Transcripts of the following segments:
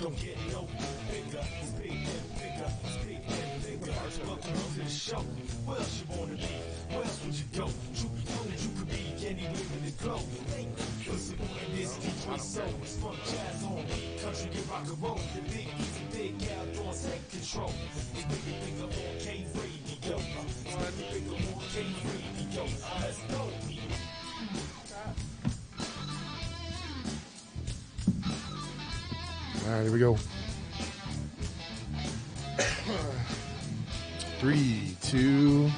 Don't get no bigger. It's big and bigger. It's big and bigger. Welcome to the show. What else you wanna be? Where else would you go? Truth be told, you could be anywhere in the globe. Listen, and this Detroit soul. It's funk, jazz, on country and rock and roll. The big easy, big outdoors, take control. It's bigger, bigger on K Radio. It's bigger, bigger on K Radio. Let's go. All right, here we go. 3, 2.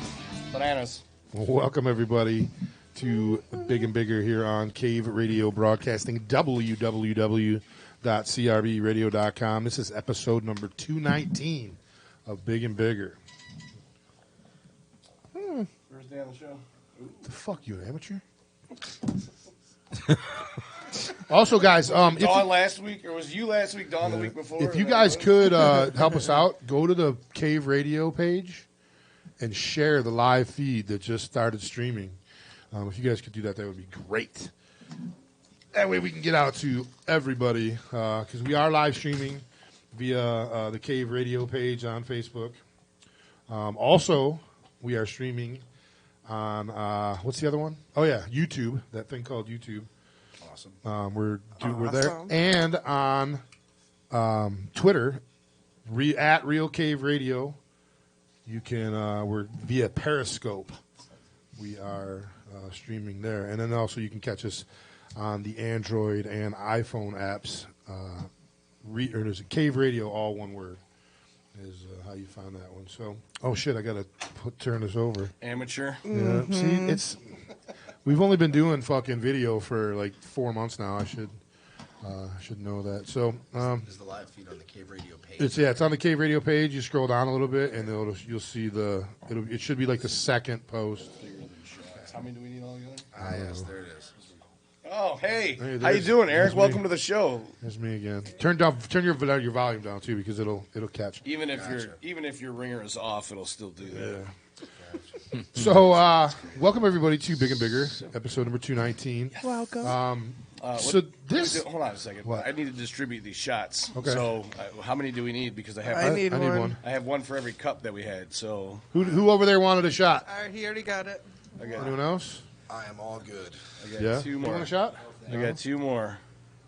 Bananas. Welcome, everybody, to Big and Bigger here on Cave Radio Broadcasting, www.crbradio.com. This is episode number 219 of Big and Bigger. First day on the show. The fuck, you amateur? Also, guys, Dawn last week, or was you last week, Dawn the week before? if you guys could help us out, go to the Cave Radio page and share the live feed that just started streaming. If you guys could do that, that would be great. That way we can get out to everybody, because we are live streaming via the Cave Radio page on Facebook. Also, we are streaming on, what's the other one? Oh, yeah, YouTube, that thing called YouTube. Awesome. We're there. And on Twitter, at Real Cave Radio, you can, we're via Periscope. We are streaming there. And then also you can catch us on the Android and iPhone apps. There's a Cave Radio, all one word, is how you find that one. So, oh shit, I got to turn this over. Amateur. Yeah, see, it's... We've only been doing fucking video for like 4 months now. I should know that. So is the live feed on the Cave Radio page? It's on the Cave Radio page. You scroll down a little bit, and you'll see it should be like the second post. How many do we need all together? Yes, there it is. Oh, hey, how you doing, Eric? Welcome to the show. There's me again. Turn your volume down too, because it'll catch. Even if your ringer is off, it'll still do that. Yeah. So, welcome everybody to Big and Bigger, episode number 219. Yes. Welcome. Hold on a second. What? I need to distribute these shots. Okay. So, how many do we need? Because I need one. I have one for every cup that we had. So, who over there wanted a shot? He already got it. I got Anyone else? I am all good. Yeah. 2 You more. want a shot? I got 2 more.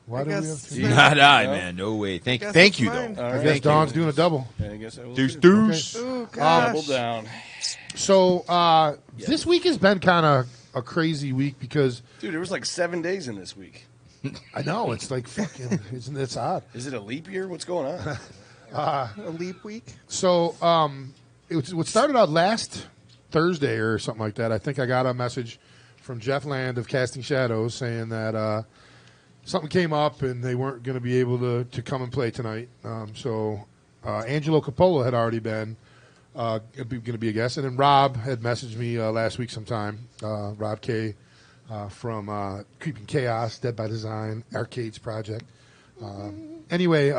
Why do we have guess- 2? Not I, man. No way. Thank it's you, mine. though. All I right. guess Don's doing a double. And I guess I will Deuce, too. deuce. Ooh, gosh. Double down. So this week has been kind of a crazy week because Dude, there was like 7 days in this week. I know it's like fucking it's odd. Is it a leap year? What's going on? A leap week. So what started out last Thursday or something like that. I think I got a message from Jeff Land of Casting Shadows saying that something came up and they weren't going to be able to come and play tonight. So Angelo Coppola had already been going to be a guest, and then Rob had messaged me last week sometime. Rob K. From Creeping Chaos, Dead by Design, Arcades Project. Anyway,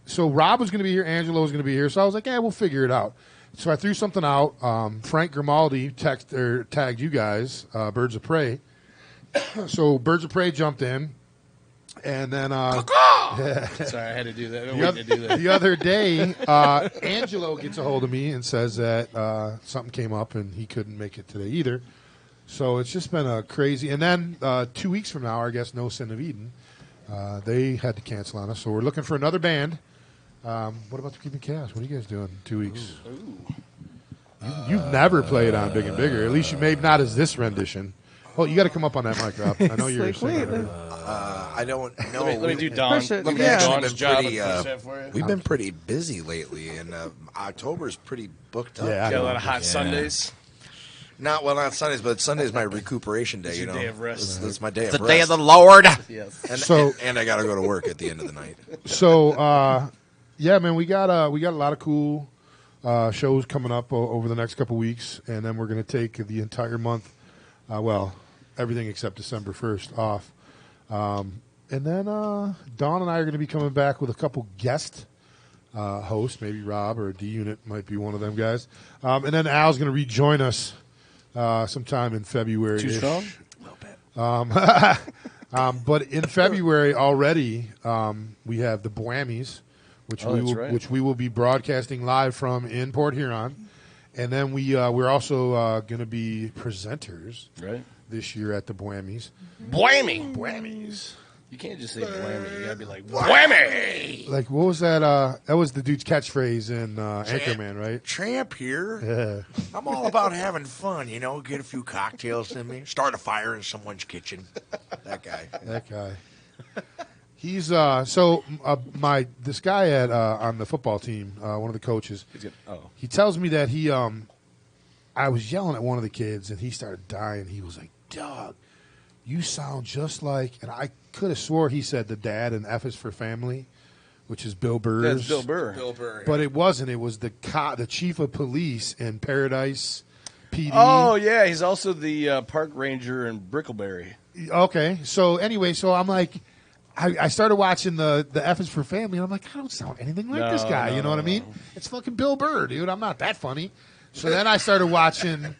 so Rob was going to be here, Angelo was going to be here, so I was like, we'll figure it out. So I threw something out. Frank Grimaldi tagged you guys, Birds of Prey. So Birds of Prey jumped in, and then Sorry, I had to do that. the other day, Angelo gets a hold of me and says that something came up and he couldn't make it today either. So it's just been a crazy. And then 2 weeks from now, I guess No Sin of Eden, they had to cancel on us. So we're looking for another band. What about the Creeping Chaos? What are you guys doing in 2 weeks? You've never played on Big and Bigger. At least you maybe not as this rendition. Oh, you got to come up on that mic, Rob. I know you're a singer. I don't know. Let me do Don. Push it. Let me do Yeah. Don's job. Pretty, and push that for you. We've been pretty busy lately, and October's pretty booked up. Yeah, I Got a know. lot of hot Sundays. Not Sundays, but Sunday's my recuperation day. It's You your know, day of rest. That's my day of The rest. day of the Lord. Yes. And I got to go to work at the end of the night. So, yeah, man, we got a lot of cool shows coming up over the next couple weeks, and then we're going to take the entire month, everything except December 1st off. And then Dawn and I are going to be coming back with a couple guest hosts, maybe Rob or D-Unit might be one of them guys. And then Al's going to rejoin us sometime in February. Too strong? A little bit. But in February already, we have the Boammies, which which we will be broadcasting live from in Port Huron, and then we're also going to be presenters this year at the Boammies. Boammies. You can't just say Boammy. You gotta be like Boammy. Like what was that? That was the dude's catchphrase in Anchorman, right? Champ here. Yeah. I'm all about having fun, get a few cocktails in me, start a fire in someone's kitchen. That guy. That guy. He's this guy at on the football team, one of the coaches. He tells me that I was yelling at one of the kids and he started dying. He was like, "Dog, you sound just like," and I could have swore he said the dad in F is for Family, which is Bill Burr. That's Bill Burr. But it wasn't. It was the chief of police in Paradise PD. Oh, yeah. He's also the park ranger in Brickleberry. Okay. So anyway, I'm like, I started watching the F is for Family, and I'm like, I don't sound anything like this guy. You know what I mean? It's fucking Bill Burr, dude. I'm not that funny. So then I started watching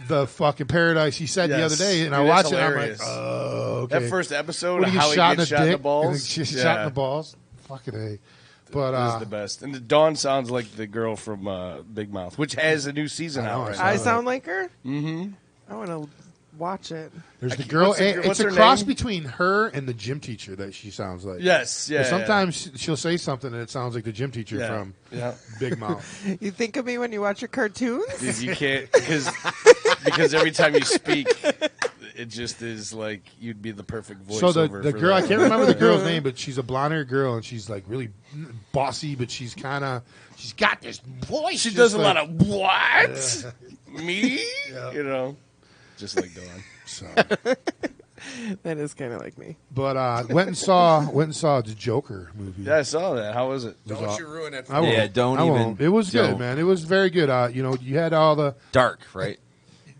the fucking Paradise he said the other day, and I watched it, and I'm like, oh, okay. That first episode when of how he gets shot in the balls. Shot in the balls. Fucking A. But this is the best. And the Dawn sounds like the girl from Big Mouth, which has a new season out right now. I sound like her? Mm-hmm. I want to watch it. There's the girl. It's a cross between her and the gym teacher that she sounds like. Yes, yeah. Sometimes she'll say something and it sounds like the gym teacher from Big Mouth. You think of me when you watch your cartoons? Dude, you can't because every time you speak, it just is like you'd be the perfect voiceover. So the girl, I can't remember the girl's name, but she's a blonde-haired girl and she's like really bossy, but she's got this voice. She does a lot of what? Me? Yeah. Just like Dawn. So that is kind of like me. But went and saw the Joker movie. Yeah, I saw that. How was it? Don't you ruin it. I won't. Yeah, don't I even. Won't. It was good, man. It was very good. You had all the dark, right?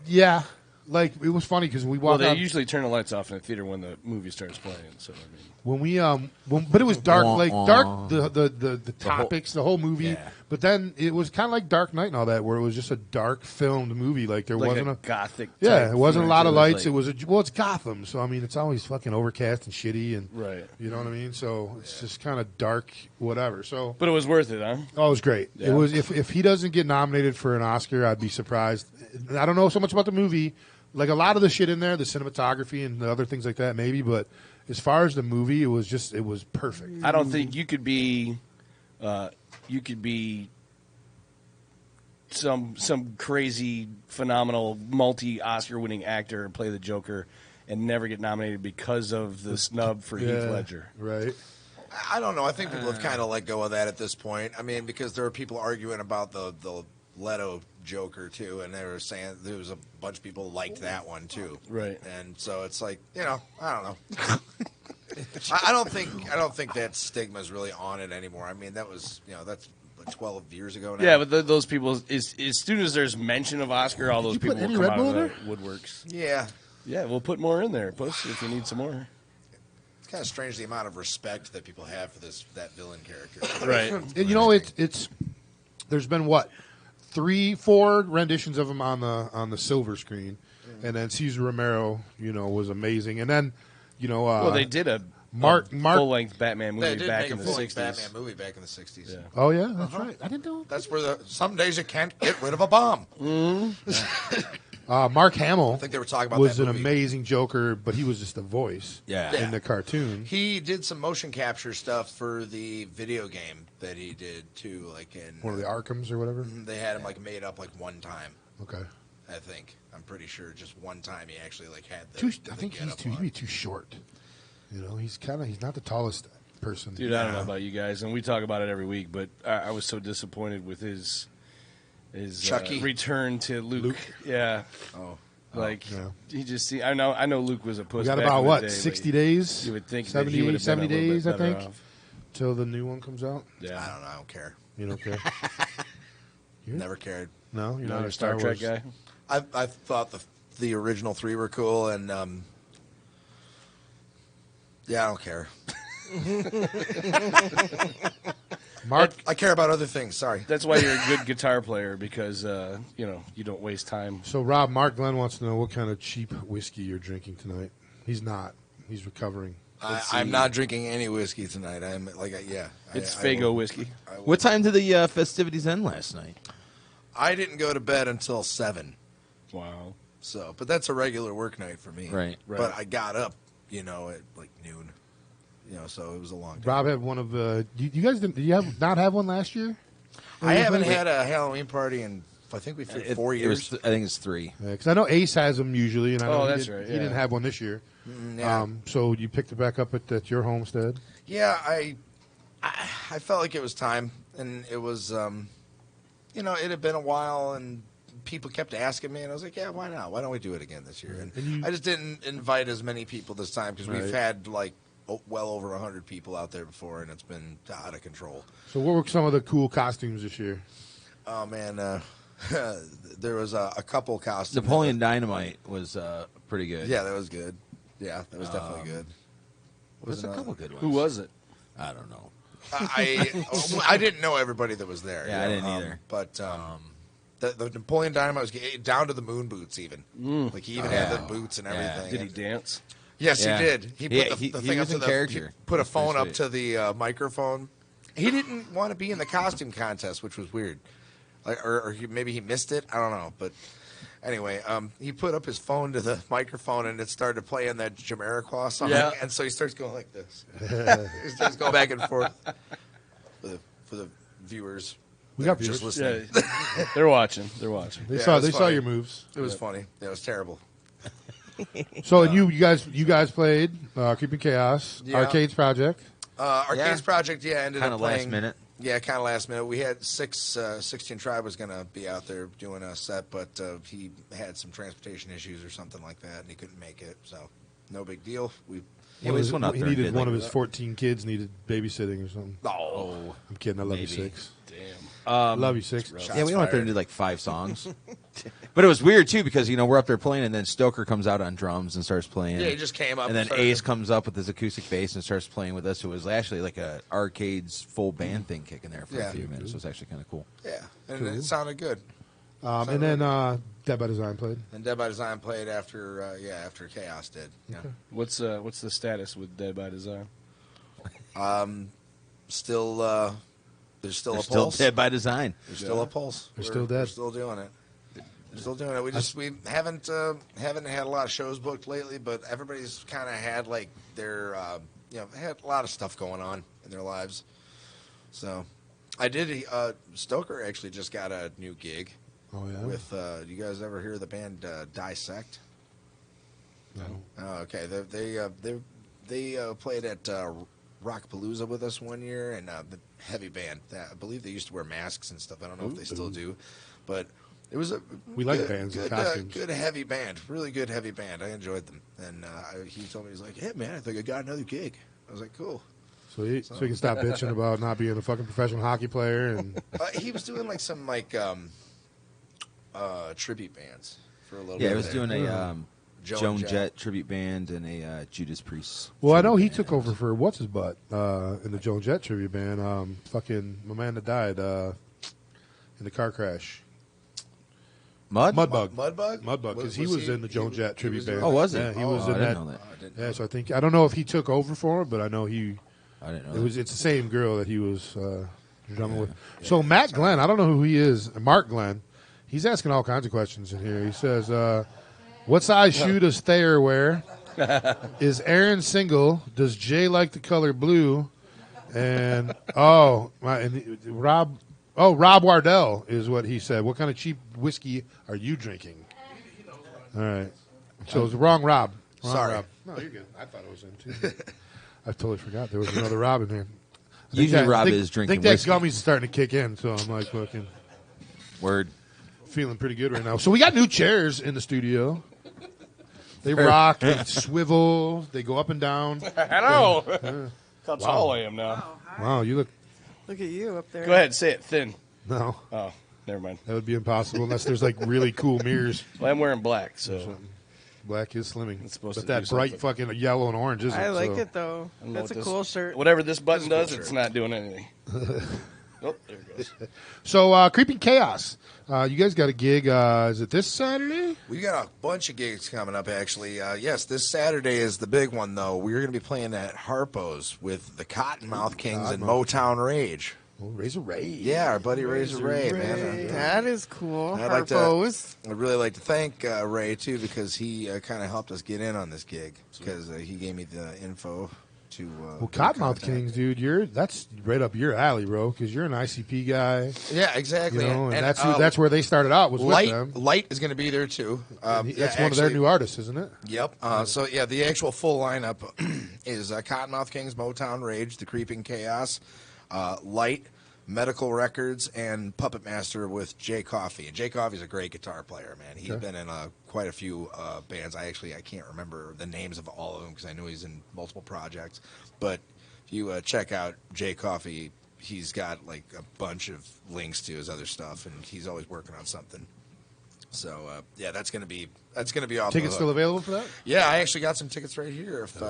Yeah, like it was funny because we walked. Well, they out, usually turn the lights off in the theater when the movie starts playing. So I mean, when we but it was dark, like dark the topics, the whole movie. Yeah. But then it was kind of like Dark Knight and all that, where it was just a dark filmed movie. Like there wasn't a gothic. Yeah, it wasn't a lot of lights. Like, it was it's Gotham, so I mean it's always fucking overcast and shitty, and right. You know what I mean? So it's just kind of dark, whatever. So, but it was worth it, huh? Oh, it was great. Yeah. It was. If he doesn't get nominated for an Oscar, I'd be surprised. I don't know so much about the movie. Like a lot of the shit in there, the cinematography and the other things like that, maybe. But as far as the movie, it was perfect. I don't think you could be, some crazy, phenomenal, multi-Oscar winning actor and play the Joker and never get nominated because of the snub for Heath Ledger. Right. I don't know. I think people have kind of let go of that at this point. I mean, because there are people arguing about the Leto Joker too, and they were saying there was a bunch of people liked that one too. Right. And so it's like, I don't know. I don't think that stigma is really on it anymore. I mean, that was that's 12 years ago now. Yeah, but those people, as soon as there's mention of Oscar, all those people will come out of the woodworks. Yeah. Yeah, we'll put more in there, Puss, if you need some more. It's kind of strange the amount of respect that people have for that villain character. Right. And it's there's been 3-4 renditions of him on the silver screen, and then Cesar Romero, was amazing, and then well, they did a Mark full-length Batman movie back in the 60s. Batman movie back in the 60s. Yeah. Oh yeah, that's right. I didn't know. That's where some days you can't get rid of a bomb. Mark Hamill, I think they were talking about was that an movie. amazing Joker, but he was just a voice in the cartoon. He did some motion capture stuff for the video game that he did too, like in one of the Arkhams or whatever. They had him made up one time. Okay. I think I'm pretty sure just one time he actually had the. I think he'd be too short. He's not the tallest person. Dude, I don't know about you guys, and we talk about it every week, but I was so disappointed with his Chucky return to Luke. Yeah. Oh. He just I know Luke was a puss. We got back about in the day, $60 days? You would think 70, that he would have 70 been a days, little I bit think, better off. till the new one comes out. Yeah. I don't know. I don't care. You don't care? Never cared. No, you're Not not a Star Trek Wars guy. I thought the original 3 were cool, and yeah, I don't care. Mark, I care about other things. Sorry. That's why you're a good guitar player, because you don't waste time. So Rob, Mark Glenn wants to know what kind of cheap whiskey you're drinking tonight. He's not. He's recovering. I'm not drinking any whiskey tonight. I'm like, yeah. It's I Fago will- whiskey. What time did the festivities end last night? I didn't go to bed until 7. Wow. So, but that's a regular work night for me. Right. But I got up, at like noon. So it was a long day. Rob had one of you guys did you not have one last year? I haven't had a Halloween party in, I think we figured 4 years. I think it's 3. Because I know Ace has them usually, and I know that's he right, He yeah. didn't have one this year. Yeah. So you picked it back up at your homestead. Yeah, I felt like it was time, and it was, it had been a while, and people kept asking me, and I was like, yeah, why not? Why don't we do it again this year? And I just didn't invite as many people this time because we've had like well over 100 people out there before, and it's been out of control. So what were some of the cool costumes this year? Oh man, there was a couple costumes. Napoleon Dynamite was pretty good. Yeah, that was good. Yeah, that was definitely good. There's a couple good ones. Who was it? I don't know. I didn't know everybody that was there. Yeah, I didn't either. But the Napoleon Dynamite was down to the moon boots even. Like he even had the boots and everything. Did he dance? Yes, Yeah. he did. He put Yeah, the he thing was up to in the character. He put a That's pretty phone up sweet. to the microphone. He didn't want to be in the costume contest, which was weird. Like, or maybe he missed it. I don't know. But anyway, he put up his phone to the microphone, and it started playing that Jamiroquai song. Yeah. And so he starts going like this. He starts going back and forth for the viewers. We got that are just viewers. listening. Yeah. They're watching. They're watching. They Yeah, saw it was they saw funny. your moves. It was funny. It was terrible. So and you guys played Creeping Chaos Yeah. Arcades Project. Arcades Yeah. Project, ended Kinda up playing. last minute. Yeah, kind of last minute. We had 16 Tribe was going to be out there doing a set, but he had some transportation issues or something like that, and he couldn't make it. So, no big deal. Yeah, we just went out he there and needed did one like of his 14 kids needed babysitting or something. Oh, I'm kidding. I love you, Maybe. Six. Damn. Love you, Six. Yeah, we went out there and did like 5 songs. But it was weird too because we're up there playing and then Stoker comes out on drums and starts playing. Yeah, he just came up and then and started- Ace comes up with his acoustic bass and starts playing with us. It was actually like a arcades full band thing kicking there for Yeah. a few minutes. It was actually kind of cool. yeah, and it sounded good. And then Dead by Design played. And Dead by Design played after after Chaos did. Yeah. What's the status with Dead by Design? Still, there's still They're a still pulse. dead by design. There's still a pulse. They're still dead. We're still doing it. We're still doing it. We haven't had a lot of shows booked lately, but everybody's kind of had like their had a lot of stuff going on in their lives. So, I did. Stoker actually just got a new gig Oh yeah. with. You guys ever hear the band Dissect? No. Oh, okay. They played at Rockpalooza with us one year, and the heavy band. I believe they used to wear masks and stuff. I don't know if they still do, but it was a We like bands in good, costumes. good heavy band, really good heavy band. I enjoyed them, and he told me he's like, "Hey man, I think I got another gig." I was like, "Cool." So he can stop bitching about not being a fucking professional hockey player and He was doing like some tribute bands for a little bit. Yeah, it was there. doing a Joan Jett. Jett tribute band and a Judas Priest. well, I tribute know he band. took over for what's his butt in the Joan Jett tribute band. Fucking my man that died in the car crash. Mudbug. Mudbug, because he was in the Joan Jett tribute band. Oh, was he? Yeah, he Oh, was I in didn't that. know that. Yeah, so I don't know if he took over for him, but I know he. I didn't know. It's the same girl that he was drumming with. So Matt Glenn, I don't know who he is. Mark Glenn, he's asking all kinds of questions in here. He says, "What size shoe does Thayer wear? Is Aaron single? Does Jay like the color blue? And Rob Wardell is what he said. What kind of cheap whiskey are you drinking? All right. So it's the wrong Rob. Wrong Sorry. Rob. No, you're good. I thought it was him too. I totally forgot there was another Rob in there. I think Usually that- Rob I think- is drinking I think that whiskey. gummy's starting to kick in, so I'm like fucking Word. feeling pretty good right now. So we got new chairs in the studio. They rock, they swivel, they go up and down. I know. How tall I am now. Wow, you look Look at you up there. Go ahead, say it thin. no. Oh, never mind. That would be impossible unless there's like really cool mirrors. Well, I'm wearing black, so Black is slimming. It's supposed but to that do bright something. fucking yellow and orange isn't. I like so. it though. I don't know That's a what cool this- shirt. Whatever this button That's a does, cool it's shirt. not doing anything. Oh, there it goes. So, Creeping Chaos. You guys got a gig. Is it this Saturday? We got a bunch of gigs coming up, actually. Yes, this Saturday is the big one, though. We're going to be playing at Harpo's with the Cottonmouth Kings and Motown Rage. Oh, Razor Ray. Yeah, our buddy Razor Ray, man. That is cool. I'd Harpo's. really like to thank Ray, too, because he kind of helped us get in on this gig. Because he gave me the info to. Well, Cottonmouth Kings, dude, that's right up your alley, bro. Because you're an ICP guy, Yeah, exactly. you know, and that's where they started out was Light, with them. Light is going to be there, too. That's one of their new artists, isn't it? Yep. So, yeah, the actual full lineup is Cottonmouth Kings, Motown Rage, The Creeping Chaos, Light, Medical Records, and Puppet Master with Jay Coffey. And Jay Coffey's a great guitar player, man. He's been in quite a few bands. I can't remember the names of all of them because I know he's in multiple projects. But if you check out Jay Coffey, he's got like a bunch of links to his other stuff, and he's always working on something. So yeah, that's gonna be off. Tickets the hook. still available for that? Yeah, I actually got some tickets right here if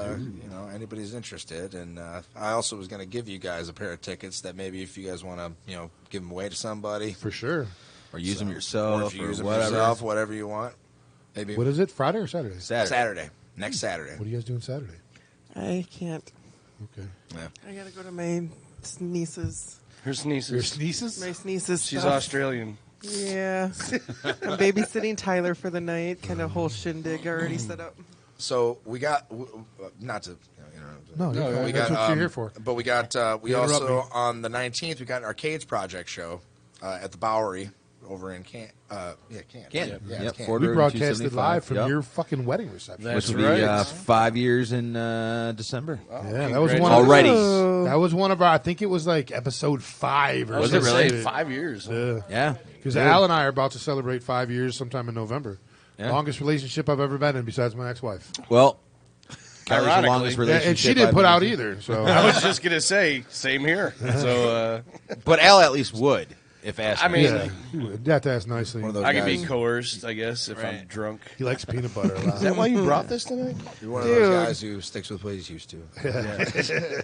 anybody's interested. And I also was going to give you guys a pair of tickets that maybe if you guys want to give them away to somebody For sure. Or use them or yourself, if you use them whatever. yourself, whatever you want. Maybe What is it? Friday or Saturday? Saturday, next Saturday. What are you guys doing Saturday? I can't. Okay. Yeah. I gotta go to my nieces. Her sneezes. Your sneezes? My nieces. She's stuff. Australian. Yeah. I'm babysitting Tyler for the night. Kind of whole shindig already set up. So we got not to No, No, no, we that's got what you're here for. But we got we You interrupt also me. on the 19th we got an Arcades Project show at the Bowery over in Canton. Canton. Yeah, Yep, Canton. Ford We Road broadcasted 275. live from Yep. your fucking wedding reception. That's Which will be right. 5 years in December. Yeah, that was one of Already. That was one of our. I think it was like episode 5 or Was it something. really? 5 years? Yeah. Because Al and I are about to celebrate 5 years sometime in November. Yeah. Longest relationship I've ever been in, besides my ex-wife. Well, Kylie's the Ironically. longest Yeah, relationship and she didn't I've put been out in. either. So I was just gonna say, same here. So But Al at least would, if asked. I mean, yeah, you have to ask nicely. One of those I can be guys. coerced, I guess, if I'm drunk. He likes peanut butter a lot. Is that why you brought this tonight? You're one of Dude. those guys who sticks with what he's used to.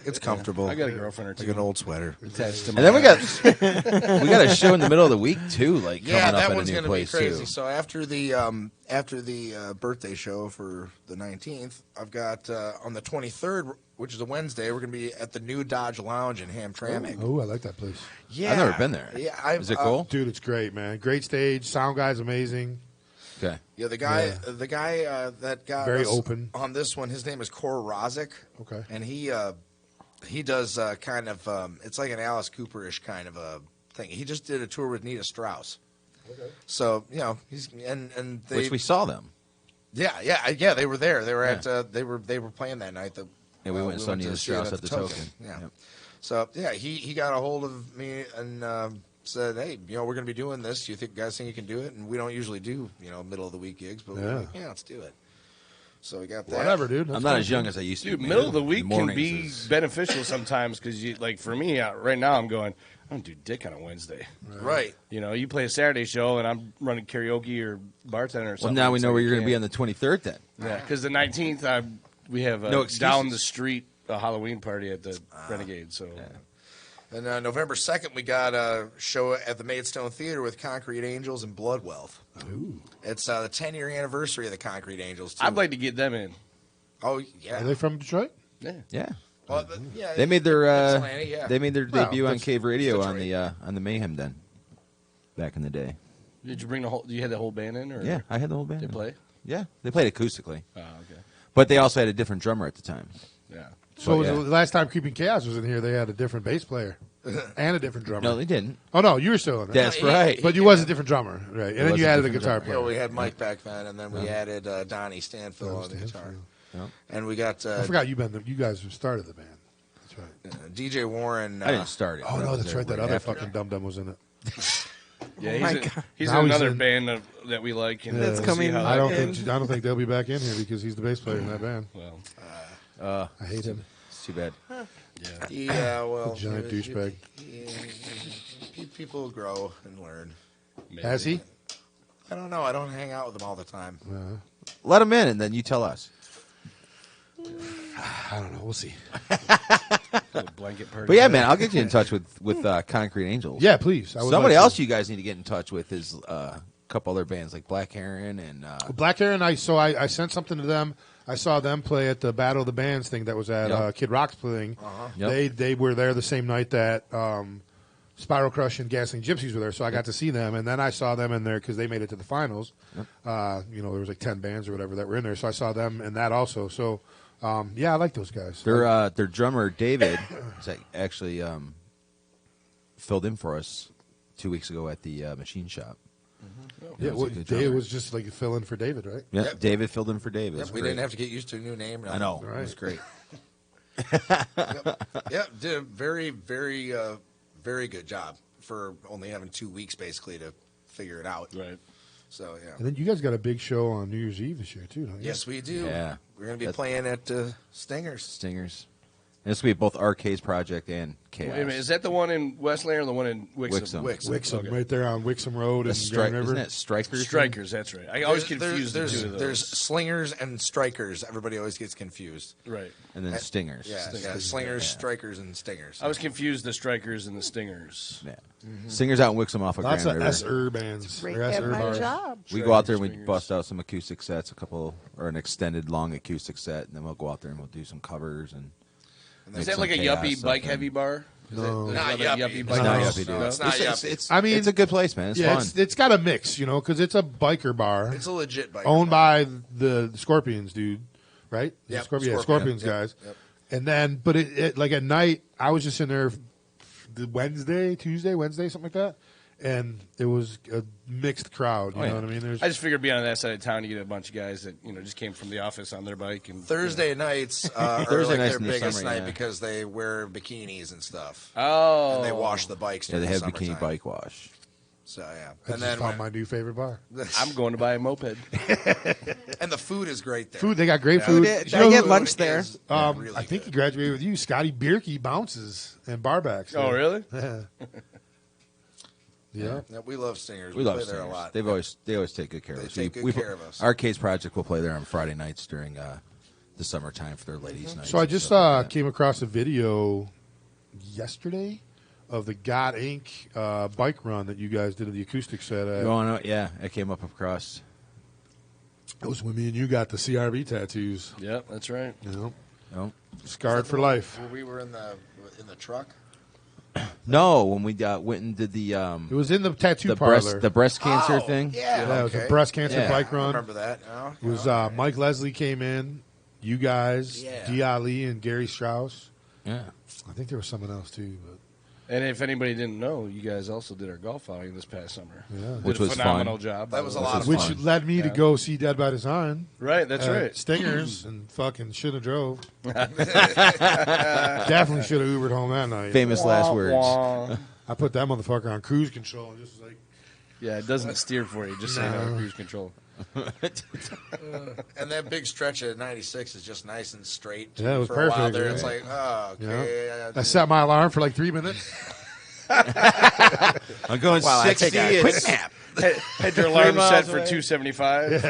It's comfortable. I got a girlfriend or like two an old sweater. attached to my and then we got a show in the middle of the week too, like Yeah, coming that up at a one's new going to be place crazy. too. So after the birthday show for the 19th, I've got on the 23rd, which is a Wednesday, we're going to be at the new Dodge Lounge in Hamtramck. Oh, I like that place. Yeah, I've never been there. Yeah, Is it cool? Dude, it's great, man. Great stage. Sound guy's amazing. Okay. Yeah, the guy that got Very us open. on this one. His name is Kor Rozik. Okay. and he does kind of it's like an Alice Cooper-ish kind of a thing. He just did a tour with Nita Strauss. Okay. So he's and they, Which we saw them. yeah they were there. They were at they were playing that night. Yeah, we went and saw Nita to see it Strauss at the Token. Yeah. Yep. So yeah, he got a hold of me and said, hey, we're going to be doing this. Do you guys think you can do it? And we don't usually do middle of the week gigs, but we're like, yeah, let's do it. So we got that. Whatever, dude. I'm not as young as I used to Dude, be. middle of the week can mornings be is- beneficial sometimes because, like, for me, right now, I'm going, I don't do dick on a Wednesday. Right. You play a Saturday show and I'm running karaoke or bartender or Well, something. now we It's know like where you you're going to be can't. on the 23rd then. Yeah, because the 19th, we have No a excuses. down the street a Halloween party at the Renegade. So And November 2nd, we got a show at the Maidstone Theater with Concrete Angels and Blood Wealth. Ooh. It's the 10-year anniversary of the Concrete Angels, too. I'd like to get them in. Oh, Are yeah. they from Detroit? Yeah. Yeah. Well, yeah. They made their Ypsilanti, yeah. Well, debut on that's Cave Radio Detroit. on the Mayhem Den back in the day. Did you bring you had the whole band in? Or Yeah, I had the whole band. They play? Yeah, they played acoustically, Oh, okay. but they also had a different drummer at the time. Yeah. So But, yeah. the last time Creeping Chaos was in here, they had a different bass player and a different drummer. No, they didn't. Oh no, you were still in it. That's he- right. But you was a different drummer, right? And then was you a added a different guitar drummer. player. We had Mike back then, and then we added Donnie Stanfill on the guitar. Yeah. And we got I forgot you guys started the band. That's right. DJ Warren. I didn't start it. Oh but I no, was that's there right. That right other after. fucking dum dum was in it. Yeah, Oh my God. he's Now in he's another in- band that we like. And That's we'll coming see how I that don't goes. think they'll be back in here because he's the bass player in that band. Well, I hate him. It's too bad. Yeah, well. Giant douchebag. People grow and learn. maybe. Has he? I don't know. I don't hang out with them all the time. Let them in, and then you tell us. I don't know. We'll see. Blanket party. But yeah, man, I'll get you in touch with Concrete Angels. Yeah, please. I would Somebody like else to. you guys need to get in touch with is a couple other bands like Black Heron and Black Heron. I sent something to them. I saw them play at the Battle of the Bands thing that was at Yep. Kid Rock's thing. Yep. They were there the same night that Spiral Crush and Gasoline Gypsies were there, so I got to see them. And then I saw them in there because they made it to the finals. There was like 10 bands or whatever that were in there, so I saw them in that also. So yeah, I like those guys. their drummer David actually filled in for us 2 weeks ago at the Machine Shop. Yeah, was a well, good Dave drummer. was just like a fill in for David, right? Yeah, Yep. David filled in for David. It Yep, was we great. didn't have to get used to a new name. I know. Right. It was great. Yep, did a very, very, very good job for only having 2 weeks basically to figure it out. Right. So yeah. And then you guys got a big show on New Year's Eve this year too, don't you? Yes, we do. Yeah. We're going to be That's- playing at Stingers. Stingers. And this will be both Arcade's project and Chaos. Wait a minute. Is that the one in Westland or the one in Wixom? Wixom. Wixom, Okay. right there on Wixom Road and That's Grand River. Isn't that Strikers? Strikers, that's right. I always confuse the two of those. There's Slingers and Strikers. Everybody always gets confused. Right. And then Stingers. Yeah, Slingers, Strikers, and Stingers. I was confused the Strikers and the Stingers. Yeah. Stingers out in Wixom off of Lots Grand of River. S-er bands. Right or at S-er my bars. job. We go out there and we Strikers. bust out some acoustic sets, an extended long acoustic set, and then we'll go out there and we'll do some covers and. Is that like a yuppie bike heavy bar? No. Not There's yuppie. yuppie It's bike not No. bar? yuppie, dude. No, it's not yuppie. It's, I mean- it's a good place, man. It's Yeah, fun. it's got a mix, because it's a biker bar It's a legit bike. owned by the Scorpions, dude, right? The Yep, Scorpions Scorpion. guys. Yep, yep. And then, but it like at night, I was just in there the Wednesday, something like that, and it was a mixed crowd. You Oh, know yeah. what I mean? There's I just figured being on that side of town, you get a bunch of guys that just came from the office on their bike and Thursday nights are Thursday like nights their in the biggest summer, night yeah. because they wear bikinis and stuff. Oh, And they wash the bikes Yeah, during they have the bikini summertime. bike wash. So yeah. I And just then found my new favorite bar. I'm going to buy a moped. and the food is great there. Food, they got great Yeah. food. Did- You I know get who- lunch there. Is really I think he good. graduated with you. Scotty Bierke bounces and barbacks. Oh, really? Yeah. Yeah, we love Stingers. We love play there Stingers. a lot. They always take good care of They us. take good We- care of us. Arcade's project will play there on Friday nights during the summertime for their ladies' nights. So I and just stuff like that. came across a video yesterday of the God Inc. Bike run that you guys did at the acoustic set. You wanna know? Yeah, I came up across. It was when me and you got the CRV tattoos. Yep, that's right. Oh. Scarred for life. Where we were in the truck. No, when we went and did the It was in the tattoo the parlor. breast cancer Oh, thing. Yeah, Yeah, it was okay. a breast cancer Yeah. bike I run. remember that. Oh, It was okay. Mike Leslie came in, you guys, Yeah. D. Ali, and Gary Strauss. Yeah. I think there was someone else too, but And if anybody didn't know, you guys also did our golf outing this past summer. Yeah. Did Which a was phenomenal fun. job. That was a by the lot way. of which fun. led me to Yeah. go see Dead by Design. Right, that's at right. Stingers and fucking should have drove. Definitely should have Ubered home that night. Famous last words. Wah. I put that motherfucker on cruise control and just was like, Yeah, it doesn't steer for you. Just so you know, cruise control. And that big stretch at 96 is just nice and straight. Yeah, it was for a while perfect, there. right? It's like, oh, okay. I set my alarm for like 3 minutes. I'm going While I 60. take a quick nap. Had your alarm miles set for away. 275.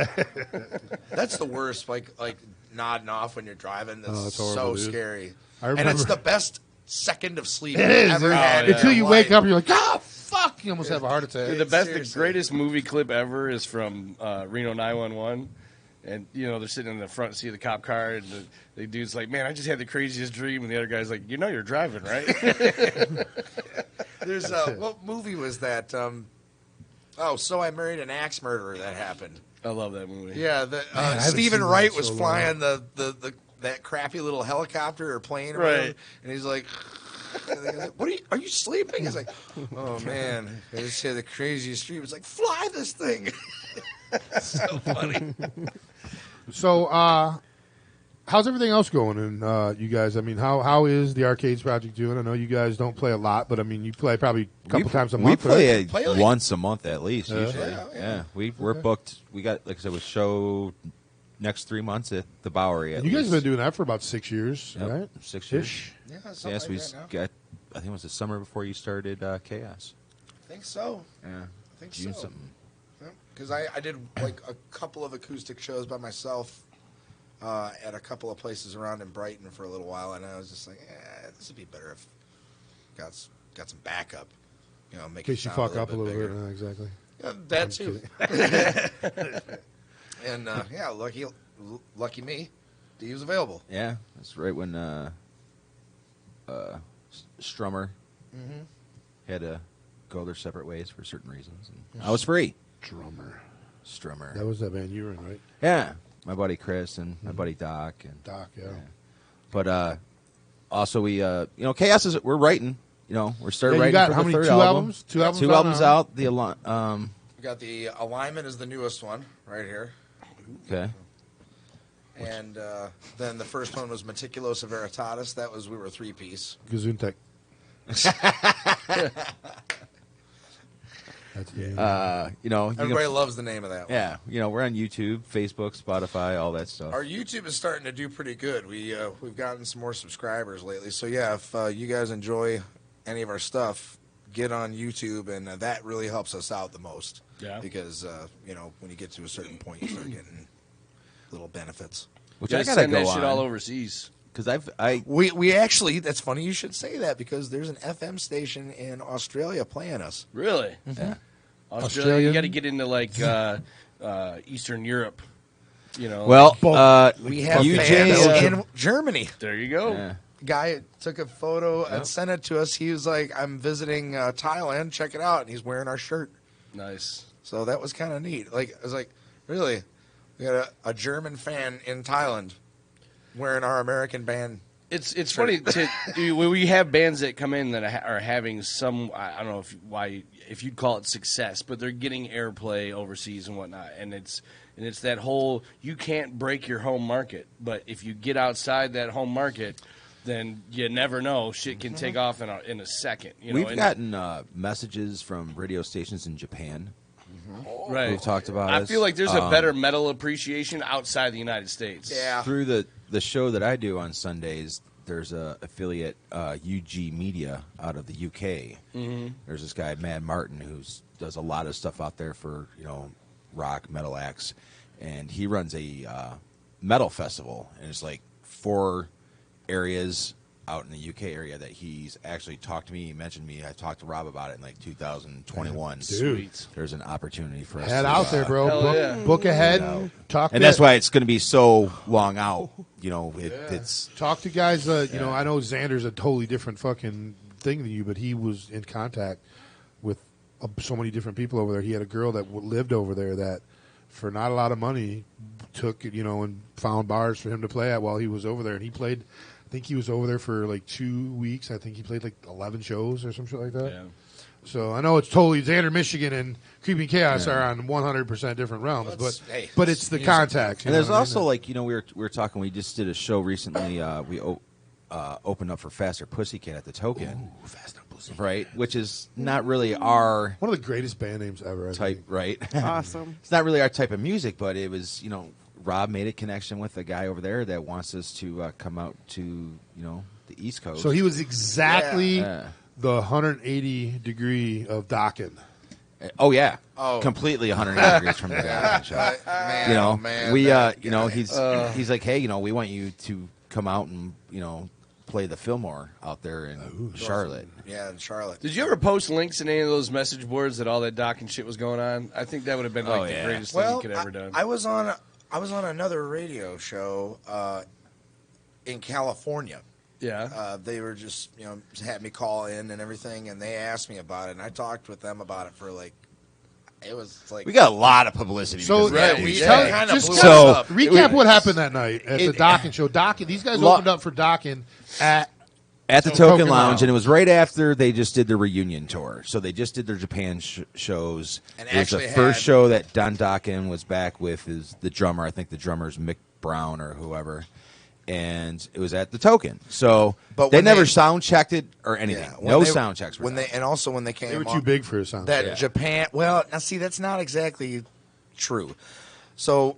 That's the worst. Like nodding off when you're driving. That's Oh, it's so horrible, dude. scary. I And it's remember- the best second of sleep It you've is. ever dude. had. yeah. Until you wake up, you're like, oh, fuck. You almost have a heart attack. Dude, the Seriously. greatest movie clip ever is from Reno 911. And, they're sitting in the front seat of the cop car, and the dude's like, man, I just had the craziest dream. And the other guy's like, you're driving, right? There's what movie was that? So I Married an Axe Murderer. That happened. I love that movie. Yeah, I haven't Stephen seen Wright that was so long. flying that crappy little helicopter or plane, or Right. whatever, and he's like, "What are you sleeping?" He's like, "Oh man, I just had the craziest dream." It's like, "Fly this thing." So funny. So, how's everything else going? And you guys, I mean, how is the Arcades Project doing? I know you guys don't play a lot, but I mean, you play probably a couple times a month. We play, right? Play like- once a month at least. Usually, Yeah. We're booked. We got, like I said, a show next 3 months at the Bowery. At And you guys have least. been doing that for about 6 years, Yep, right? 6 years. Ish. Yeah, something Yes, like we that now. got. I think it was the summer before you started Chaos. I think so. Yeah, I think June so. something. Because I did like a couple of acoustic shows by myself at a couple of places around in Brighton for a little while, and I was just like, this would be better if got some backup. You know, make In it case you sound fuck up a little bigger. bit. Exactly. Yeah, that I'm too. And lucky me, he was available. Yeah, that's right when Strummer had to go their separate ways for certain reasons. And I was free. Strummer. That was that band you were in, right? Yeah, my buddy Chris and my buddy Doc. And Doc, yeah. But also we, Chaos is we're writing. You know, we're starting Yeah, you writing got for how the many? third Two album. albums? Two albums. Two albums now? out. We got the Alignment is the newest one right here. Okay. And then the first one was Meticulosa Veritatis. That was we were a 3-piece. Gesundheit. That's the Everybody loves the name of that one. Yeah, we're on YouTube, Facebook, Spotify, all that stuff. Our YouTube is starting to do pretty good. We've gotten some more subscribers lately. So yeah, if you guys enjoy any of our stuff, get on YouTube, and that really helps us out the most. Yeah. Because when you get to a certain point, you start getting little benefits. Which You I gotta gotta send that go shit on all overseas. because I We actually, that's funny you should say that because there's an FM station in Australia playing us. Really? yeah. Australia, Australian? you got to get into like Eastern Europe. Well, We have UJ, fans in Germany. there you go. yeah. Guy took a photo and sent it to us. He was like, "I'm visiting Thailand. Check it out." And he's wearing our shirt. Nice. So that was kind of neat. Like I was like, really, we got a German fan in Thailand wearing our American band. It's funny when we have bands that come in that are having some, I don't know if you'd call it success, but they're getting airplay overseas and whatnot, and it's that whole, you can't break your home market, but if you get outside that home market, then you never know, shit can take off in a second. We've gotten messages from radio stations in Japan. right. We've talked about I us. feel like there's a better metal appreciation outside the United States. Yeah. Through the show that I do on Sundays, there's a affiliate UG Media out of the UK. Mm-hmm. There's this guy Mad Martin who does a lot of stuff out there for rock metal acts, and he runs a metal festival, and it's like 4 areas out in the UK area that he's actually talked to me. He mentioned me. I talked to Rob about it in like 2021. Dude. Sweet. There's an opportunity for us. Head to, out there, bro. Hell Book, yeah. book ahead. out. Talk. And to, that's why it's going to be so long out. It's talk to guys. I know Xander's a totally different fucking thing than you, but he was in contact with so many different people over there. He had a girl that lived over there that, for not a lot of money, took and found bars for him to play at while he was over there, and he played. I think he was over there for like 2 weeks. I think he played like 11 shows or some shit like that. Yeah. So I know it's totally Xander, Michigan, and Creeping Chaos are on 100% different realms, but it's the contacts. and there's also like we were talking. We just did a show recently. We opened up for Faster Pussycat at the Token. Ooh, Faster Pussy. Right, which is not really our One of the greatest band names ever. I type, think. right? Awesome. It's not really our type of music, but it was, Rob made a connection with a guy over there that wants us to come out to, the East Coast. So he was exactly Yeah. the 180 degree of Dokken. Oh yeah, Oh. completely 180 degrees from the guy. Man, man, we, that guy. he's like, hey, we want you to come out and play the Fillmore out there in Charlotte. Yeah, in Charlotte. Did you ever post links in any of those message boards that all that doc and shit was going on? I think that would have been like the greatest thing you could ever done. I was on another radio show in California. Yeah. They were just had me call in and everything, and they asked me about it, and I talked with them about it for like. It was like We got a lot of publicity. So because of that yeah, we dude. tell- kinda just blew so- us up. recap what happened that night at the Dokken show. Dokken, these guys Lo- opened up for Dokken at At the Token Token Lounge. Lounge, and it was right after they just did their reunion tour. So they just did their Japan shows. And it was the actually first had- show that Don Dokken was back with is the drummer. I think the drummer's Mick Brown or whoever. And it was at the Token. So But they when never they- sound checked it or anything. Yeah, when No they- sound checks were when done. they, and also when they came they were on- too big for a sound. that Yeah. Japan. Well, now see, that's not exactly true. So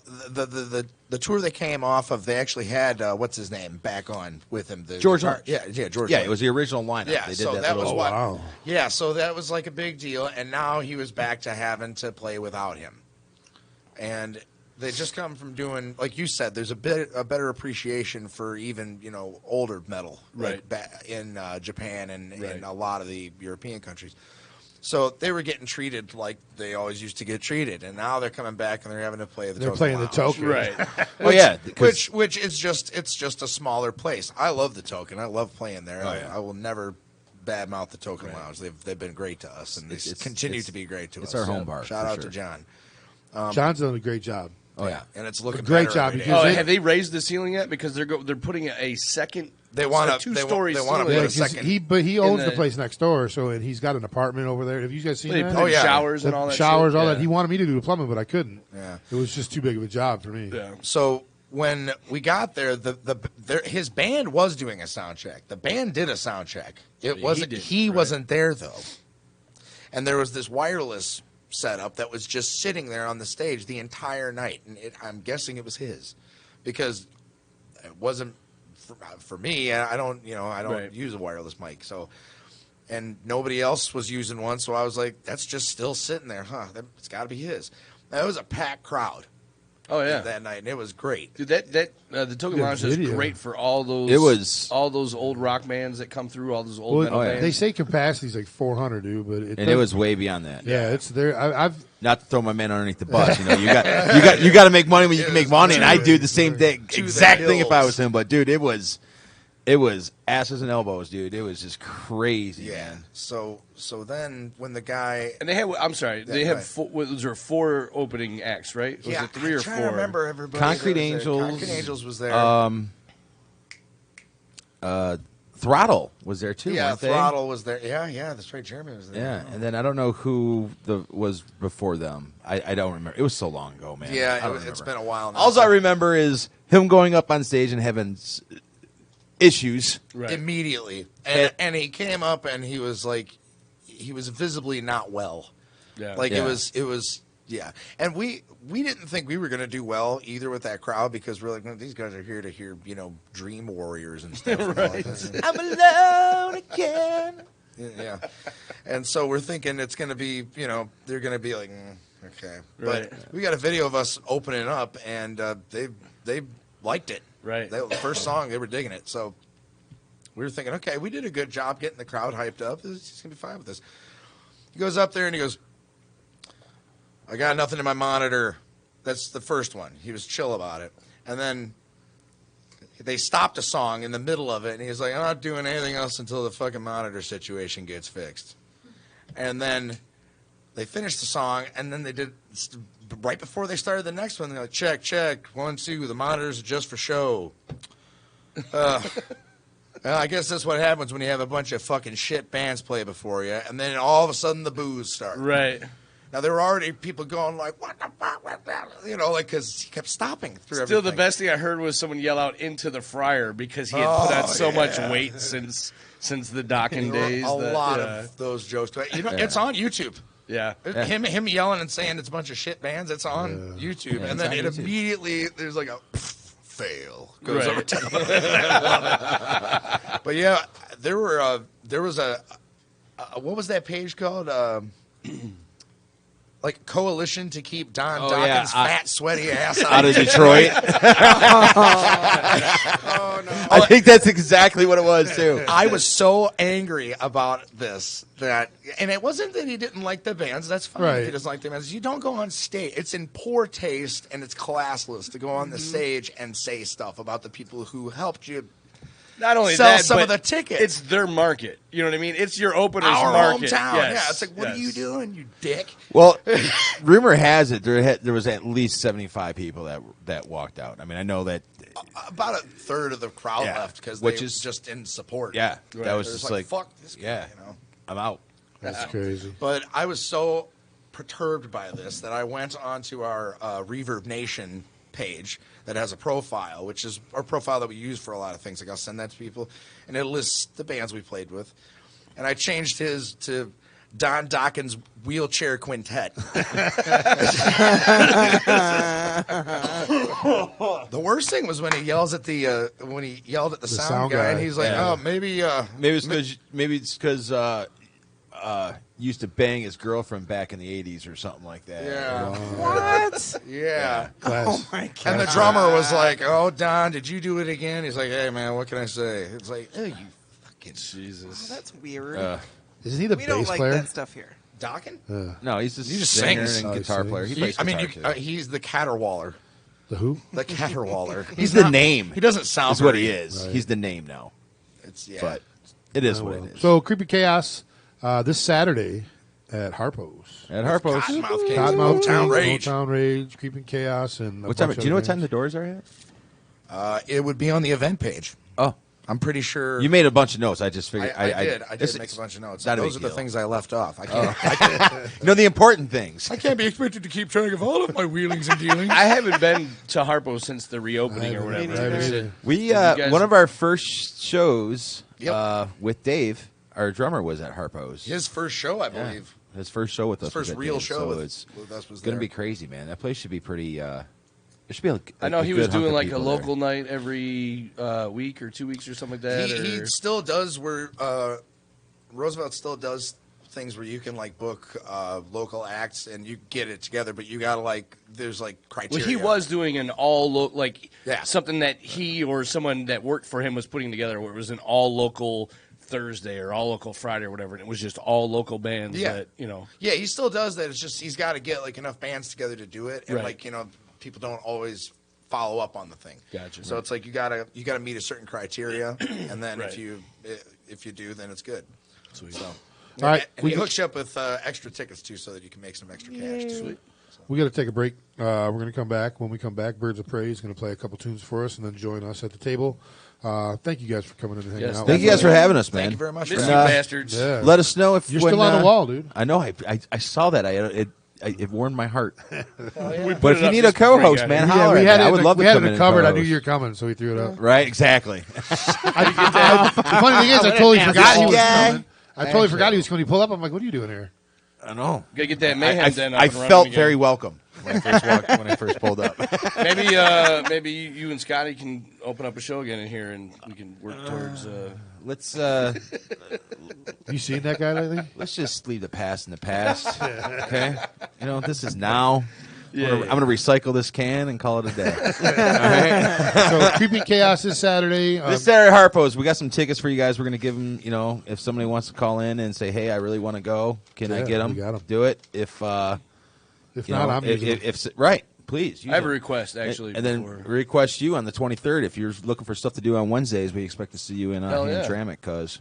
the tour they came off of, they actually had what's his name back on with him. The George guitar- Lynch. Yeah, George. Yeah, Lynch. it was the original lineup. Yeah, they did so that was little- what. wow. Yeah, so that was like a big deal, and now he was back to having to play without him, and They just come from doing, like you said, there's a better appreciation for even older metal, Right. like in Japan and in a lot of the European countries. So they were getting treated like they always used to get treated, and now they're coming back and they're having to play the. They're Token playing the Lounge. Token. Right. Oh yeah, Which is just a smaller place. I love the Token. I love playing there. I will never badmouth the Token Lounge. They've been great to us, and they continue to be great to us. it's our home bar, Shout for out sure. to John. John's done a great job. Oh yeah. And it's looking great better job, every day. because Oh, it- have they raised the ceiling yet? Because they're putting a second. They want a to. two-story They want to ceiling. put a 'cause second. he owns the the- place next door, so and he's got an apartment over there. Have you guys seen They that? put in yeah. showers and all that. Showers, shit. all Yeah. that. He wanted me to do the plumbing, but I couldn't. Yeah. It was just too big of a job for me. Yeah. So when we got there, his band was doing a sound check. The band did a sound check. It wasn't. didn't, He right. wasn't there though. And there was this wireless setup that was just sitting there on the stage the entire night, and I'm guessing it was his, because it wasn't for me. I don't Right. use a wireless mic, so. And nobody else was using one, so I was like, "That's just still sitting there, huh? It's got to be his." Now, it was a packed crowd Oh yeah. that night, and it was great. Dude, the Token Good Lounge is video. great for all those. It was- all those old rock bands that come through, all those old Well, metal bands. they say capacity's like 400, dude, but And it was way beyond that. yeah, it's there. I've Not to throw my man underneath the bus, you got to make money when you can make money, and I do the same thing, To the exact thing if I hills. was him. But dude, it was asses and elbows, dude. It was just crazy, Yeah. man. So then when the guy, and they had. I'm sorry. They Yeah, had. right. Was there 4 opening acts? Right? Was yeah, it 3 or I'm 4? trying to remember everybody. Concrete that was there. Angels. Concrete Angels was there. Throttle was there too. yeah, weren't they? Throttle was there. Yeah, that's right. Jeremy was there. Yeah, and then I don't know who was before them. I don't remember. It was so long ago, man. I Yeah, don't it's remember. been a while now. All I remember is him going up on stage and having issues. Right. Immediately, and he came up and he was visibly not well. Yeah. Like Yeah. it was. Yeah, and we didn't think we were going to do well either with that crowd, because we're like, well, these guys are here to hear Dream Warriors and stuff. Right. I'm alone again. Yeah, and so we're thinking it's going to be, they're going to be like, okay, Right. but we got a video of us opening up, and they liked it. Right. The first song, they were digging it. So we were thinking, okay, we did a good job getting the crowd hyped up. He's going to be fine with this. He goes up there and he goes, I got nothing in my monitor. That's the first one. He was chill about it. And then they stopped a song in the middle of it, and he was like, I'm not doing anything else until the fucking monitor situation gets fixed. And then they finished the song, and then they did, right before they started the next one, they're like, check, 1, 2, the monitors are just for show. Well, I guess that's what happens when you have a bunch of fucking shit bands play before you, and then all of a sudden the boos start. Right. Now, there were already people going like, what the fuck, because he kept stopping through Still, everything. the best thing I heard was someone yell out into the fryer because he had put on so much weight since the docking There were days. a lot yeah. of those jokes. It's on YouTube. Yeah. Him yelling and saying it's a bunch of shit bands. It's on YouTube, and then it on YouTube. immediately there's like a fail goes Right. over to. But yeah, there was a what was that page called? Like Coalition to Keep Don Oh, Dawkins' yeah. fat, sweaty ass Out of Detroit. I think that's exactly what it was too. I was so angry about this and it wasn't that he didn't like the bands. That's fine Right. if he doesn't like the bands. You don't go on stage. It's in poor taste and it's classless to go on the stage and say stuff about the people who helped you Not only sell that, some but of the tickets. It's their market. You know what I mean? It's your opener's our market. hometown. Yes. Yeah, it's like, what are you Yes. doing, you dick? Well, rumor has it there was at least 75 people that walked out. I mean, I know that. About a third of the crowd Yeah, left because which they is- just in support. Yeah, that was They're just like, fuck this guy, yeah, I'm out. That's crazy. But I was so perturbed by this that I went onto our Reverb Nation page that has a profile, which is our profile that we use for a lot of things. Like I'll send that to people, and it lists the bands we played with. And I changed his to Don Dawkins Wheelchair Quintet. The worst thing was when he yells at the sound guy, and he's like, Yeah. "Oh, maybe Maybe it's because used to bang his girlfriend back in the 80s or something like that. Yeah. What? Yeah. Class. Oh my god! And the drummer was like, "Oh, Don, did you do it again?" He's like, "Hey, man, what can I say?" It's like, "Oh, you fucking Jesus. That's weird. Isn't he the we bass don't like player? that stuff here. Docking." No, he's just, He just singer sings. and Oh, he guitar sings. player. He plays I mean, guitar, too. he's the caterwaller. The who? The caterwaller. He's the name. He doesn't sound. That's what he very- is. Right. He's the name now. It's yeah. But it is Oh, what well. it is. So Creepy Chaos this Saturday at Harpo's. At Harpo's. Cottonmouth Kings, Cottonmouth Town Kings, Rage. Town Rage, Creeping Chaos, and What time? Do you know what time the doors are at? It would be on the event page. Oh, I'm pretty sure. you made a bunch of notes. I just figured. I did it's- make a bunch of notes. not a Those big are the deal. things I left off. I can't. You know the important things. I can't be expected to keep track of all of my wheelings and dealings. I haven't been to Harpo since the reopening or whatever. Right, Is right. it- We You guys- one of our first shows Yep. with Dave, our drummer, was at Harpo's. His first show, I believe. His first show with us. His first was at real Dave's, show so with it's us was gonna there. be crazy, man. That place should be pretty. There should be. I know he good was hunk doing of like a people local night every week or 2 weeks or something like that. He or- still does where Roosevelt still does things where you can like book local acts and you get it together, but you gotta like there's like Well, criteria. he was doing an all Yeah. something that he or someone that worked for him was putting together, where it was an all local Thursday or all local Friday or whatever, and it was just all local bands Yeah. that Yeah, he still does that. It's just he's got to get like enough bands together to do it, and Right. like people don't always follow up on the thing. Gotcha. So it's like you gotta meet a certain criteria, and then Right. if you do, then it's good. Sweet. So. All right, and he hooks you up with extra tickets too, so that you can make some extra cash too. Sweet. We got to take a break. We're going to come back. When we come back, Birds of Prey is going to play a couple tunes for us and then join us at the table. Thank you guys for coming in and hanging Yes, out. Thank you guys for having us, man. Thank you very much. Miss For you having me. bastards. Yeah. Let us know if You're when, still on the wall, dude. I know. I saw that. It warmed my heart. We But put if it you up need a just before you co-host, got man, here. holler we at had me. it. I would love to we had come it in and covered. I knew co-host. you were coming, so we threw it up. Right, exactly. The funny thing is, I totally forgot he was guy. coming. I totally forgot he was coming. He pulled up. I'm like, "What are you doing here?" I know. Gotta get that mayhem den up I and running felt again. very welcome when I first pulled up. Maybe you and Scotty can open up a show again in here, and we can work towards. Let's You seen that guy lately? let's just leave the past in the past. Okay, this is now. Yeah, I'm gonna recycle this can and call it a day. All right. So, Creeping Chaos this Saturday. This Saturday, Harpo's, we got some tickets for you guys. We're going to give them, if somebody wants to call in and say, hey, I really want to go, can I Yeah, get them? we got 'em. Do it. If if you not, know, I'm using it. if right, please. use I have a them. request actually. And then before- request you on the 23rd. If you're looking for stuff to do on Wednesdays, we expect to see you in Hell yeah. Hamtramck, because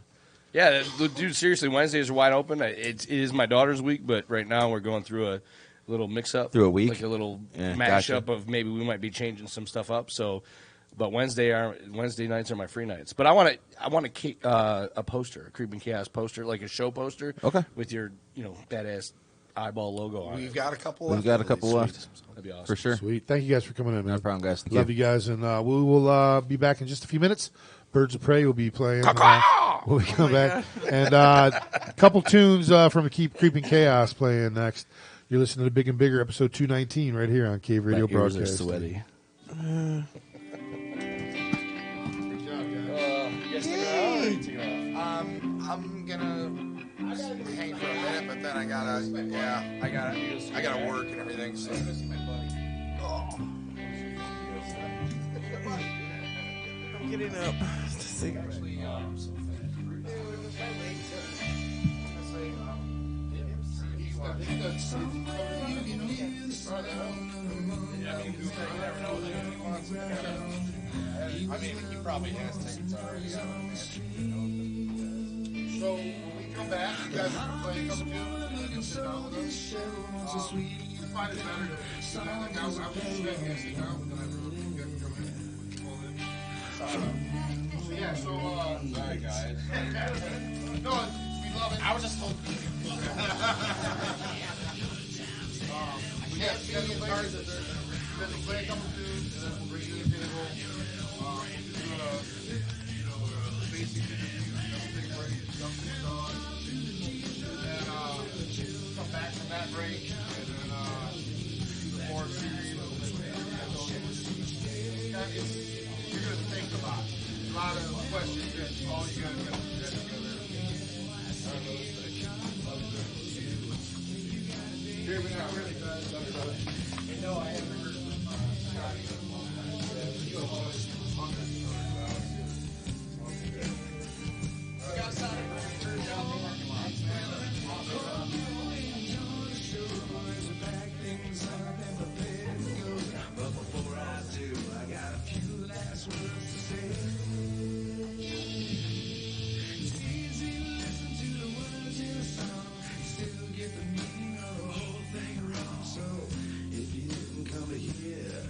yeah, dude. Seriously, Wednesdays are wide open. It is my daughter's week, but right now we're going through a little mix-up. Through a week? like a little Yeah, mashup gotcha. of maybe we might be changing some stuff up. So, but Wednesday nights are my free nights. But I want a poster, a Creeping Chaos poster, like a show poster. Okay. With your badass eyeball logo on We've it. got a couple. we've got a couple Sweet. left. That'd be awesome. For sure. Sweet. Thank you guys for coming in, man. No problem, guys. Thank Love you guys, and we will be back in just a few minutes. Birds of Prey will be playing when we come back, and a couple tunes from the Creeping Chaos playing next. You're listening to Big and Bigger, episode 219, right here on Cave Radio My ears are Broadcast. sweaty. I'm gonna hang for a minute, but then I gotta work and everything. So. I'm getting up to see. I mean, he probably has tickets already. So when we come back, you guys are going to play a couple tunes and sit down with us. You find it better to sit down. Like, I'm just sit down, but I really you guys come in. Call in. Yeah, so, sorry, guys. No, we love it. I was just hoping. Yeah, you guys will play a couple tunes, and then we'll bring you to the table. Basic come back from that break, and then do the more series. You're going to think about it. A lot of questions that all you guys got to get together. Here we are. Really glad to know, brother. You know, I haven't heard from Scotty in a long time. You have always on this But before I do, I got a few last words to say. It's easy to listen to the words in a song, you still get the meaning of the whole thing wrong. So if you didn't come to hear,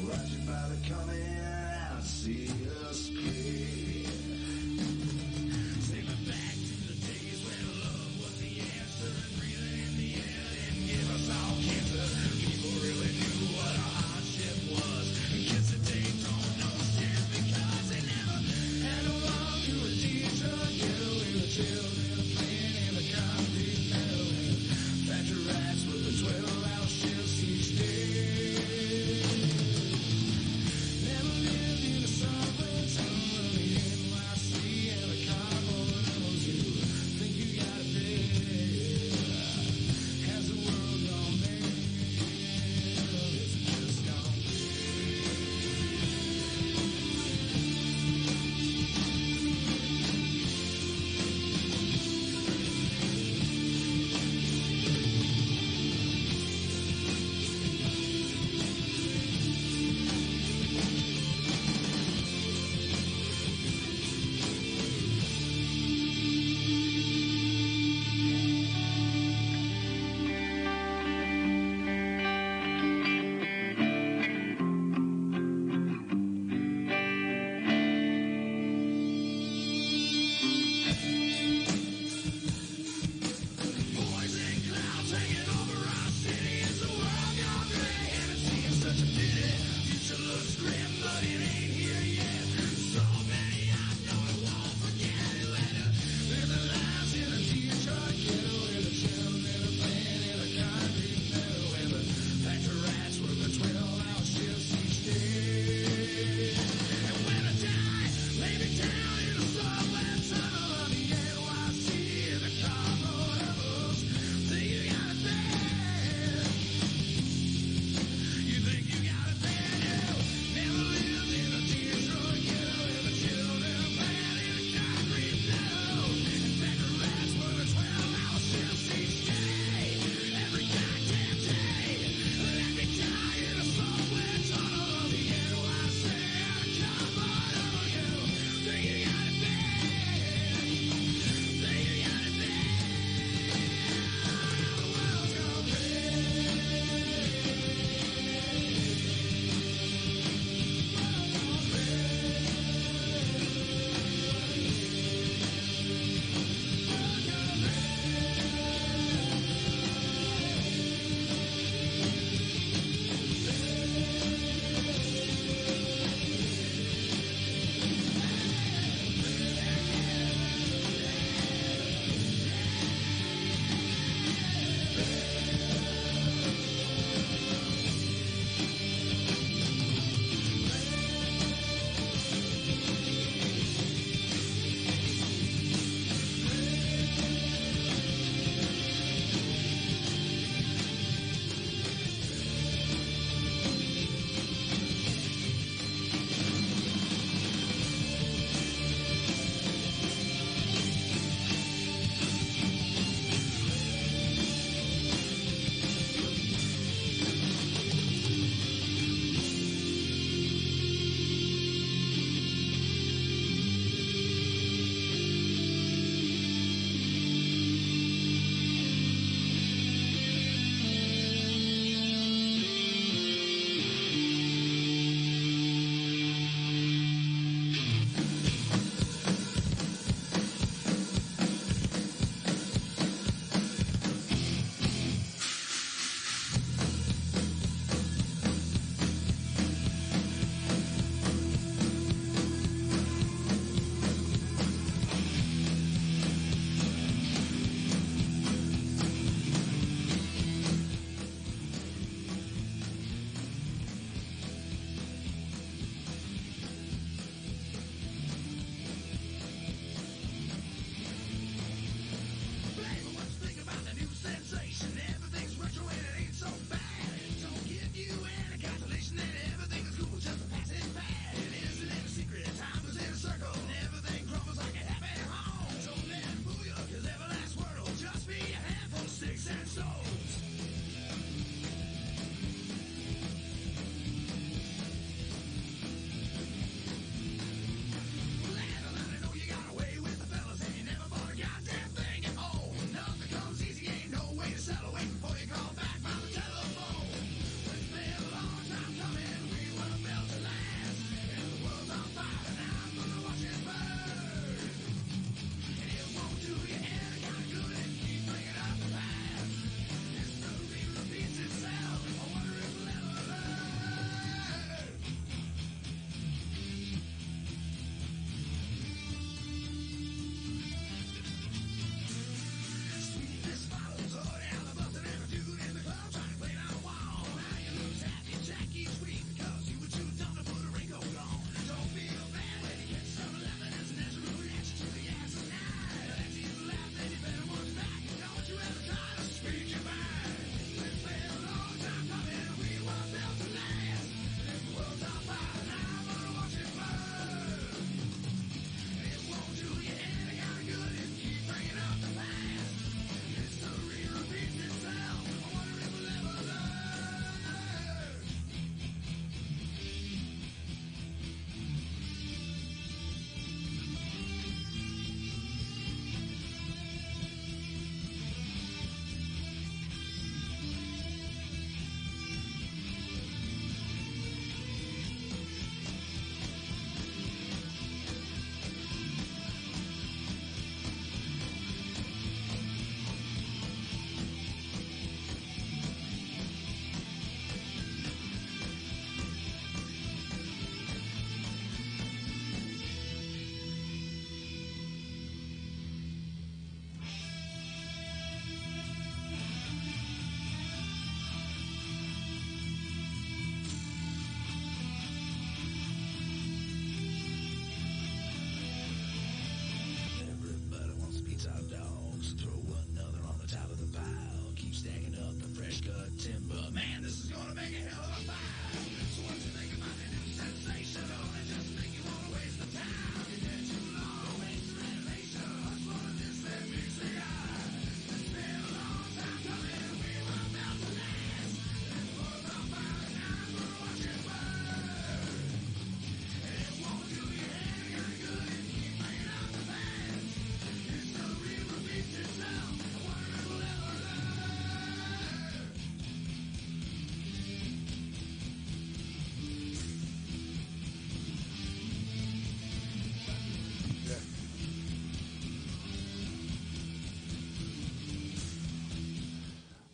watch your father coming out, see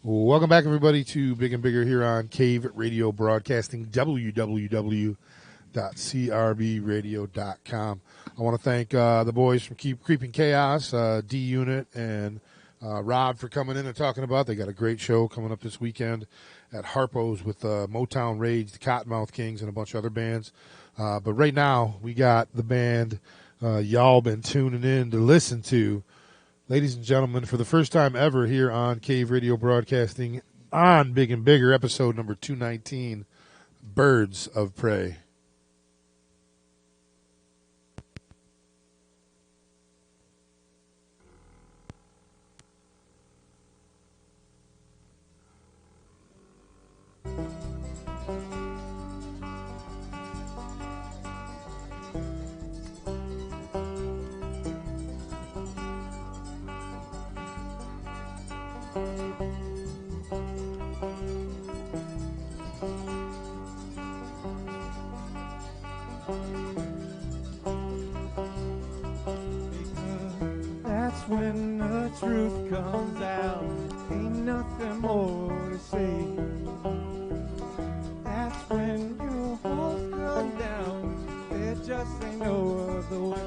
Welcome back, everybody, to Big and Bigger here on Cave Radio Broadcasting, www.crbradio.com. I want to thank the boys from Keep Creeping Chaos, D-Unit, and Rob for coming in and talking about. They got a great show coming up this weekend at Harpo's with Motown Rage, the Cottonmouth Kings, and a bunch of other bands. But right now, we got the band y'all been tuning in to listen to. Ladies and gentlemen, for the first time ever here on Cave Radio Broadcasting on Big and Bigger, episode number 219, Birds of Prey. That's when the truth comes out. Ain't nothing more to say. That's when your walls come down. There just ain't no other way.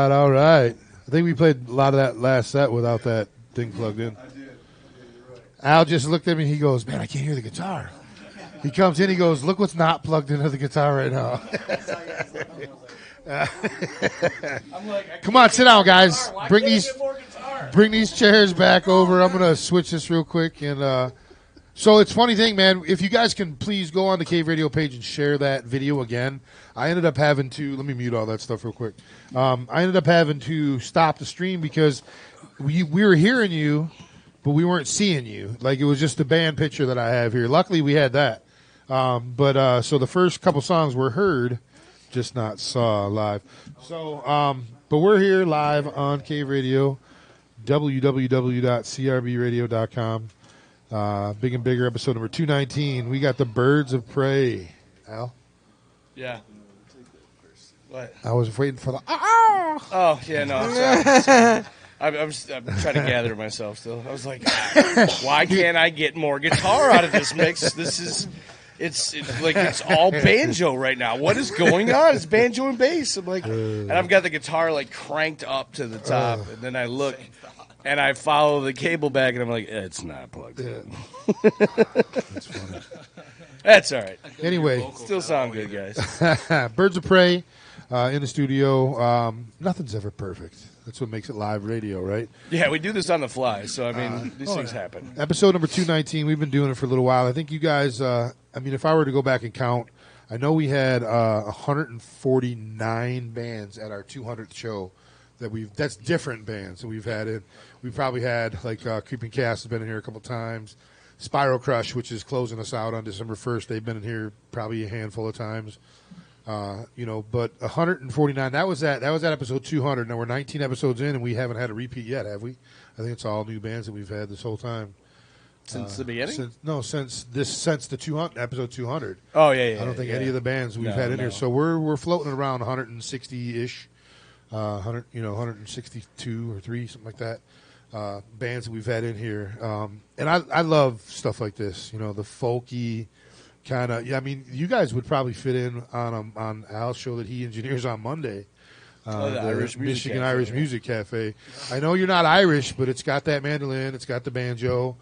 All right. I think we played a lot of that last set without that thing plugged in. I did. You're right. Al just looked at me. He goes, "Man, I can't hear the guitar." He comes in. He goes, "Look what's not plugged into the guitar right now." I'm like, Come on, sit down, guys. Bring these. bring these chairs back over. I'm gonna switch this real quick, and so it's funny thing, man. If you guys can please go on the Cave Radio page and share that video again. I ended up having to let me mute all that stuff real quick. I ended up having to stop the stream because we were hearing you, but we weren't seeing you. Like it was just the band picture that I have here. Luckily, we had that. But so the first couple songs were heard, just not saw live. So, but we're here live on Cave Radio, www.crbradio.com. Big and Bigger, episode number 219. We got the Birds of Prey. Al? Yeah. What? I was waiting for the Oh, yeah, no, I'm sorry. I'm trying to gather myself still. I was like, why can't I get more guitar out of this mix? It's like it's all banjo right now. What is going on? It's banjo and bass. I'm like, and I've got the guitar like cranked up to the top, and then I look and I follow the cable back, and I'm like, it's not plugged in. That's funny. That's all right. Anyway, Still sound good, guys. Birds of Prey in the studio. Nothing's ever perfect. That's what makes it live radio, right? Yeah, we do this on the fly, so I mean, these things happen. Episode number 219. We've been doing it for a little while. I think you guys, I mean, if I were to go back and count, I know we had 149 bands at our 200th show. That's different bands that we've had in. We probably had like Creeping Cast has been in here a couple times. Spiral Crush, which is closing us out on December 1st, they've been in here probably a handful of times. But 149. That was at episode 200. Now we're 19 episodes in, and we haven't had a repeat yet, have we? I think it's all new bands that we've had this whole time. Since the beginning? Since the 200 episode 200. Oh yeah. I don't think any of the bands we've had in here. So we're floating around 160-ish, 162 or 3, something like that. Bands that we've had in here, and I love stuff like this. You know, the folky kind of. Yeah, I mean, you guys would probably fit in on Al's show that he engineers on Monday. The Irish Music Michigan Cafe, Irish Music Cafe. I know you're not Irish, but it's got that mandolin, it's got the banjo.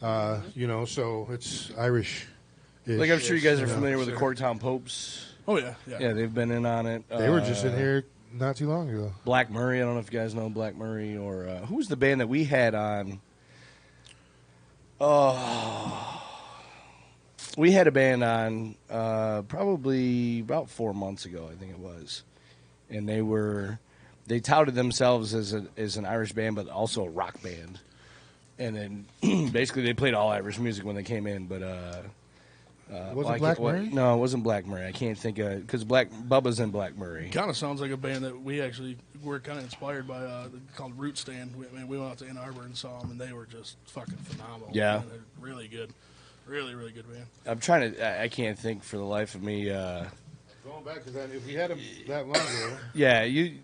So it's Irish. Like I'm sure you guys are familiar with the Corktown Popes. Oh yeah. Yeah, they've been in on it. They were just in here not too long ago. Black Murray. I don't know if you guys know Black Murray or who was the band that we had on. We had a band on probably about 4 months ago, I think it was, and they touted themselves as an Irish band, but also a rock band. And then basically they played all Irish music when they came in, but was it Black Murray? No, it wasn't Black Murray. I can't think of because Bubba's in Black Murray. Kind of sounds like a band that we actually were kind of inspired by. Called Root Stand. We went out to Ann Arbor and saw them, and they were just fucking phenomenal. Yeah, man. They're really good, really really good band. I'm trying to. I can't think for the life of me. Going back because if we had them that long ago. Yeah, you.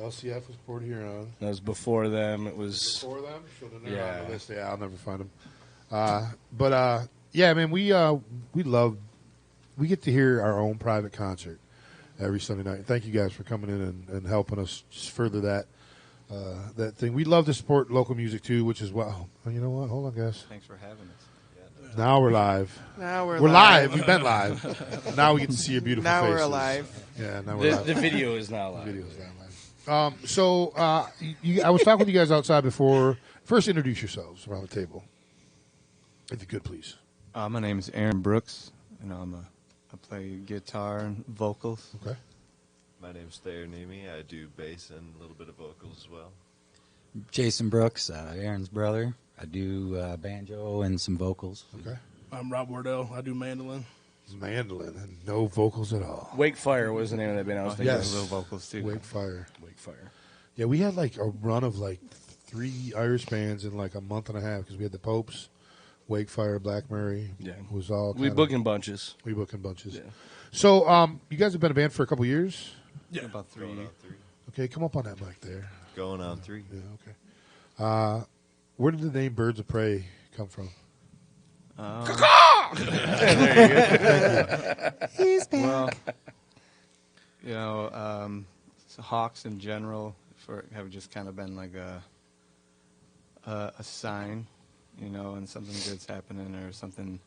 LCF was Port Huron. That was before them. It was before them. So they're yeah. on the list. Yeah, I'll never find them. Yeah, man, we get to hear our own private concert every Sunday night. Thank you guys for coming in and helping us just further that thing. We love to support local music too, which is well. You know what? Hold on, guys. Thanks for having us. Yeah. Now we're live. Now we're live. We've been live. Now we get to see your beautiful now faces. We're alive. Yeah, now we're live. The video is not live. The video is not live. I was talking with you guys outside before. First, introduce yourselves around the table, if you could, please. My name is Aaron Brooks, and I play guitar and vocals. Okay. My name's Thayer Nemi. I do bass and a little bit of vocals as well. Jason Brooks, Aaron's brother. I do banjo and some vocals. Okay. I'm Rob Wardell. I do mandolin. Mandolin and no vocals at all. Wake Fire was the name of that band I was thinking Yes. of. Little vocals too. Wake Fire. Wake Fire. Yeah, we had like a run of like 3 Irish bands in like a month and a half because we had the Popes, Wake Fire, Black Murray. Yeah. Was all We booking bunches. We booking bunches. Yeah. So, you guys have been a band for a couple years? Yeah, About 3. Going on 3. Okay, come up on that mic there. Going on 3. Yeah, okay. Where did the name Birds of Prey come from? He's back. Well, so hawks in general have just kind of been like a sign, and something good's happening or something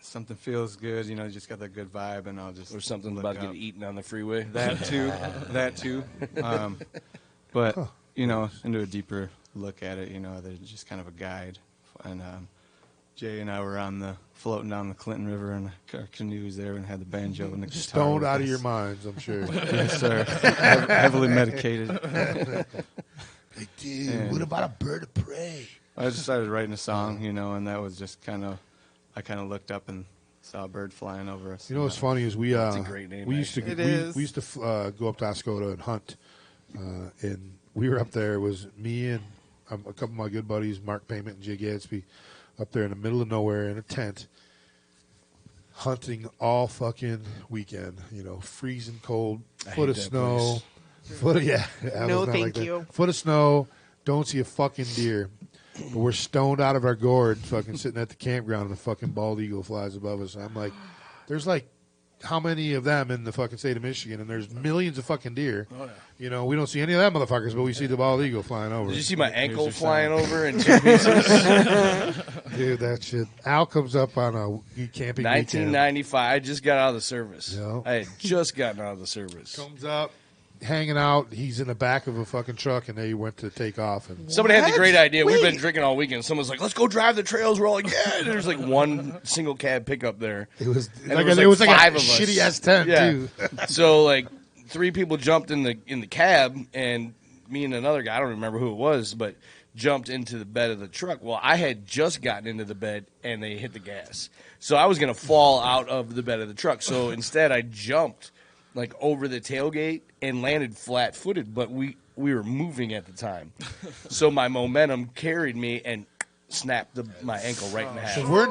something feels good, just got that good vibe, and I'll just Or something look about up. getting eaten on the freeway. That too. But you know, into a deeper look at it, you know, they're just kind of a guide. And Jay and I were floating down the Clinton River in our canoes there and had the banjo and the guitar. Stoned with out of us. your minds, I'm sure. Yes, sir. Heavily medicated. Like, dude, what about a bird of prey? I just started writing a song, you know, and that was just I kind of looked up and saw a bird flying over us. You know what's funny is we a great name, we used to we used to go up to Oscoda and hunt, and we were up there. It was me and a couple of my good buddies, Mark Payment and Jay Gadsby, up there in the middle of nowhere in a tent, hunting all fucking weekend. You know, freezing cold, foot of snow, foot of No, thank you. Foot of snow. Don't see a fucking deer. But we're stoned out of our gourd, fucking sitting at the campground, and the fucking bald eagle flies above us. I'm like, there's like how many of them in the fucking state of Michigan, and there's millions of fucking deer. Oh, yeah. You know, we don't see any of that motherfuckers, but we see the bald eagle flying over. Did you see my ankle your flying sign. over in 2 pieces? Dude, that shit. Al comes up on a camping 1995. I just got out of the service. Yeah. I had just gotten out of the service. weekend. Comes up, hanging out. He's in the back of a fucking truck, and they went to take off. And Somebody had the What? great idea. We've been Wait. drinking all weekend. Someone's like, let's go drive the trails. We're all like, yeah. And there's like one single cab pickup there. it was And like there was a five of us. shitty S10 Yeah. too. So like 3 people jumped in the cab, and me and another guy, I don't remember who it was, but jumped into the bed of the truck. Well, I had just gotten into the bed, and they hit the gas. So I was going to fall out of the bed of the truck. So instead, I jumped like over the tailgate and landed flat-footed, but we were moving at the time. So my momentum carried me and snapped my ankle right in half. So we're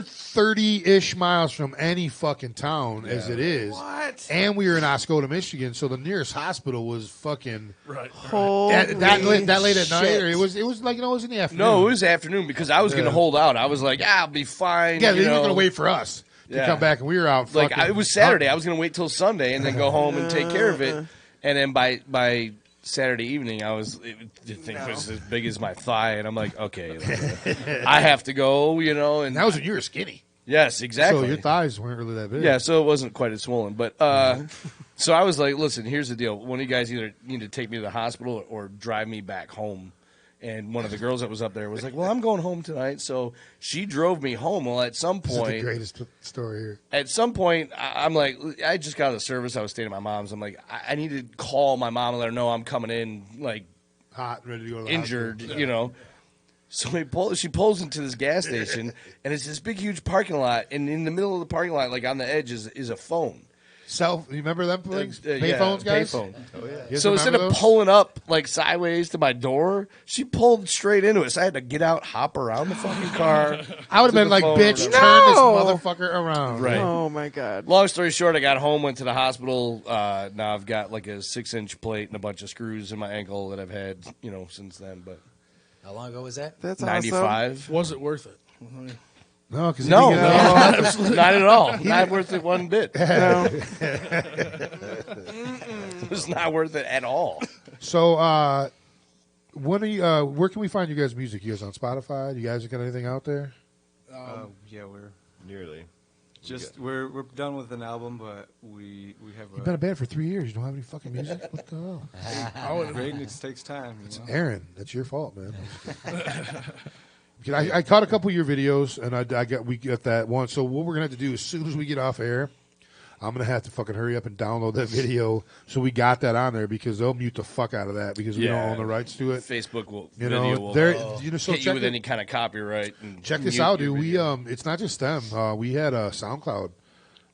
30-ish miles from any fucking town as it is. What? And we were in Oscoda, Michigan, so the nearest hospital was fucking Right. Holy that late at night. shit. Or it was like, no, it was in the afternoon. No, it was afternoon because I was going to hold out. I was like, I'll be fine. Yeah, you they were know. going to wait for us to Yeah. come back, and we were out. Like fucking it was Saturday. I was going to wait till Sunday and then go home and take care of it. And then by Saturday evening, the thing was as big as my thigh, and I'm like, okay, I have to go, you know. And And that was when you were skinny. yes, exactly. So your thighs weren't really that big. Yeah, so it wasn't quite as swollen. But so I was like, listen, here's the deal. One of you guys either need to take me to the hospital or drive me back home. And one of the girls that was up there was like, well, I'm going home tonight. So she drove me home. Well, at some This is the point, greatest story here. I'm like, I just got out of the service. I was staying at my mom's. I'm like, I need to call my mom and let her know I'm coming in, like, Hot, and ready to go to the injured, hospital. you know. So she pulls into this gas station, and it's this big, huge parking lot. And in the middle of the parking lot, like on the edge, is a phone. You remember them things? Yeah, Payphones, guys? Payphone. You guys So instead remember of those? pulling up like sideways to my door, she pulled straight into it. So I had to get out, hop around the fucking car. I would have to been the like, phone bitch, or turn this No. motherfucker around. Right. Oh my god. Long story short, I got home, went to the hospital. Now I've got like a 6-inch plate and a bunch of screws in my ankle that I've had, you know, since then. But How long ago was that? That's awesome. 95. Was it worth it? I mean, No, because No, absolutely not at all. Not worth it one bit. No. It was not worth it at all. So, when are you, where can we find you guys' music? You guys on Spotify? You guys got anything out there? Yeah, we're Nearly. we're done with an album, but we have You've been a band for 3 years. You don't have any fucking music? What the hell? greatness takes time. You know? Aaron, that's your fault, man. I caught a couple of your videos, and we got that one. So what we're gonna have to do as soon as we get off air, I'm gonna have to fucking hurry up and download that video so we got that on there because they'll mute the fuck out of that because we don't own the rights to it. Facebook will, You video know, will so hit you check with it- any kind of copyright. And Check this mute out, your dude. video. It's not just them. We had a SoundCloud,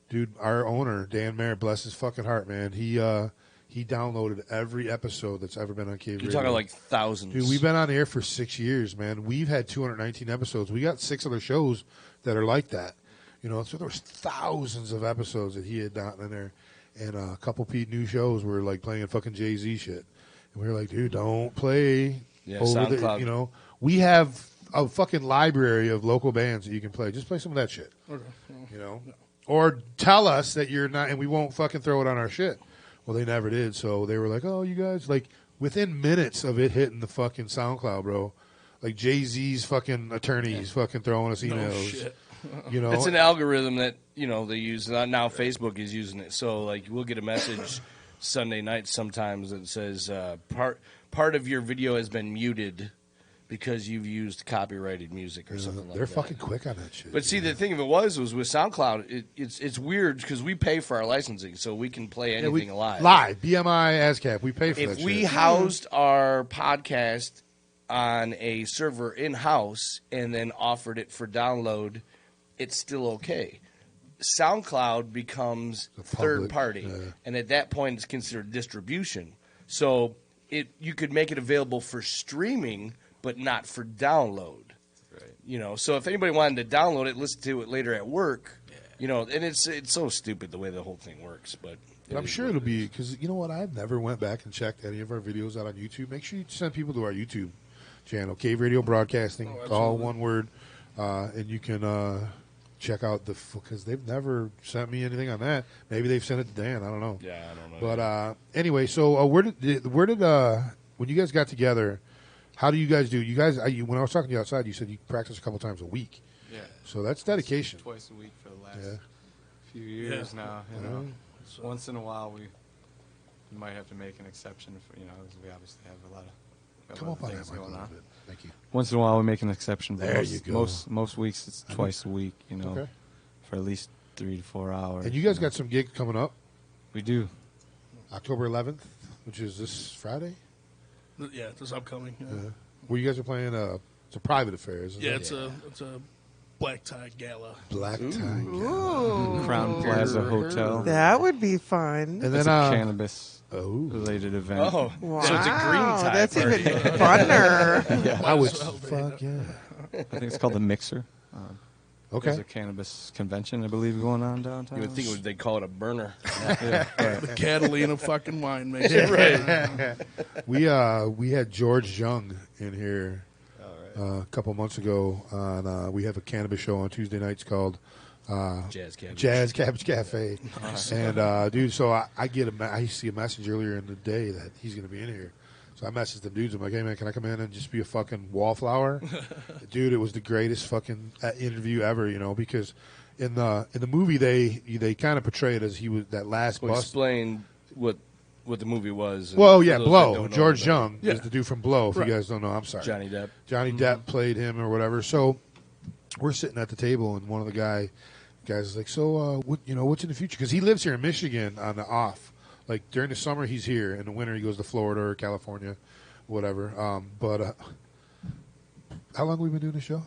dude. Our owner Dan Merritt, bless his fucking heart, man. He downloaded every episode that's ever been on Cave You're Radio. talking like thousands. Dude, we've been on the air for 6 years, man. We've had 219 episodes. We got 6 other shows that are like that. You know, so there was thousands of episodes that he had gotten in there, and a couple new shows were like playing fucking Jay-Z shit. And we were like, dude, don't play over the, SoundCloud. you know. We have a fucking library of local bands that you can play. Just play some of that shit. okay. You know, or tell us that you're not, and we won't fucking throw it on our shit. Well, they never did, so they were like, "Oh, you guys!" Like within minutes of it hitting the fucking SoundCloud, bro. Like Jay-Z's fucking attorneys fucking throwing us emails. shit. You know, It's an algorithm that they use now. Facebook is using it, so like we'll get a message Sunday nights sometimes it says part of your video has been muted because you've used copyrighted music or something like They're that. fucking quick on that shit. But see, the thing of it was with SoundCloud, it's weird because we pay for our licensing, so we can play anything live. Live, BMI, ASCAP, we pay for that If shit. we housed our podcast on a server in-house and then offered it for download, it's still okay. SoundCloud becomes third party, and at that point, it's considered distribution. So you could make it available for streaming, but not for download. Right. So if anybody wanted to download it, listen to it later at work, and it's so stupid the way the whole thing works. But I'm sure it'll be because you know what? I've never went back and checked any of our videos out on YouTube. Make sure you send people to our YouTube channel, Cave Radio Broadcasting, all one word, and you can check out because they've never sent me anything on that. Maybe they've sent it to Dan. I don't know. Yeah, I don't know. But anyway, so where did when you guys got together? How do you guys do? You guys, when I was talking to you outside, you said you practice a couple times a week. Yeah. So that's dedication. Twice a week for the last few years now. So once in a while, we might have to make an exception for because we obviously have a lot of things going on. Thank you. Once in a while, we make an exception. But There you go. Most weeks, it's twice a week. Okay. For at least 3 to 4 hours. And you guys got some gigs coming up. We do. October 11th, which is this Friday. Yeah, this upcoming. Where you guys are playing? It's a private affair, isn't it? It's a black tie gala. Black tie. Ooh. Crown Plaza Hotel. That would be fun. And then It's a cannabis related event. Oh, Wow. so it's a green tie. That's party. even funner. I would fuck yeah. I think it's called the Mixer. Okay. There's a cannabis convention, I believe, going on downtown. You would think they'd call it a burner. The Catalina fucking winemaker. Right. We had George Young in here a couple months ago. We have a cannabis show on Tuesday nights called Jazz Cabbage Cafe. And dude, so I see a message earlier in the day that he's going to be in here. So I messaged them dudes. I'm like, hey man, can I come in and just be a fucking wallflower? Dude, it was the greatest fucking interview ever. Because in the movie they kind of portray it as he was that last bus. Explain what the movie was. Well, yeah, Blow. George Young is the dude from Blow. If you guys don't know, I'm sorry. Johnny Depp. Johnny Depp played him or whatever. So we're sitting at the table, and one of the guys is like, "So, what's in the future?" Because he lives here in Michigan on the off. Like during the summer, he's here. In the winter, he goes to Florida or California, whatever. But how long have we been doing the show?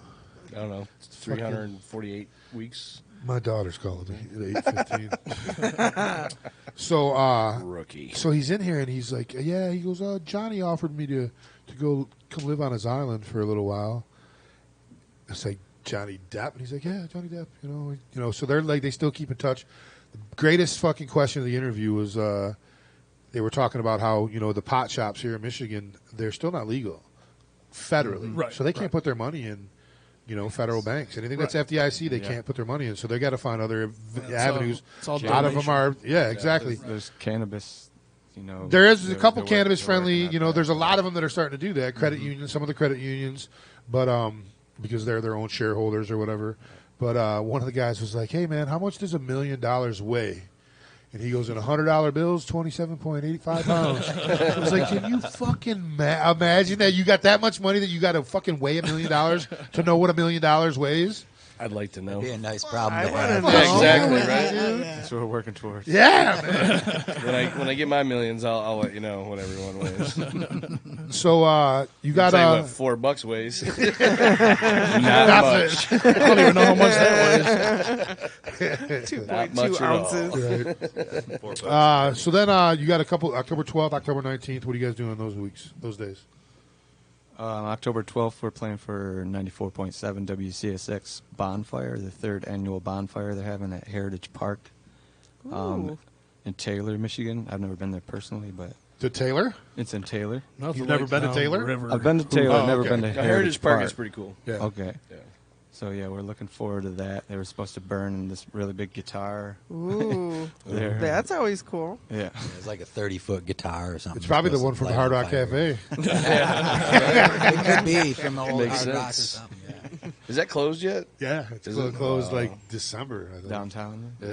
I don't know. 348 weeks. My daughter's calling me at 8:15. So Rookie. So he's in here and he's like, yeah. He goes, Johnny offered me to go come live on his island for a little while. It's like Johnny Depp, and he's like, yeah, Johnny Depp. So they're like, they still keep in touch. The greatest fucking question of the interview was they were talking about how the pot shops here in Michigan, they're still not legal federally, Right, so they can't put their money in. Federal banks. Anything that's FDIC, they can't put their money in. So they got to find other avenues. It's all a lot of them are, exactly. There's cannabis, There is a couple they're cannabis friendly. working at that. There's a lot of them that are starting to do that. Credit unions, some of the credit unions, but because they're their own shareholders or whatever. But one of the guys was like, "Hey man, how much does $1 million weigh?" And he goes, in $100 bills, 27.85 pounds. I was like, can you fucking imagine that you got that much money that you got to fucking weigh $1 million to know what $1 million weighs? I'd like to know. That'd be a nice problem to wanna have. know. Yeah, exactly, right? That's what we're working towards. Yeah, man. When I get my millions, I'll let you know what everyone weighs. So you got Tell you what $4 weighs. Not much. I don't even know how much that weighs. 2.2 ounces. so then you got a couple, October 12th, October 19th. What are you guys doing those days? October 12th, we're playing for 94.7 WCSX Bonfire, the 3rd annual bonfire they're having at Heritage Park Ooh. in Taylor, Michigan. I've never been there personally, but To Taylor? it's in Taylor. You've never been to Taylor? I've been to Taylor, Oh, never okay. been to Now, Heritage Park Park. is pretty cool. Yeah. Okay. Yeah. So, yeah, we're looking forward to that. They were supposed to burn this really big guitar Ooh. there. That's always cool. Yeah. It's like a 30-foot guitar or something. It's probably the one from the Hard Rock Cafe. It could be from the old Makes Hard Rock or sense. something. Yeah. Is that closed yet? Yeah, it's Is it? closed like December, I think. Downtown. Yeah.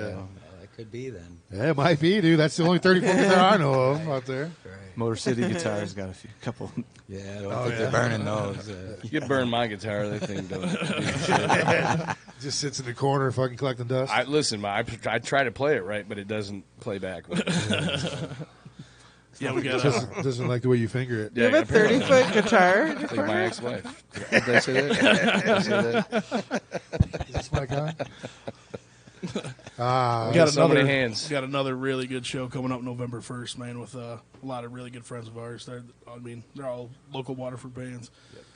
That could be then. Yeah, it might be, dude. That's the only 34 guitar I know of out there. Motor City Guitars got couple. Yeah, I don't think they're burning those. You could burn my guitar. That thing don't do shit. Just sits in the corner, fucking collecting dust. I try to play it right, but it doesn't play back. Yeah, we got doesn't like the way you finger it. You have a 30-foot guitar? Like my ex-wife. Did I say that? Did I say that? Is this my guy? We got so many another hands. Got another really good show coming up November 1st, man, with a lot of really good friends of ours. They're all local Waterford bands.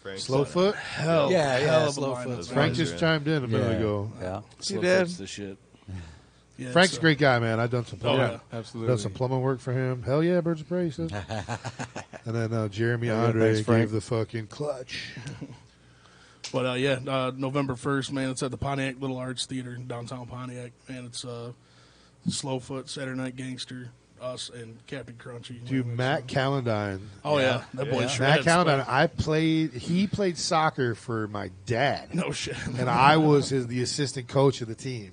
Slowfoot? Hell Yeah, of a Slowfoot. lineup. Frank just chimed in a minute ago. Yeah. Slowfoot's the shit. Yeah, Frank's so- a great guy, man. I've done some plumbing. yeah, absolutely. Done some plumbing work for him. Hell yeah, Birds of Prey, he says. And then Jeremy Andre thanks, Frank. gave the fucking clutch. But November 1st, man, it's at the Pontiac Little Arts Theater in downtown Pontiac, and it's Slowfoot, Saturday Night Gangster, us, and Captain Crunchy. Dude, Matt Calendine. Oh yeah, that boy Matt shreds. Calendine. He played soccer for my dad. No shit. And I was the assistant coach of the team.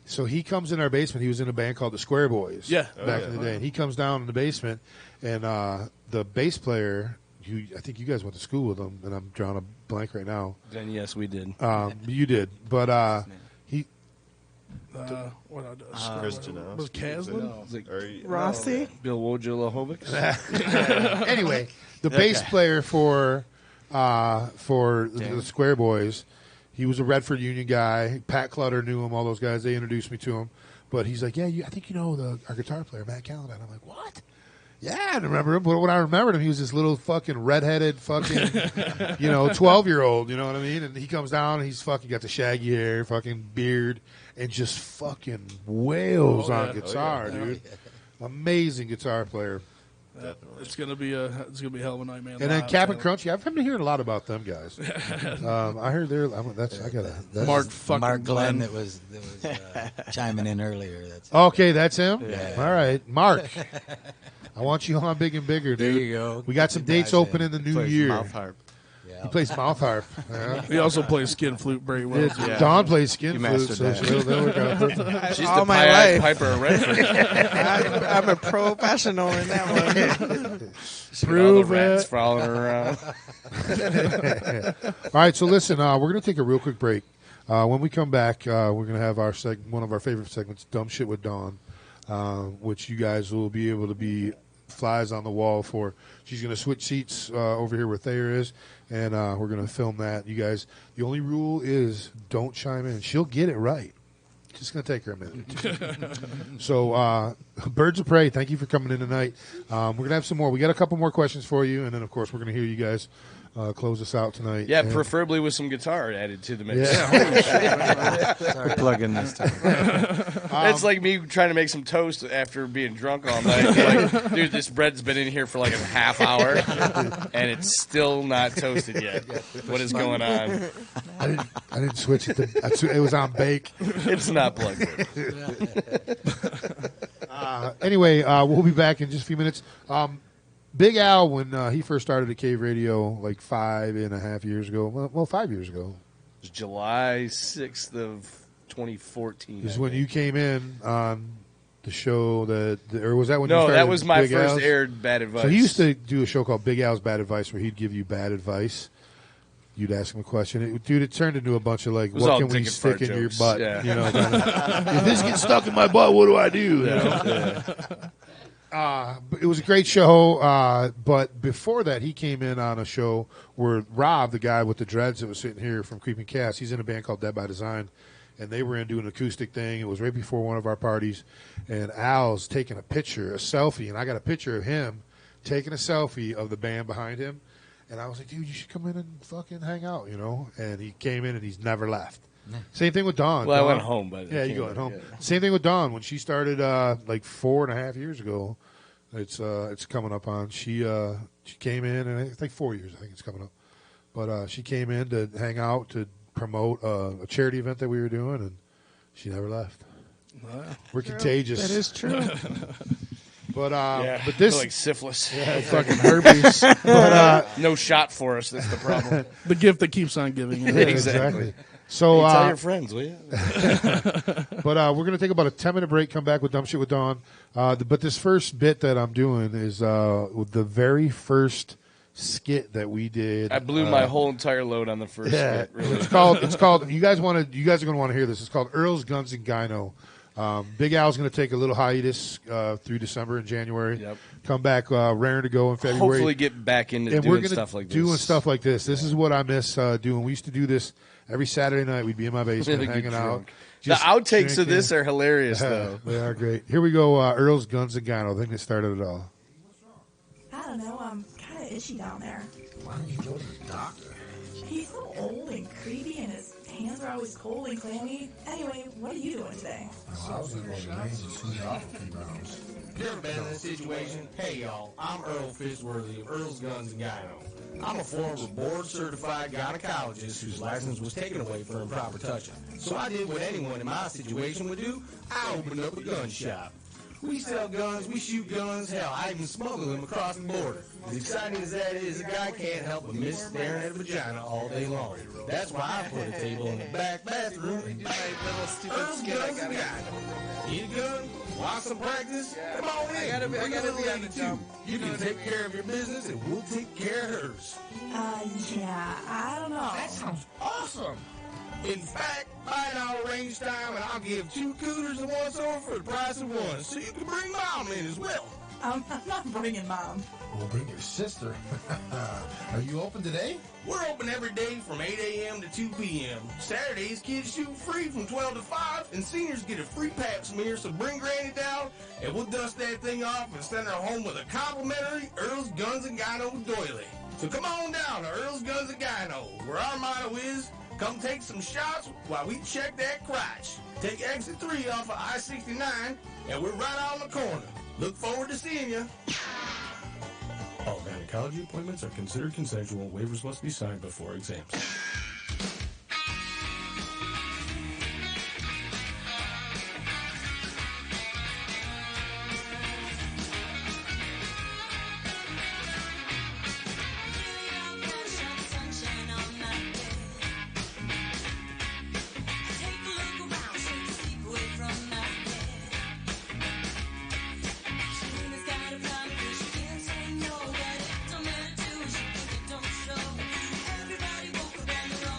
So he comes in our basement. He was in a band called the Square Boys. Yeah. Back in the day. And he comes down in the basement, and the bass player, I think you guys went to school with him, and I'm drawing a blank right now. Then yes, we did. You did. But he... Christian was Caslin? Rossi? Bill Wojciechowicz? Anyway, the bass player for the Square Boys, he was a Redford Union guy. Pat Clutter knew him. All those guys, they introduced me to him. But he's like, yeah, I think you know our guitar player, Matt Calendine. I'm like, what? Yeah, I remember him. But when I remembered him, he was this little fucking redheaded fucking, 12-year-old, you know what I mean? And he comes down, and he's fucking got the shaggy hair, fucking beard, and just fucking wails on guitar, dude. Amazing guitar player. It's gonna be a hell of a night, man. And then Cap and Crunchy, I've been hearing a lot about them guys. I heard they're. Mark Glenn that was chiming in earlier. Okay, that's him. Yeah. All right, Mark. I want you on big and bigger, dude. There you go. We got some dates open in the new year. Mouth harp. He plays mouth harp. Yeah. He also plays skin flute very well. Yeah. Dawn plays skin flute, so mastered that. they'll work out perfect. She's All the my life. Piper of Redford. I'm a professional in that one. Prove all the rats it. crawling around. All right, so listen, we're going to take a real quick break. When we come back, we're going to have one of our favorite segments, Dumb Shit with Dawn, which you guys will be able to be flies on the wall for. She's going to switch seats over here where Thayer is, and we're going to film that. You guys, the only rule is don't chime in. She'll get it right. It's just going to take her a minute. So, Birds of Prey, thank you for coming in tonight. We're going to have some more. We got a couple more questions for you, and then, of course, we're going to hear you guys close us out tonight. Yeah, And- preferably with some guitar added to the mix. We're plugging this time. It's like me trying to make some toast after being drunk all night. Like, dude, this bread's been in here for like a half hour, and it's still not toasted yet. What is going on? I didn't switch it. It was on bake. It's not plugged in. Anyway, we'll be back in just a few minutes. Big Al, when he first started at Cave Radio like 5.5 years ago, well, 5 years ago, It was July 6th of 2014. is I when think. you came in on the show or was that when you No, started that was my Big first Al's? aired Bad Advice. So he used to do a show called Big Al's Bad Advice where he'd give you bad advice. You'd ask him a question. It turned into a bunch of like, was what all can we dick and stick fart in your jokes. butt? Yeah. You know, if this gets stuck in my butt, what do I do? You know? But it was a great show. But before that, he came in on a show where Rob, the guy with the dreads that was sitting here from Creeping Cast, he's in a band called Dead by Design, and they were in doing an acoustic thing. It was right before one of our parties, and Al's taking a selfie, and I got a picture of him taking a selfie of the band behind him, and I was like, dude, you should come in and fucking hang out, you know? And he came in, and he's never left. Same thing with Dawn. Well, I Dawn- went home, but yeah, you go at home. Yeah. Same thing with Dawn when she started like 4.5 years ago. It's coming up on. She came in, and it's like 4 years. I think it's coming up. But she came in to hang out to promote a charity event that we were doing, and she never left. We're contagious. That is true. But yeah, but this like syphilis. yeah, fucking herpes. But no shot for us. That's the problem. The gift that keeps on giving. exactly. So Hey, tell your friends, will you? But we're going to take about a 10-minute break, come back with Dumb Shit with Dawn. But this first bit that I'm doing is with the very first skit that we did. I blew my whole entire load on the first skit. Really. It's called, you guys are going to want to hear this. It's called Earl's Guns and Gyno. Big Al's going to take a little hiatus through December and January. Yep. Come back raring to go in February. Hopefully get back into and doing we're gonna stuff like this. Doing stuff like this. This is what I miss doing. We used to do this every Saturday night. We'd be in my basement Get hanging out. drunk. The outtakes of this are hilarious, Yeah, though. they are great. Here we go. Earl's Guns and Gyno. I think they started it all. I don't know. I'm kind of itchy down there. Why don't you go to the doctor? He's so old and creepy, and his hands are always cold and clammy. Anyway, what are you doing today? I was going to go to the range and swing off a few rounds. You ever been in this situation? Hey y'all, I'm Earl Fistworthy of Earl's Guns and Gyno. I'm a former board-certified gynecologist whose license was taken away for improper touching. So I did what anyone in my situation would do. I opened up a gun shop. We sell guns, we shoot guns, hell, I even smuggle them across the border. As exciting as that is, a guy can't help but miss staring at a vagina all day long. That's why I put a table in the back bathroom and Earl's Guns and Gyno. Need a gun? Want some practice? Come on in. I gotta be on the job. You can take care of your business and we'll take care of hers. Yeah, I don't know. That sounds awesome. In fact, buy an hour range time and I'll give 2 cooters and 1 sword for the price of 1. So you can bring mom in as well. I'm not bringing mom. We'll bring your sister. Are you open today? We're open every day from 8 a.m. to 2 p.m. Saturdays, kids shoot free from 12 to 5, and seniors get a free pap smear, so bring Granny down, and we'll dust that thing off and send her home with a complimentary Earl's Guns and Gyno doily. So come on down to Earl's Guns and Gyno, where our motto is, come take some shots while we check that crotch. Take exit 3 off of I-69, and we're right on the corner. Look forward to seeing you. All gynecology appointments are considered consensual. Waivers must be signed before exams. Everybody woke up and they're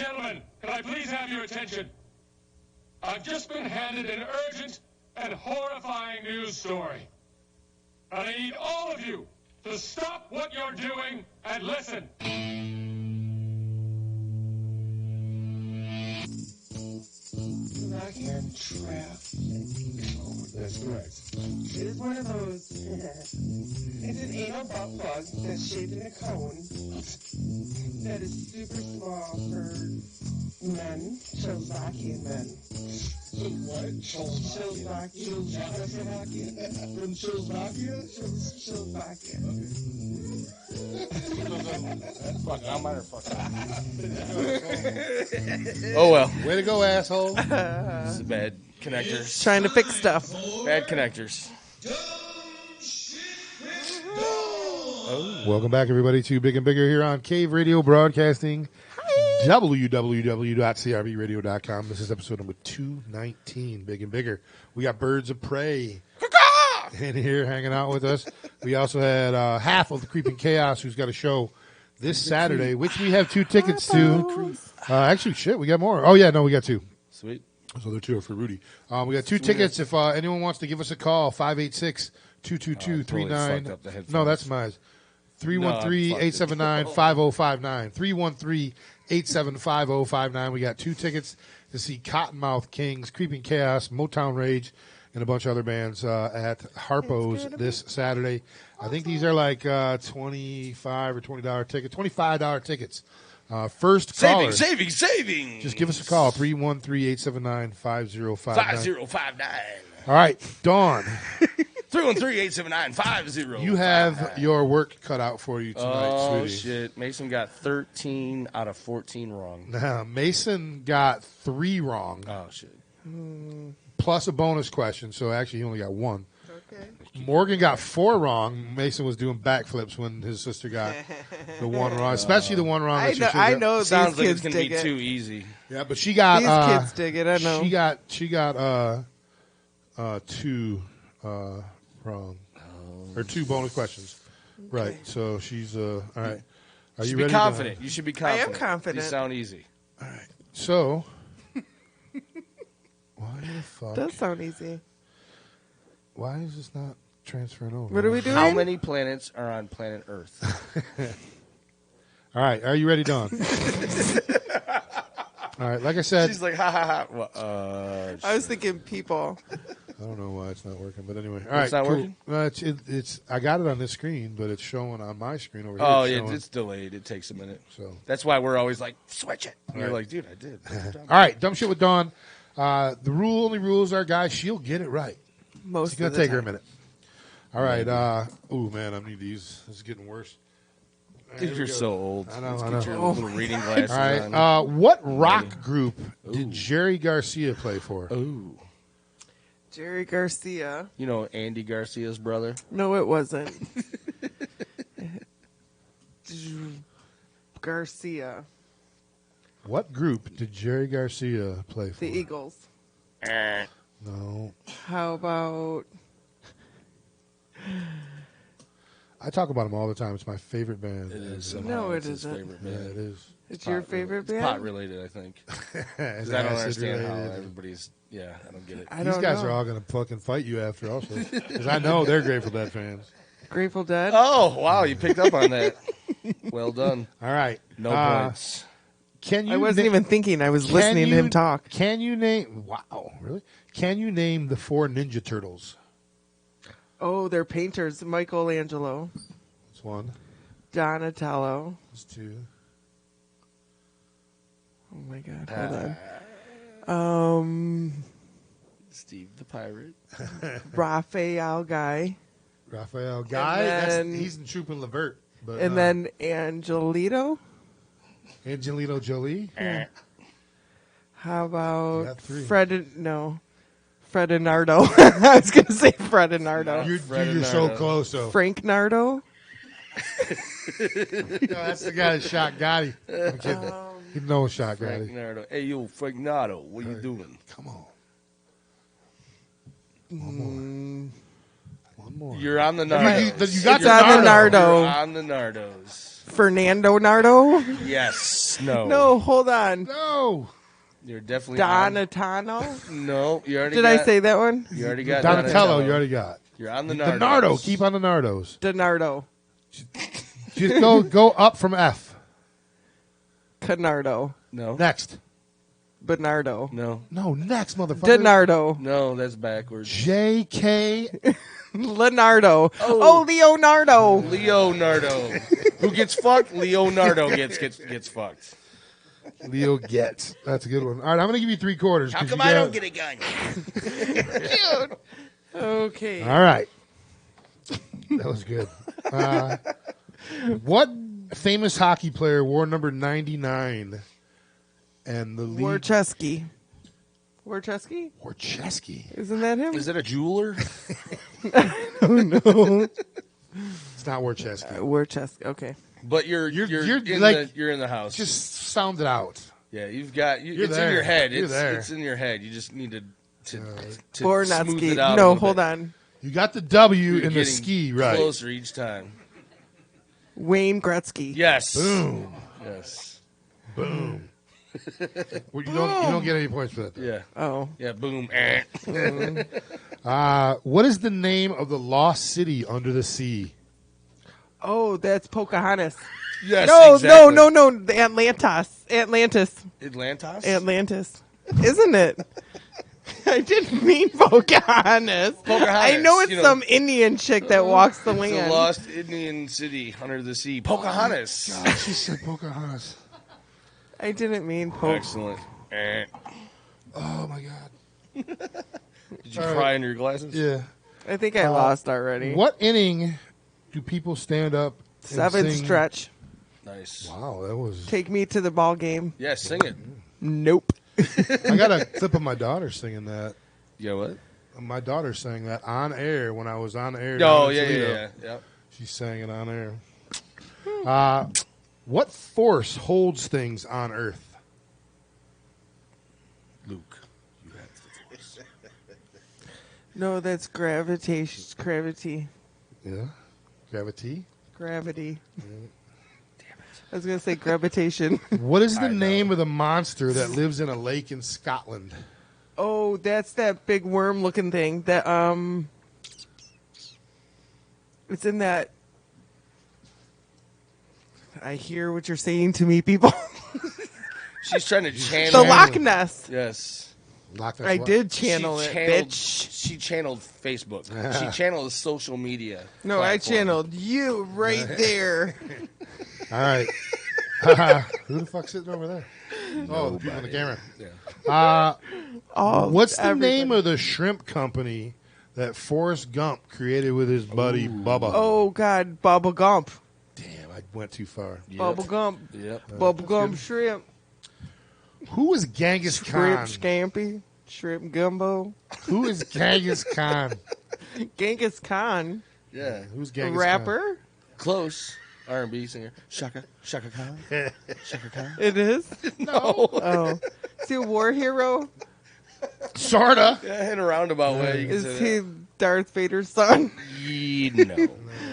gentlemen, can I please have your attention? I've just been handed an urgent and horrifying news story. And I need all of you to stop what you're doing and listen. Lock and trap. That's correct. It is one of those. It's an anal butt plug that's shaped in a cone that is super small for men, Czechoslovakian men. What? Czechoslovakian. From Czechoslovakia? Czechoslovakia. Fuck, I'm out of Oh well. Way to go, asshole. This is bad connectors. Trying to fix stuff. Bad connectors. Welcome back, everybody, to Big and Bigger here on Cave Radio Broadcasting, www.crbradio.com. This is episode number 219, Big and Bigger. We got Birds of Prey in here hanging out with us. We also had half of the Creeping Chaos, who's got a show this Saturday, which we have 2 tickets to. Actually, shit, we got more. Oh, yeah, no, we got 2. Sweet. So the 2 are for Rudy. We got 2 tickets. If anyone wants to give us a call, 586-222-39. No, that's mine. 313-879-5059. 313-875-5059. We got 2 tickets to see Cottonmouth Kings, Creeping Chaos, Motown Rage, and a bunch of other bands at Harpo's this Saturday. I think these are like $25 or $20 tickets, $25 tickets. First caller. Saving. Just give us a call, 313-879-5059. 5059. All right, Dawn. 313-879-5059. You have your work cut out for you tonight, sweetie. sweetie. Shit. Mason got 13 out of 14 wrong. Now, Mason got 3 wrong. Oh, shit. Plus a bonus question, so actually he only got 1. Okay. Morgan got 4 wrong. Mason was doing backflips when his sister got the 1 wrong, especially the 1 wrong. I know these Sounds like kids it's going to be dig it. too easy. Yeah, but she got... These kids dig it, I know. She got 2 wrong. Or 2 bonus questions. Okay. Right, so she's... all right. Are you ready? Be confident. You should be confident. I am confident. These sound easy. All right. So... Why the fuck? Does sound easy. Why is this not transferring over? What are we doing? How many planets are on planet Earth? All right. Are you ready, Dawn? All right. Like I said... She's like, ha, ha, ha. Well, I was thinking people. I don't know why it's not working, but anyway. All right, it's not cool. working? It's. I got it on this screen, but it's showing on my screen over here. Oh, yeah, it's delayed. It takes a minute. So that's why we're always like, switch it. And Right. you're like, dude, I did. All right, dumb shit with Dawn. The only rules are, guys, she'll get it right. Most It's going of to the take her a time. minute. All right. Oh, man, I need these. This is getting worse. All right, Dude, here we you're go. so old. I know, Let's I get know. your little reading glasses All right. on. What rock group did Jerry Garcia play for? Ooh. Jerry Garcia. You know Andy Garcia's brother? No, it wasn't. Garcia. What group did Jerry Garcia play for? The Eagles. No. How about... I talk about them all the time. It's my favorite band. It is. No, it it's his isn't. favorite Yeah, band. it is. It's your favorite It's band? pot related, I think. It's 'Cause I don't acid understand how related. everybody's. Yeah, I don't get it. I These don't guys know. are all going to fucking fight you after also. Because I know they're Grateful Dead fans. Grateful Dead? Oh, wow, you picked up on that. Well done. All right. No points. Can you I wasn't even thinking. I was listening to him talk. Can you name... Wow, really? Can you name the 4 Ninja Turtles? Oh, they're painters. Michelangelo. That's 1. Donatello. That's 2. Oh, my God. Hold on. Steve the Pirate. Raphael Guy. Raphael Guy? then- He's in Troop and Levert. But, And then Angelito. Angelito Jolie? How You about got 3. Fred and Nardo. I was going to say Fred and Nardo. You're so close, though. Frank Nardo. No, that's the guy that shot Gotti. I'm kidding. You know shot Frank Gotti. Nardo. Hey, yo, Frank Nardo, what you doing? Come on. One more. You're on the You Nardos. got It's on the Nardo. You're on the Nardos. Fernando Nardo? Yes. No. No, hold on. No. You're definitely on. Donatano? No, you already Did got, I say that one? You already got Donatello. You already got. You're on the The Nardos. Nardo. Keep on the Nardos. Donardo. Just go up from F. Canardo. No. Next. Bernardo. No. No, next, motherfucker. Donardo. No, that's backwards. J.K. Leonardo. Oh, Leonardo. Leonardo. Who gets fucked? Leonardo gets fucked. Leo gets. That's a good one. All right, I'm going to give you 3 quarters. How come I don't get a gun? Dude. Okay. All right. That was good. What famous hockey player wore number 99 and the league? Warcheski. Warcheski? Warcheski. Isn't that him? Is it a jeweler? Oh, no. It's not Warcheski. Warcheski. Okay. But you're in the house. Just sound it out. Yeah, you've got You're it's there. in your head. You're It's there. it's in your head. You just need to smooth Bornatsky. it out. No, hold on. You got the W You're in the getting ski right. Closer each time. Wayne Gretzky. Yes. Boom. Yes. Boom. Well, you don't get any points for that. Though. Yeah. Oh. Yeah. Boom. What is the name of the lost city under the sea? Oh, that's Pocahontas. Yes. No, exactly. no. The Atlantis. Atlantis. Atlantis. Isn't it? I didn't mean Pocahontas. I know it's some Indian chick that walks the It's land. a lost Indian city under the sea. Pocahontas. God, she said Pocahontas. I didn't mean Poke. Excellent. Oh my God. Did you cry under your glasses? Yeah. I think I lost already. What inning do people stand up? And 7th sing? stretch. Nice. Wow, that was. Take me to the ball game. Yeah, sing it. Nope. I got a clip of my daughter singing that. Yeah, what? My daughter sang that on air when I was on air. Oh, down in yeah, Toledo. yeah. She sang it on air. What force holds things on Earth? Luke, you have the force. No, that's gravitation. Gravity. Yeah. Gravity? Gravity. I was going to say gravitation. What is the name of the monster that lives in a lake in Scotland? Oh, that's that big worm-looking thing. That it's in that. I hear what you're saying to me, people. She's trying to channel The Loch Ness. Yes. Loch Ness I what? did channel She it, channeled- bitch. She channeled Facebook. She channeled social media. No, I platform. channeled you right there. All right. Who the fuck's sitting over there? Oh, the people on the camera. Yeah. What's the name of the shrimp company that Forrest Gump created with his buddy Bubba? Oh God, Bubba Gump. Damn, I went too far. Bubba Gump. Yep. Bubba Gump shrimp. Who is Genghis Shrimp Khan? scampi. Shrimp gumbo. Who is Genghis Khan? Genghis Khan. Yeah. Who's Genghis Rapper. Close. R&B singer. Shaka Khan. Shaka Khan. It is. No. Oh, is he a war hero? Khan? Sorta. Yeah, in a roundabout way. You can Is say he Darth Vader's son? that. No.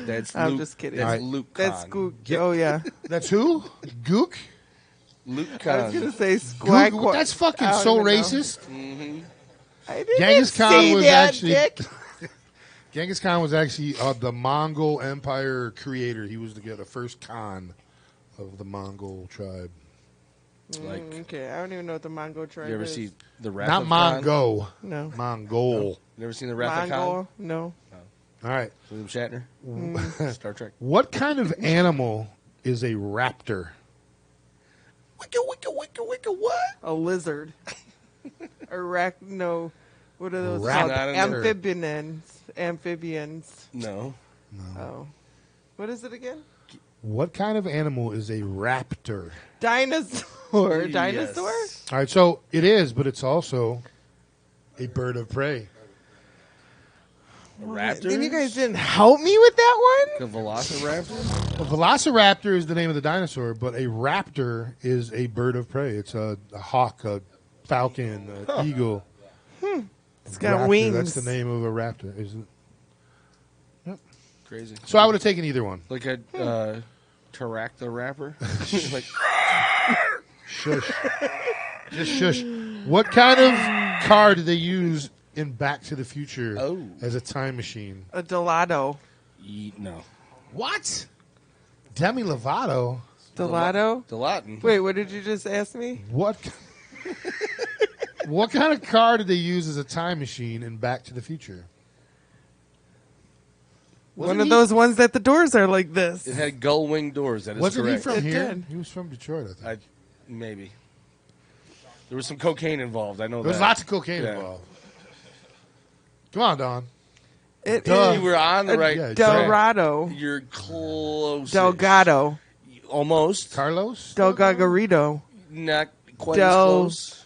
That's I'm Luke. just kidding. That's Luke That's Khan. Gook. Oh yeah. That's who? Gook? Luke I was Khan. gonna say squack. Gook? That's fucking I don't so even know. racist. Mm-hmm. I didn't Genghis Khan say was that, actually Dick. Genghis Khan was actually the Mongol Empire creator. He was the first Khan of the Mongol tribe. Okay, I don't even know what the Mongol tribe You ever is. see the Wrath Not of Khan? Mongo. No. Mongol. You ever seen the Wrath of Khan? Mongol? No. All right. William Shatner? Star Trek. What kind of animal is a raptor? Wicka, what? A lizard. No. What are those Rat- called? Not an Amphibians. Amphibians. No. Oh. What is it again? What kind of animal is a raptor? Dinosaur. Dinosaur? Yes. All right, so it is, but it's also a bird of prey. A raptor? Then you guys didn't help me with that one? The Velociraptor? A velociraptor is the name of the dinosaur, but a raptor is a bird of prey. It's a hawk, a falcon, an eagle. It's got Raptor, wings. That's the name of a raptor. Is it? Crazy. So I would have taken either one. Like a Tarak the Rapper. Like, shush. Just shush. What kind of car did they use in Back to the Future as a time machine? A Delado. No. What? Demi Lovato? Delado? Delatin. Wait, what did you just ask me? What kind of car did they use as a time machine in Back to the Future? One of those ones that the doors are like this. It had gull wing doors. That is Wasn't correct. he from here? did. He was from Detroit, I think. Maybe. There was some cocaine involved. I know There that. was lots of cocaine involved. Come on, Don. It Duh. is You were on the right Yeah, Delrado. You're close. Delgado. Almost. Carlos? Delgagarito. Not quite as close.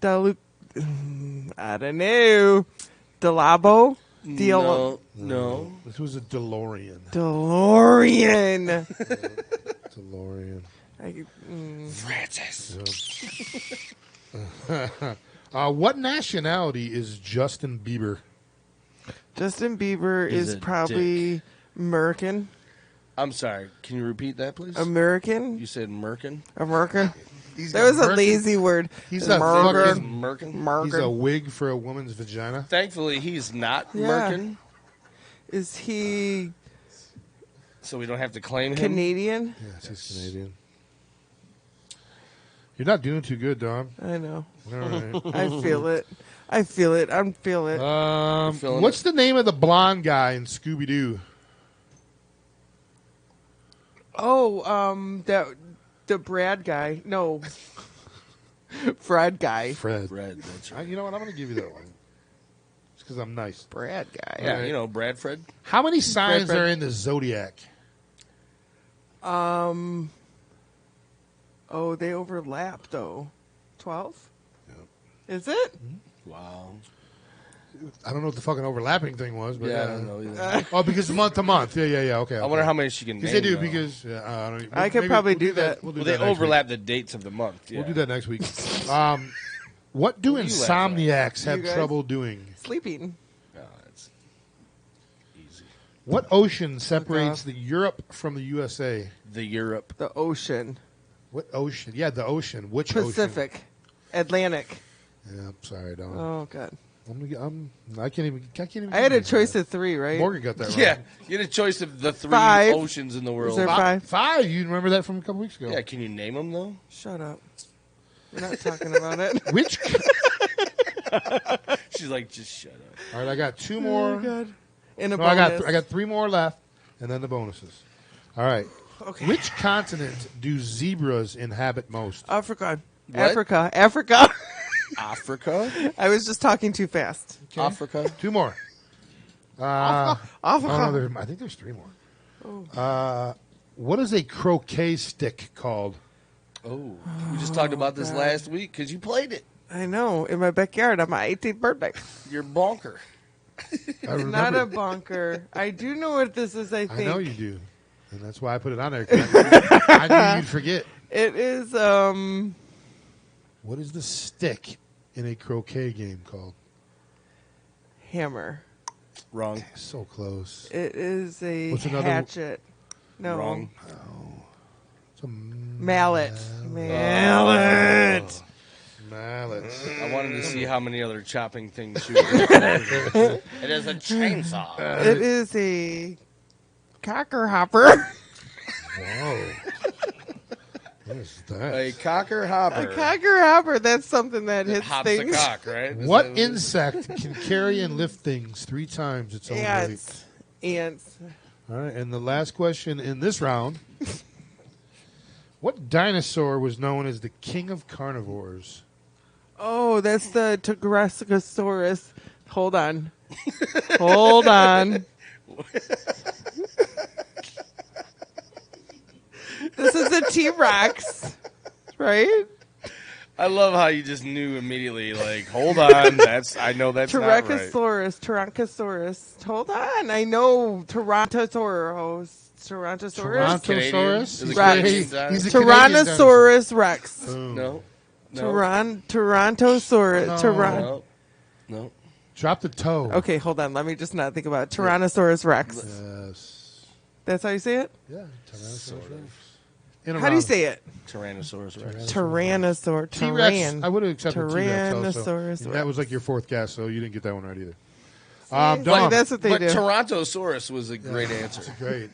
I don't know. Delabo? No. This was a DeLorean. DeLorean. DeLorean. Francis. What nationality is Justin Bieber? Justin Bieber He's is a probably American. I'm sorry. Can you repeat that, please? American? You said Merkin? American. He's That was a Merkin. lazy word. He's a American. fucking Merkin? He's a wig for a woman's vagina. Thankfully, he's not Yeah. Merkin, Is he so we don't have to claim him. Canadian? Yes, he's Canadian. You're not doing too good, Don. I know. All right. I feel it. I feel it. I'm feeling it. What's the name of the blonde guy in Scooby Doo? Oh, the Brad guy. No. Fred guy. Fred. That's right. You know what? I'm going to give you that one. Just because I'm nice. Brad guy. Yeah, Right. you know, Bradfred. How many signs Fred. are in the Zodiac? Oh, they overlap though. 12? Is it? Wow. I don't know what the fucking overlapping thing was, but Yeah, I don't know either. Oh, because month to month. Yeah. Okay. I wonder how many she can name. Because they do. though. Because I don't. I could probably do that. We'll do Well, that they next overlap the dates of the month. Week. Yeah. We'll do that next week. What do What are you laughing insomniacs have You guys? trouble doing? Sleeping. No, that's easy. What ocean separates the Europe from the USA? The Europe. The ocean. What ocean? Yeah, the ocean. Which Pacific. Atlantic. ocean? Yeah, I'm sorry, Don. Oh, God. I can't even. I had a choice of 3, right? Morgan got that right. Yeah, you had a choice of the 3 5. oceans in the world. Is there 5? Five. You remember that from a couple weeks ago? Yeah, can you name them though? Shut up. We're not talking about it. Which? She's like, just shut up. All right, I got 2 more. Oh, God. And a No, bonus. I got 3 more left, and then the bonuses. All right. Okay. Which continent do zebras inhabit most? Africa. What? Africa. Africa? I was just talking too fast. Okay. Africa? 2 more. Africa. Oh, no, I think there's 3 more. What is a croquet stick called? Oh, we just talked about this God. last week because you played it. I know. In my backyard on my 18th birthday. You're bonker. I remember. Not a bunker. I do know what this is, I think. I know you do. And that's why I put it on there. 'Cause I knew you'd forget. It is, What is the stick in a croquet game called? hammer. Wrong. So close. It is a What's another- hatchet. No. Wrong. It's a Mallet. Mallet. mallet. I wanted to see how many other chopping things she was. It is a chainsaw. It is a cocker hopper. Whoa. What is that? A cocker hopper. A cocker hopper. That's something that hits Hops things. a cock, right? Is What that- insect can carry and lift things 3 times its own weight? Ants. Ants. All right, and the last question in this round. What dinosaur was known as the king of carnivores? Oh, that's the Tigranosaurus. Hold on. Hold on. This is a T-Rex, right? I love how you just knew immediately. Like, hold on, I know that's not right. Tyrannosaurus. Hold on, I know Tyrannosaurus. Tyrannosaurus? Is it Rex. Canadian He's a dinosaur? Canadian Tyrannosaurus Rex. Boom. No. Tyrannosaurus. No. No. Just Drop the toe. Okay, hold on. Let me just not think about it. Tyrannosaurus Rex. Yes. That's how you say it? Yeah. Tyrannosaurus Rex. How do you say it? Tyrannosaurus Rex. Tyrannosaurus. I would have accepted Tyrannosaurus T-Rex also. That was like your fourth guess, so you didn't get that one right either. Dom, that's what they do. Tyrannosaurus was a great answer. That's great.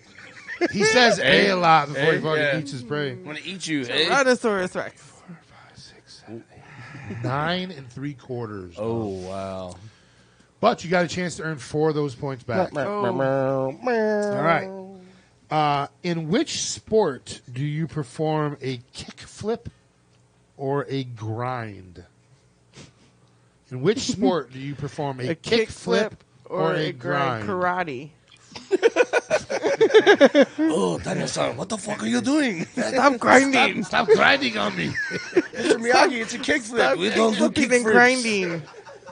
He says a lot before he fucking eats his prey. I'm going to eat you. Tyrannosaurus Rex. 4, 5, 6, 7, 8. 9 3/4. Oh, wow. But you got a chance to earn 4 of those points back. All right. In which sport do you perform a kick flip or a grind? In which sport do you perform a kick flip or a grind? Karate. Oh, Daniel-san, what the fuck are you doing? Stop grinding. Stop grinding on me. Mr. Miyagi, it's a kickflip. We don't do kick and flips. grinding.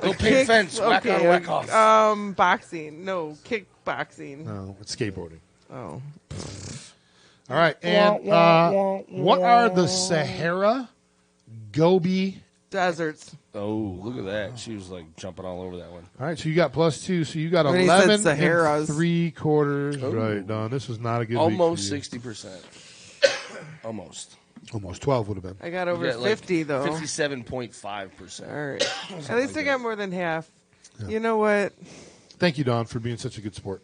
Go paint fence. Whack on, whack off. Boxing. No, kickboxing. No, it's skateboarding. Oh. All right. And what are the Sahara Gobi deserts? Oh, look at that. She was like jumping all over that one. All right, so you got +2. So you got When he 11 said Saharas. 3/4. Oh. Right, Don. This was not a good Almost week for you. 60%. Almost. Almost 12 would have been. I got over You 50, though. 57.5%. All right. At least I got more than half. Yeah. You know what? Thank you, Don, for being such a good sport.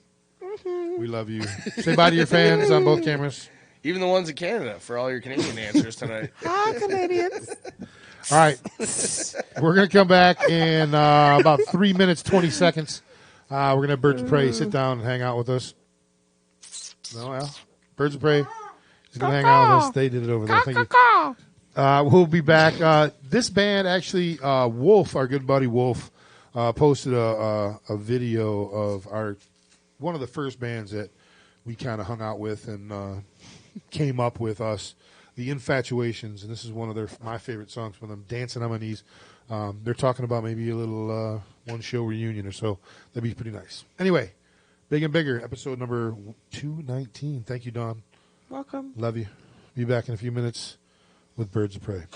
We love you. Say bye to your fans on both cameras. Even the ones in Canada for all your Canadian answers tonight. Hi, Canadians. All right. We're going to come back in about 3 minutes, 20 seconds. We're going to have Birds of Prey sit down and hang out with us. No, Al? Birds of Prey is going to hang out with us. They did it over there. Thank you. We'll be back. This band, actually, Wolf, our good buddy Wolf, posted a video of one of the first bands that we kind of hung out with and came up with us, The Infatuations, and this is one of my favorite songs from them, Dancing on My Knees. They're talking about maybe a little one-show reunion or so. That'd be pretty nice. Anyway, Big and Bigger, episode number 219. Thank you, Dawn. Welcome. Love you. Be back in a few minutes with Birds of Prey.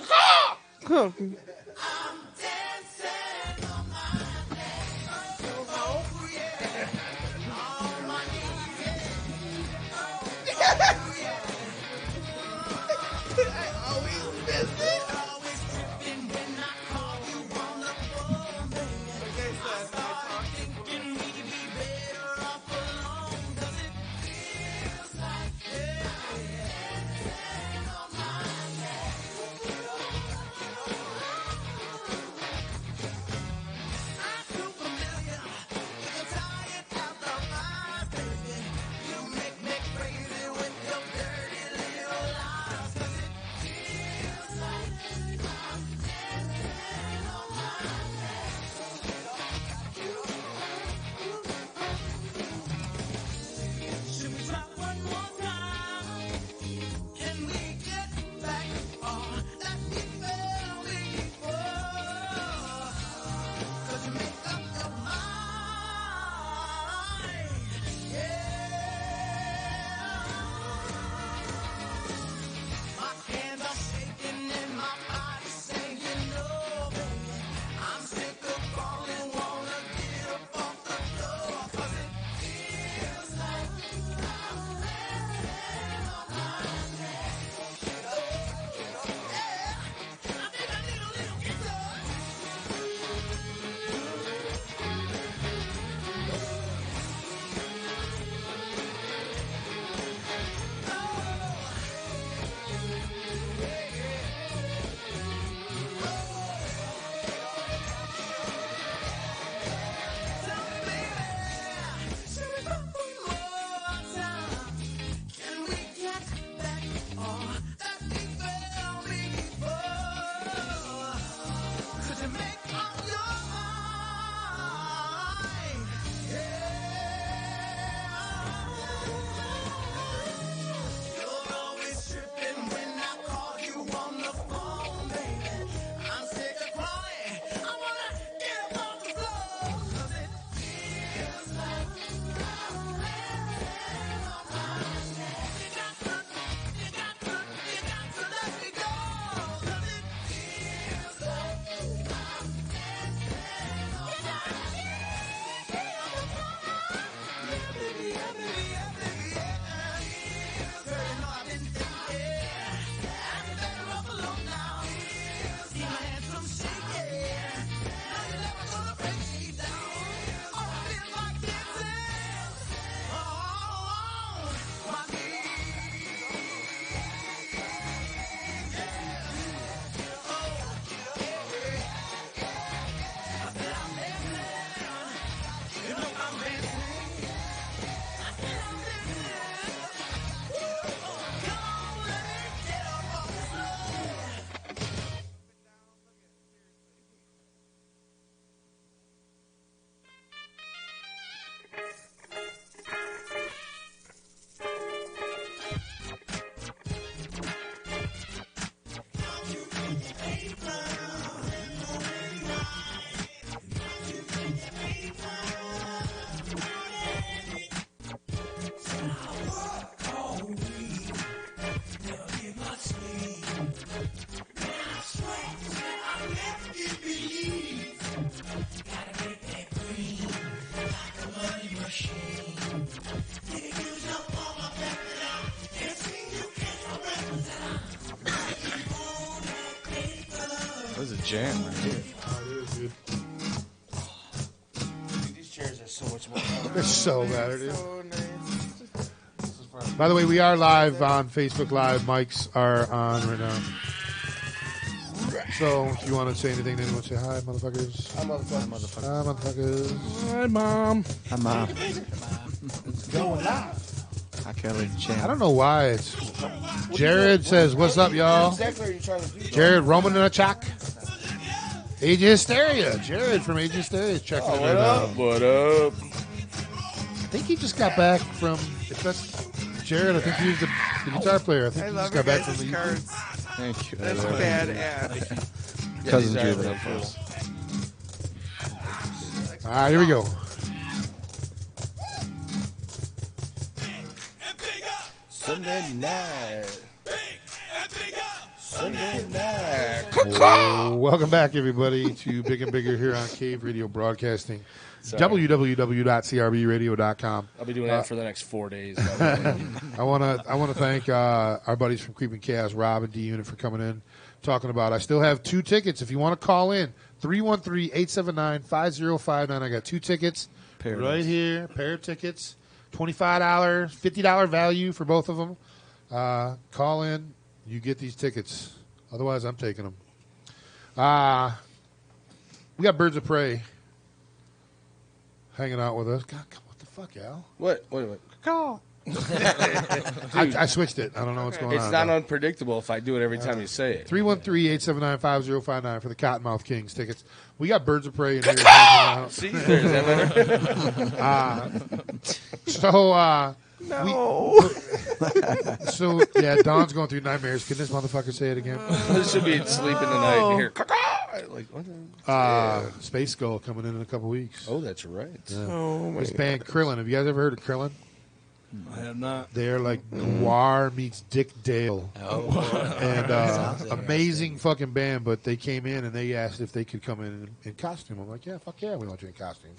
That was a jam right here. These chairs are so much more. They're so bad, dude. By the way, we are live on Facebook Live. Mics are on right now. So, if you want to say anything, anyone say hi, motherfuckers. Hi, motherfuckers. Hi, motherfuckers. Hi, Mom. Hi, Mom. It's going live. Hi, Kelly. Jam. I don't know why it's. Jared says, "What's up, y'all?" Exactly what are you trying to do? Jared Roman and a Chuck. Age Hysteria. Jared from Age Hysteria is checking in right now. What up? I think he just got back from. If that's Jared, I think he was the guitar player. I think I he love just got your back from guys' the. cards. Thank you. That's badass. Cousin these drew are that really for cool. us. All right, here we go. Sunday night. Sunday night. Welcome back, everybody, to Big and Bigger here on Cave Radio Broadcasting. Sorry. www.crbradio.com. I'll be doing that for the next 4 days. I want to thank our buddies from Creeping Chaos, Rob and D Unit, for coming in, talking about. I still have 2 tickets. If you want to call in, 313-879-5059. I got 2 tickets right here. Pair of tickets, $25, $50 value for both of them. Call in, you get these tickets. Otherwise, I'm taking them. We got Birds of Prey hanging out with us. God, what the fuck, Al? What? Wait. Call. I switched it. I don't know what's going on. It's not unpredictable if I do it every time you say it. 313-879-5059 for the Cottonmouth Kings tickets. We got Birds of Prey in here hanging out. See, there's that So, No. so yeah, Dawn's going through nightmares. Can this motherfucker say it again? This should be sleeping tonight and hear like what? Space Skull coming in a couple weeks. Oh, that's right. Yeah. Oh, my This band Krillin. Have you guys ever heard of Krillin? I have not. They're like Noir meets Dick Dale. And amazing fucking band, but they came in and they asked if they could come in costume. I'm like, yeah, fuck yeah, we want you in costume.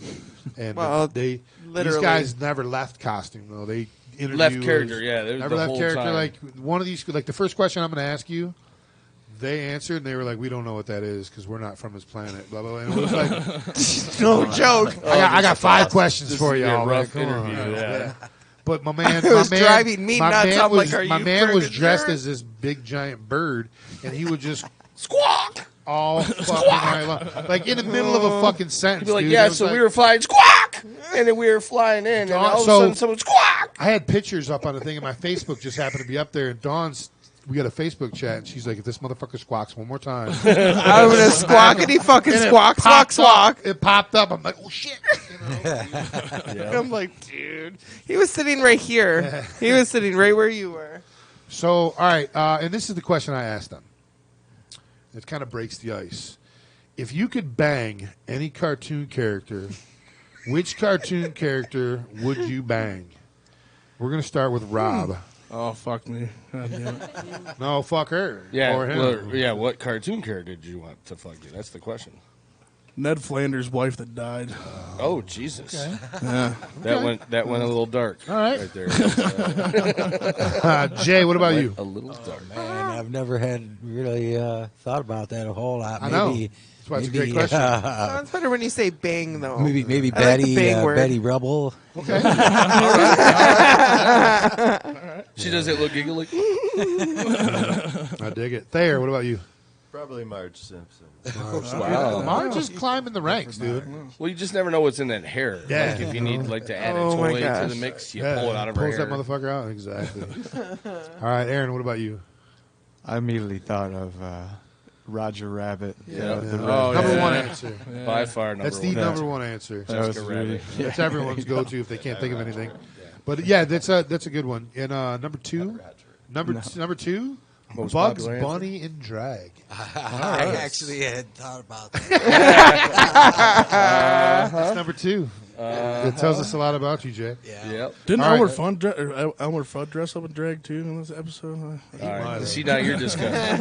And Well, these literally. guys never left costume though. They interviewed Left character, yeah. There was never the left whole character. time. Like one of these, like the first question I'm going to ask you, they answered and they were like, we don't know what that is because we're not from this planet. Blah blah blah. And it was like, no joke. I got 5 questions This for would be a y'all. rough Come on. interview, yeah. But my man, It was driving me nuts. I'm like, are you my man was friggin' dressed sure? as this big giant bird, and he would just Squawk! all fucking night long, like in the middle of a fucking sentence. He'd be like, dude. yeah, It was so like- we were flying squawk! And then we were flying in, and all of a So- sudden someone squawk! I had pictures up on the thing, and my Facebook just happened to be up there. And Dawn's, we got a Facebook chat, and she's like, if this motherfucker squawks one more time, I'm gonna squawkity fucking And it squawk, squawk, popped squawk. up. It popped up. I'm like, oh shit. I'm like, dude. He was sitting right here. He was sitting right where you were. So, all right, and this is the question I asked them. It kind of breaks the ice. If you could bang any cartoon character, which cartoon character would you bang? We're going to start with Rob. Oh, fuck me. God damn it. No, fuck her. Yeah, Or him. well, yeah. What cartoon character did you want to fuck you? That's the question. Ned Flanders' wife that died. Oh Jesus! Okay. Yeah. That went a little dark. All right. there. Jay, what about you? A little dark. Man, I've never had really thought about that a whole lot. I know. Maybe, That's why it's a maybe, great question. Sounds better when you say bang, though. Maybe I like the Betty, bang word. Betty Rubble. Okay. She does it look giggly. I dig it. Thayer, what about you? Probably Marge Simpson. Wow. Marge is climbing the ranks, dude. Well, you just never know what's in that hair. Yeah. Like if you need like to add Oh, a my toy to gosh. the mix, you Yeah, pull it out of her pulls hair. that motherfucker out. Exactly. All right, Aaron, what about you? I immediately thought of Roger Rabbit. Yeah. The Oh, red- Number yeah. one answer. By far, number That's the one. number one answer. That was Jessica really- Rabbit. That's everyone's go-to if they can't think of anything. But yeah, that's a good one. And number two, number two, Most Bugs popular answer? Bunny in drag. I actually had thought about that. That's number two. It tells us a lot about you, Jay. Yeah. Yep. Didn't All Elmer right. Fudd dress up in drag too in this episode? All right. See, now you're disgusting.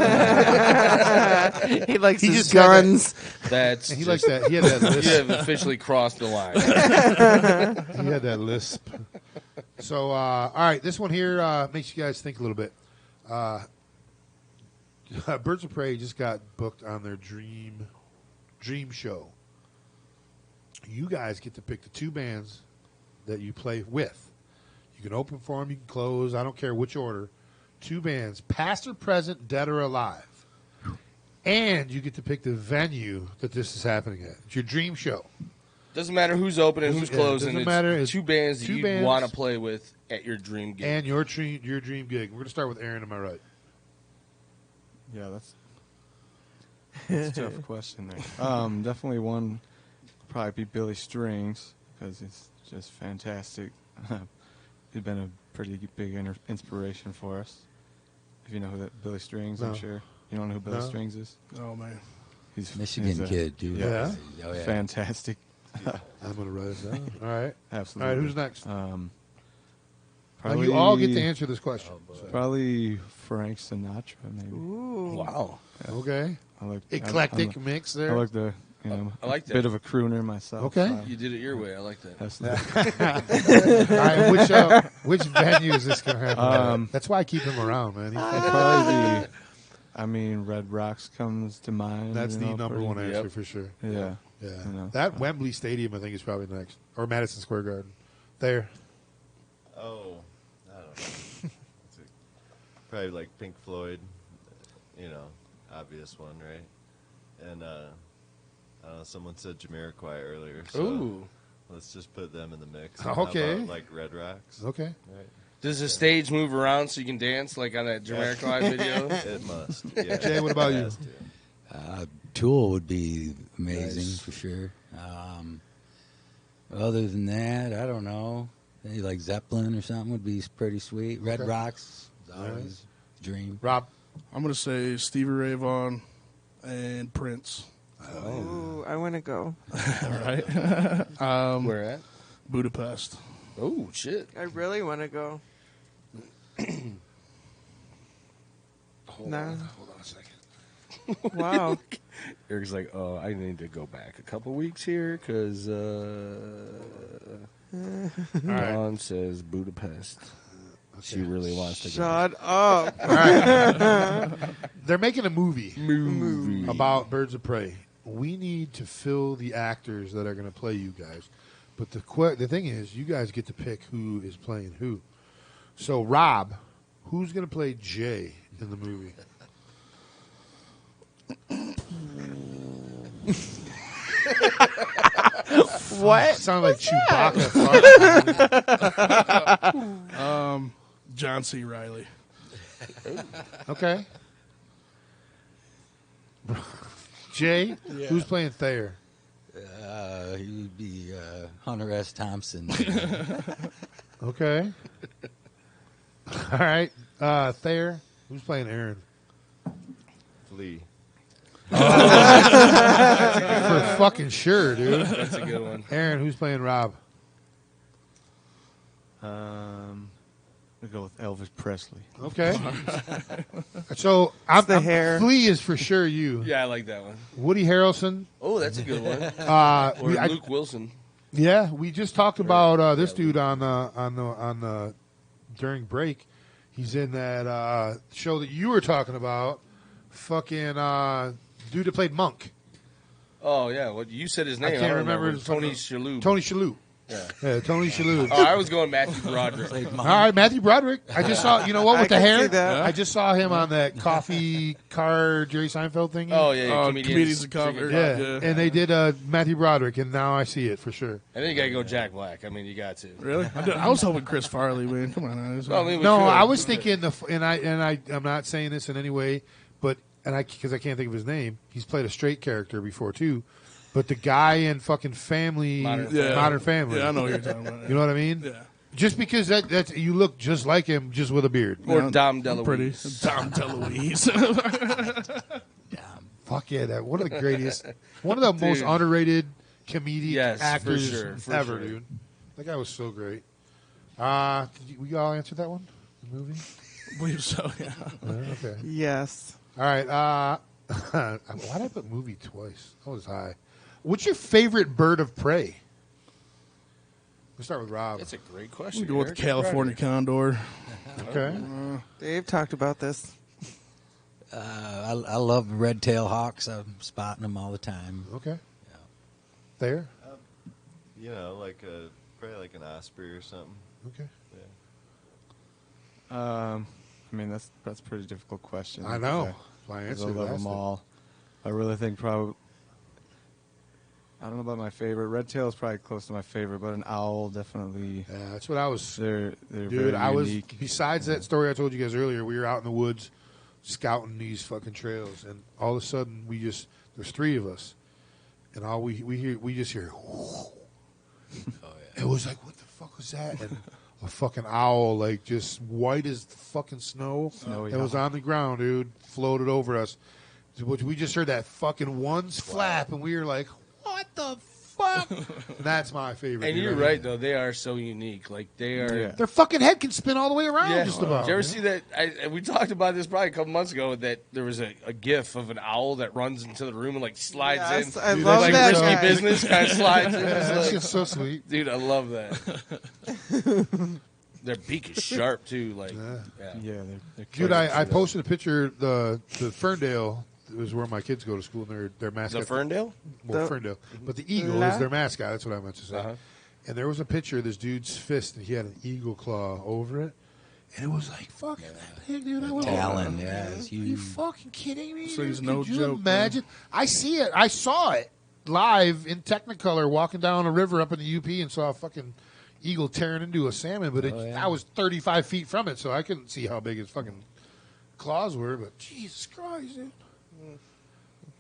He likes He his just got guns. That's And he just- likes that. He had that lisp. You have officially crossed the line. He had that lisp. So, all right, this one here makes you guys think a little bit. Birds of Prey just got booked on their dream show. You guys get to pick the 2 bands that you play with. You can open for them, you can close. I don't care which order. 2 bands, past or present, dead or alive. And you get to pick the venue that this is happening at. It's your dream show. Doesn't matter who's open and who's closing. Doesn't It's matter. It's 2 bands that 2 you bands want to play with at your dream gig. and your dream gig. We're going to start with Aaron. Am I right? Yeah, that's a tough question there. Definitely one probably be Billy Strings because it's just fantastic. He's been a pretty big inspiration for us. If you know who that Billy Strings, No. I'm sure you don't know who Billy No. Strings is. Oh man, He's Michigan kid, dude. Yeah, Oh, yeah. fantastic. I'm going to write it down. All right. Absolutely. All right, who's next? Probably, Now you all get to answer this question. Probably Frank Sinatra, maybe. Ooh. Wow. Okay. I like Eclectic mix there. I like the I like that. bit of a crooner myself. Okay. You did it your way. I like that. That's All right, which venue is this going to happen at? That's why I keep him around, man. It'd probably be, I mean, Red Rocks comes to mind. That's you the know, number pretty- one answer for sure. Yeah. Yeah. You know, That Wembley Stadium, I think, is probably next. Or Madison Square Garden. There. Oh, I don't know. It's probably like Pink Floyd, obvious one, right? And I don't know, someone said Jamiroquai earlier, so Ooh. let's just put them in the mix. Okay. How about, like Red Rocks. Okay. Right. Does the stage move around so you can dance like on that Jamiroquai video? It must. Yeah. Jay, what about It you? has to. Tool would be amazing Nice. for sure. Other than that, I don't know. Maybe like Zeppelin or something would be pretty sweet. Red Okay. Rocks is always a dream. Rob. I'm gonna say Stevie Ray Vaughan and Prince. Ooh, I want to go. All right. Where at? Budapest. Oh shit! I really want to go. Hold Nah. on a second. Wow. Eric's like, oh, I need to go back a couple weeks here because Dawn says Budapest. She really wants to go. Shut up. All right. They're making a movie Movie. about Birds of Prey. We need to fill the actors that are going to play you guys. But the thing is, you guys get to pick who is playing who. So, Rob, who's going to play Jay in the movie? What? Sound like Chewbacca. John C. Riley. Okay. Jay, who's playing Thayer? He would be Hunter S. Thompson. Okay. All right. Thayer, who's playing Aaron? Flea. For fucking sure, dude. That's a good one. Aaron, who's playing Rob? We'll go with Elvis Presley. Okay. So the hair. Flea is for sure you. Yeah, I like that one. Woody Harrelson. Oh, that's a good one. Or I- Luke Wilson. Yeah, we just talked about this dude on the during break. He's in that show that you were talking about. Fucking dude that played Monk. Oh yeah, what you said his name? I can't don't remember his his Tony fucking- Shalhoub. Tony Shalhoub. Yeah, Tony Shalhoub. Oh, I was going Matthew Broderick. All right, Matthew Broderick. I just saw. You know what with I the can see hair? that. I just saw him on that coffee car Jerry Seinfeld thing. Oh yeah, Comedians of Comedy. Yeah, and they did Matthew Broderick, and now I see it for sure. And then you got to go Jack Black. I mean, you got to. Really? I was hoping Chris Farley, man. Come on. Well, I mean, we No, could. I was thinking I'm not saying this in any way, but because I can't think of his name, he's played a straight character before too. But the guy in fucking Modern Family. Yeah, I know what you're talking about. You know what I mean? Yeah. Just because that's you look just like him, just with a beard. Or Yeah, Dom I'm pretty. DeLuise. Dom DeLuise. Fuck yeah, that one of the greatest, one of the most Dude. underrated comedic Yes, for actors sure, for ever, sure. dude. That guy was so great. We all answered that one? The movie? I believe so, yeah. Okay. Yes. All right. Why did I put movie twice? That was high. What's your favorite bird of prey? Let's start with Rob. That's a great question. We go with the California condor. Okay. Dave talked about this. I love red-tailed hawks. I'm spotting them all the time. Okay. There? You know, probably like an osprey or something. Okay. Yeah. I mean, that's a pretty difficult question. I know. I I love them all. I really think probably. I don't know about my favorite. Red tail is probably close to my favorite, but an owl definitely. Yeah, that's what I was. They're Dude, very I was. unique. Besides that story I told you guys earlier, we were out in the woods scouting these fucking trails, and all of a sudden there's three of us, and all we just hear. Oh yeah. It was like, what the fuck was that? And a fucking owl, like just white as the fucking snow, that was on the ground, dude, floated over us. We just heard that fucking one flap, and we were like, what the fuck? That's my favorite. And you're right, though. They are so unique. Like, they are. Yeah. Their fucking head can spin all the way around just about. Did you ever see that? We talked about this probably a couple months ago, that there was a gif of an owl that runs into the room and, like, slides in. I love like that Risky guy. Business kind of slides in. That's just so sweet. Dude, I love that. Their beak is sharp, too. Like, they're Dude, I posted a picture. The Ferndale is where my kids go to school, and their mascot. The Ferndale? Well, Ferndale. But the eagle is their mascot. That's what I meant to say. Uh-huh. And there was a picture of this dude's fist, and he had an eagle claw over it. And it was like, fucking that big, dude. Talon, yeah, it's Are you huge. fucking kidding me? So it's dude? no Could you joke, imagine? I see it. I saw it live in Technicolor walking down a river up in the UP and saw a fucking eagle tearing into a salmon. But I was 35 feet from it, so I couldn't see how big his fucking claws were. But Jesus Christ, dude.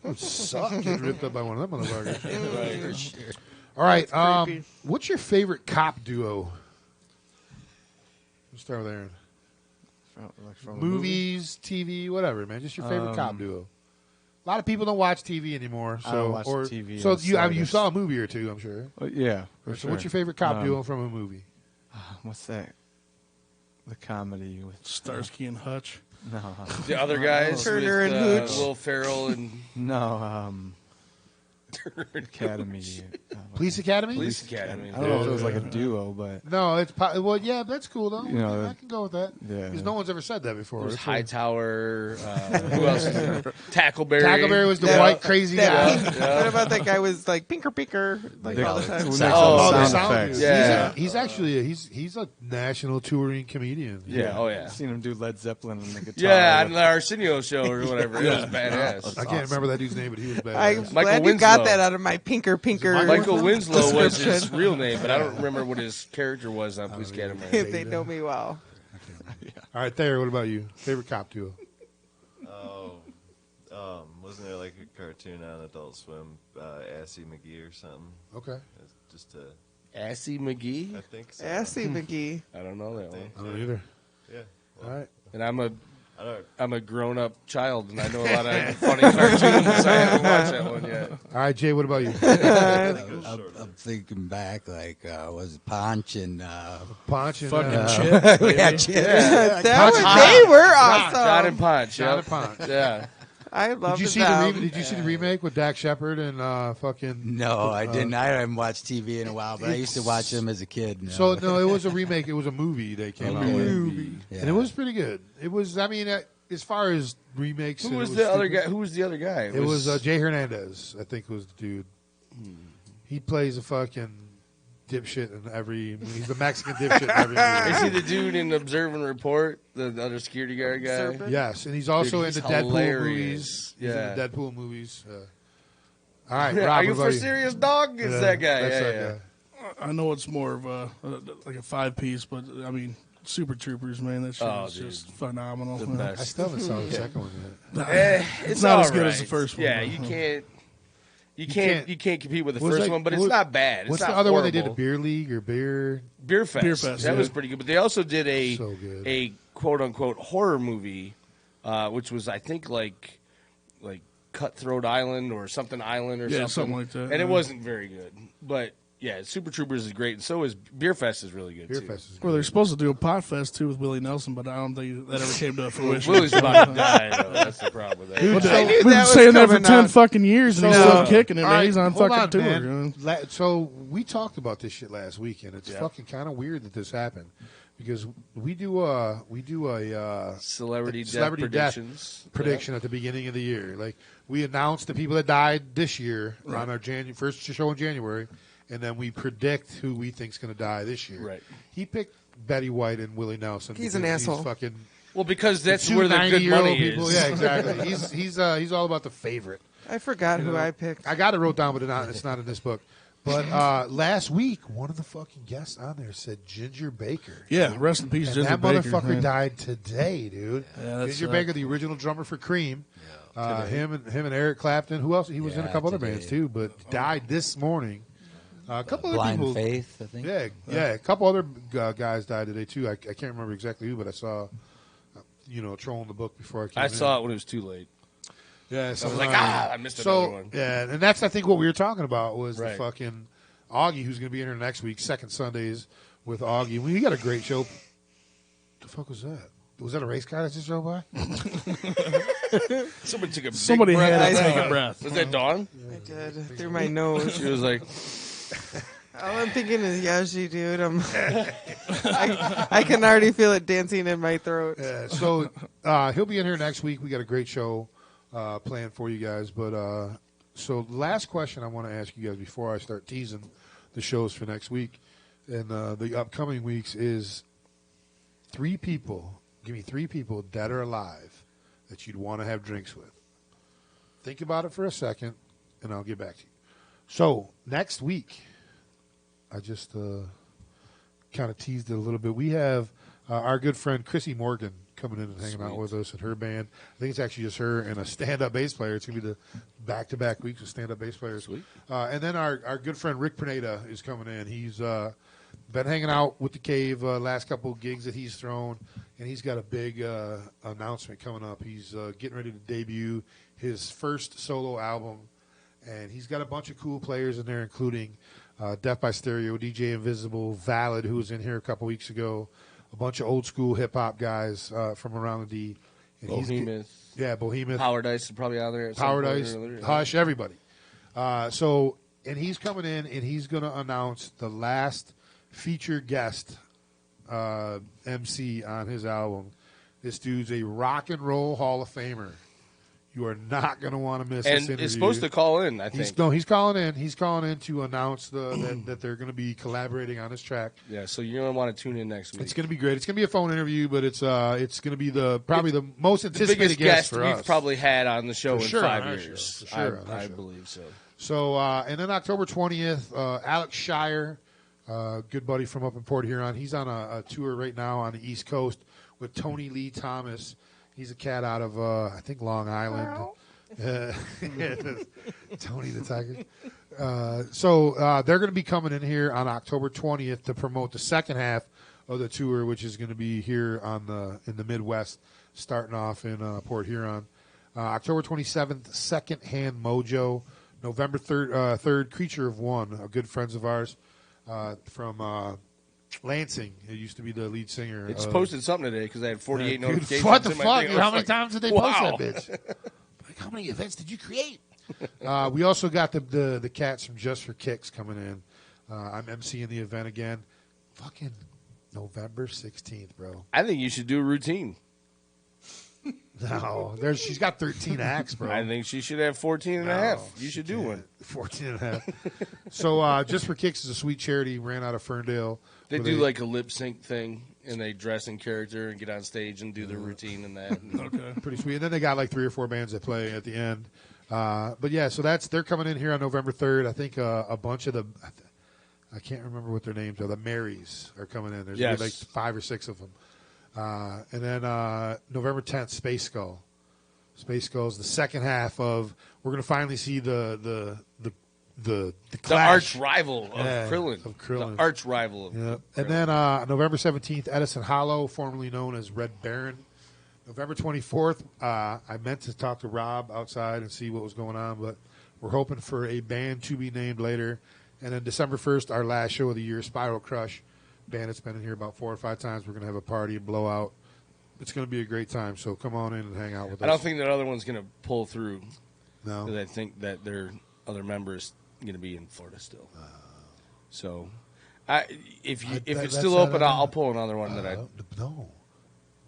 That would suck getting ripped up by one of them motherfuckers. Right. Sure. All right. What's your favorite cop duo? Let's start with Aaron. From Movies, TV, whatever, man. Just your favorite cop duo. A lot of people don't watch TV anymore. So, I don't watch TV So in the you saw a movie or two, I'm sure. Yeah. So For what's your sure. favorite cop duo from a movie? What's that? The comedy with Starsky and Hutch. No. The other guys Turner with, and Hooch. Will Ferrell and Academy. Police Academy? Police Academy. I don't know if it was like a duo, but No, it's well, yeah, that's cool though. You know, I can go with that. yeah. Because no one's ever said that before. It was That's cool. Hightower. Who else is there? Tackleberry. Tackleberry was the white crazy guy. What about that guy was like pinker like all the time? Who makes Oh, all the the sound sound effects. dude. Yeah. He's actually he's a national touring comedian. Yeah, oh yeah. I've seen him do Led Zeppelin on the guitar. Yeah, on the Arsenio show or whatever. It was badass. I can't remember that dude's name, but he was badass. I'm Michael glad you got Winslow. that out of my pinker. Michael Winslow was his description. real name, but I don't remember what his character was on Police Academy. They know me well. All right, Thayer, what about you? Favorite cop duo? Wasn't there like a cartoon on Adult Swim, Assy McGee or something? Okay. It's just Assy McGee? I think so. Assy McGee. I don't know that one. I don't either. Yeah. All right. And I'm I don't. a grown up child, and I know a lot of funny cartoons. I haven't watched that one yet. All right, Jay, what about you? I'm thinking back, like, was it Ponch and Ponch and Fucking Chip. yeah, Chip. They were awesome. John and Ponch. John Yep. and Ponch. Yeah. I love Did you see Did you see the remake with Dak Shepard and fucking? No, I didn't. I haven't watched TV in a while, but I used to watch them as a kid. You know? So no, it was a remake. It was a movie they came out with, Yeah. and it was pretty good. It was. I mean, as far as remakes, Who it was the other stupid. guy? Who was the other guy? It was Jay Hernandez. I think was the dude. He plays a fucking dipshit in every. He's the Mexican dipshit in every movie. Is he the dude in Observe and Report? The other security guard guy? Serpent? Yes, and he's also Dude, in he's the Deadpool hilarious. movies. He's Yeah. in the Deadpool movies. All right, Rob, Are you what about for serious, dog? It's that guy. That's Yeah, that yeah. guy. I know it's more of like a 5-piece, but I mean, Super Troopers, man, that shit Oh, is dude. just phenomenal. The Yeah. best. I still haven't saw the second one yet. It's not as all good as the right. first one, Yeah, though. you can't compete with the Was first like- one, but it's what- not bad. It's What's not the other one they did? A horrible. beer league or beer? Beer Fest. Beer Fest, That yeah. was pretty good. But they also did So good. a quote unquote horror movie, which was I think like Cutthroat Island or something Island or Yeah, something. something like that, And it yeah. wasn't very good, but Yeah, Super Troopers is great, and so is Beer Fest is really good, Beer too. Fest is Well, they're supposed to do a pot fest too with Willie Nelson, but I don't think that ever came to fruition. Willie's about to die, though. That's the problem with that. Dude, I knew we've that been was saying that for coming 10 out. fucking years, and he's still kicking it. All Man. right, He's on hold fucking tour. man. you know? So we talked about this shit last week, and it's Yeah. fucking kind of weird that this happened because we do a Celebrity death predictions. prediction at the beginning of the year. Like we announced the people that died this year on our first show in January, and then we predict who we think's going to die this year. Right. He picked Betty White and Willie Nelson. He's an because asshole. He's fucking. Well, because that's two where the good 90-year-old money people. is. Yeah, exactly. He's all about the favorite. I forgot You who know? I picked. I got it wrote down, but it's not in this book. But last week, one of the fucking guests on there said Ginger Baker. Yeah, rest in peace, And Ginger that Baker. motherfucker man. died today, dude. Yeah, that's Ginger Baker, the original drummer for Cream. Him and Eric Clapton. Who else? He was in a couple other bands too, but died this morning. A couple other Blind people. Faith, I think. Yeah. A couple other guys died today too. I can't remember exactly who, but I saw, trolling the book before I came. I in. saw it when it was too late. Yeah, I was like, I missed another one. Yeah, and that's I think what we were talking about was Right. the fucking Augie, who's going to be in here next week, second Sundays with Augie. We got a great show. The fuck was that? Was that a race car that just drove by? Somebody took a big Somebody breath. had to take a breath. Was that Dawn? I did through my nose. She was like, All I'm thinking is Yashi, dude. I can already feel it dancing in my throat. Yeah, so he'll be in here next week. We got a great show planned for you guys. But so last question I want to ask you guys before I start teasing the shows for next week and the upcoming weeks is 3 people. Give me 3 people, dead or alive, that you'd want to have drinks with. Think about it for a second, and I'll get back to you. So next week, I just kind of teased it a little bit. We have our good friend Chrissy Morgan coming in and hanging out with us and her band. I think it's actually just her and a stand-up bass player. It's going to be the back-to-back weeks of stand-up bass players. Sweet. And then our good friend Rick Pineda is coming in. He's been hanging out with the Cave last couple of gigs that he's thrown, and he's got a big announcement coming up. He's getting ready to debut his first solo album, and he's got a bunch of cool players in there, including Death by Stereo, DJ Invisible, Valid, who was in here a couple weeks ago, a bunch of old school hip hop guys from around the D. And Behemoth. Behemoth. Power Dice is probably out there. At some Power point Dice, or other. Hush, everybody. And he's coming in and he's going to announce the last feature guest MC on his album. This dude's a rock and roll Hall of Famer. You are not going to want to miss this And interview. is supposed to call in, I think. He's calling in. He's calling in to announce that they're going to be collaborating on this track. Yeah, so you're going to want to tune in next week. It's going to be great. It's going to be a phone interview, but it's going to be probably the most anticipated biggest guest for we've us. probably had on the show For in sure 5 on our years. show. For sure on our I show. believe so. So, and then October 20th, Alex Shire, good buddy from up in Port Huron. He's on a tour right now on the East Coast with Tony Lee Thomas. He's a cat out of, I think, Long Island. Tony the Tiger. So they're going to be coming in here on October 20th to promote the second half of the tour, which is going to be here in the Midwest, starting off in Port Huron. October 27th, Second Hand Mojo. November 3rd, Creature of One, good friends of ours from Lansing. It used to be the lead singer. It's posted something today because I had 48 notifications. What the in my fuck? thing. I was How many like, times did they wow. post that bitch? Like, how many events did you create? We also got the cats from Just for Kicks coming in. I'm emceeing the event again. Fucking November 16th, bro. I think you should do a routine. No, she's got 13 acts, bro. I think she should have 14 and a half. You should do one. 14 and a half. So Just for Kicks is a sweet charity. Ran out of Ferndale. They do like a lip sync thing, and they dress in character and get on stage and do their routine and that. Okay. Pretty sweet. And then they got like 3 or 4 bands that play at the end. But yeah, so they're coming in here on November 3rd. I think a bunch of I can't remember what their names are. The Marys are coming in. There's gonna be like 5 or 6 of them. And then November 10th, Space Skull. Space Skull is the second half of. We're going to finally see the arch rival of Krillin. Krillin. The arch rival of Yep. Krillin. And then November 17th, Edison Hollow, formerly known as Red Baron. November 24th, I meant to talk to Rob outside and see what was going on, but we're hoping for a band to be named later. And then December 1st, our last show of the year, Spiral Crush. Bandit's been in here about 4 or 5 times. We're going to have a party, a blowout. It's going to be a great time, so come on in and hang out with us. I don't think that other one's going to pull through. No. Because I think that their other members going to be in Florida still. So, if it's still open, I'll pull another one that I. No,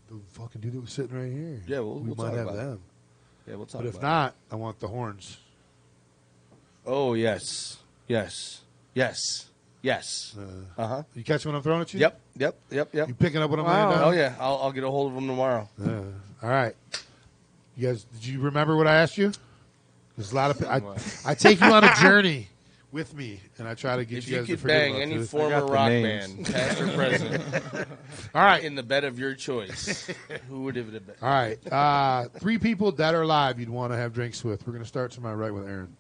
the fucking dude that was sitting right here. Yeah, we might have them. Yeah, we'll talk. But if about not, I want the horns. Oh yes. You catch what I'm throwing at you? Yep. You picking up what I'm laying down? Oh yeah, I'll get a hold of them tomorrow. All right. You guys, did you remember what I asked you? There's a lot of. I take you on a journey with me, and I try to get if you guys you to could forget bang about any this. former rock band, past or present, all right, in the bed of your choice, who would it have been? All right, 3 people dead or alive you'd want to have drinks with. We're going to start to my right with Aaron.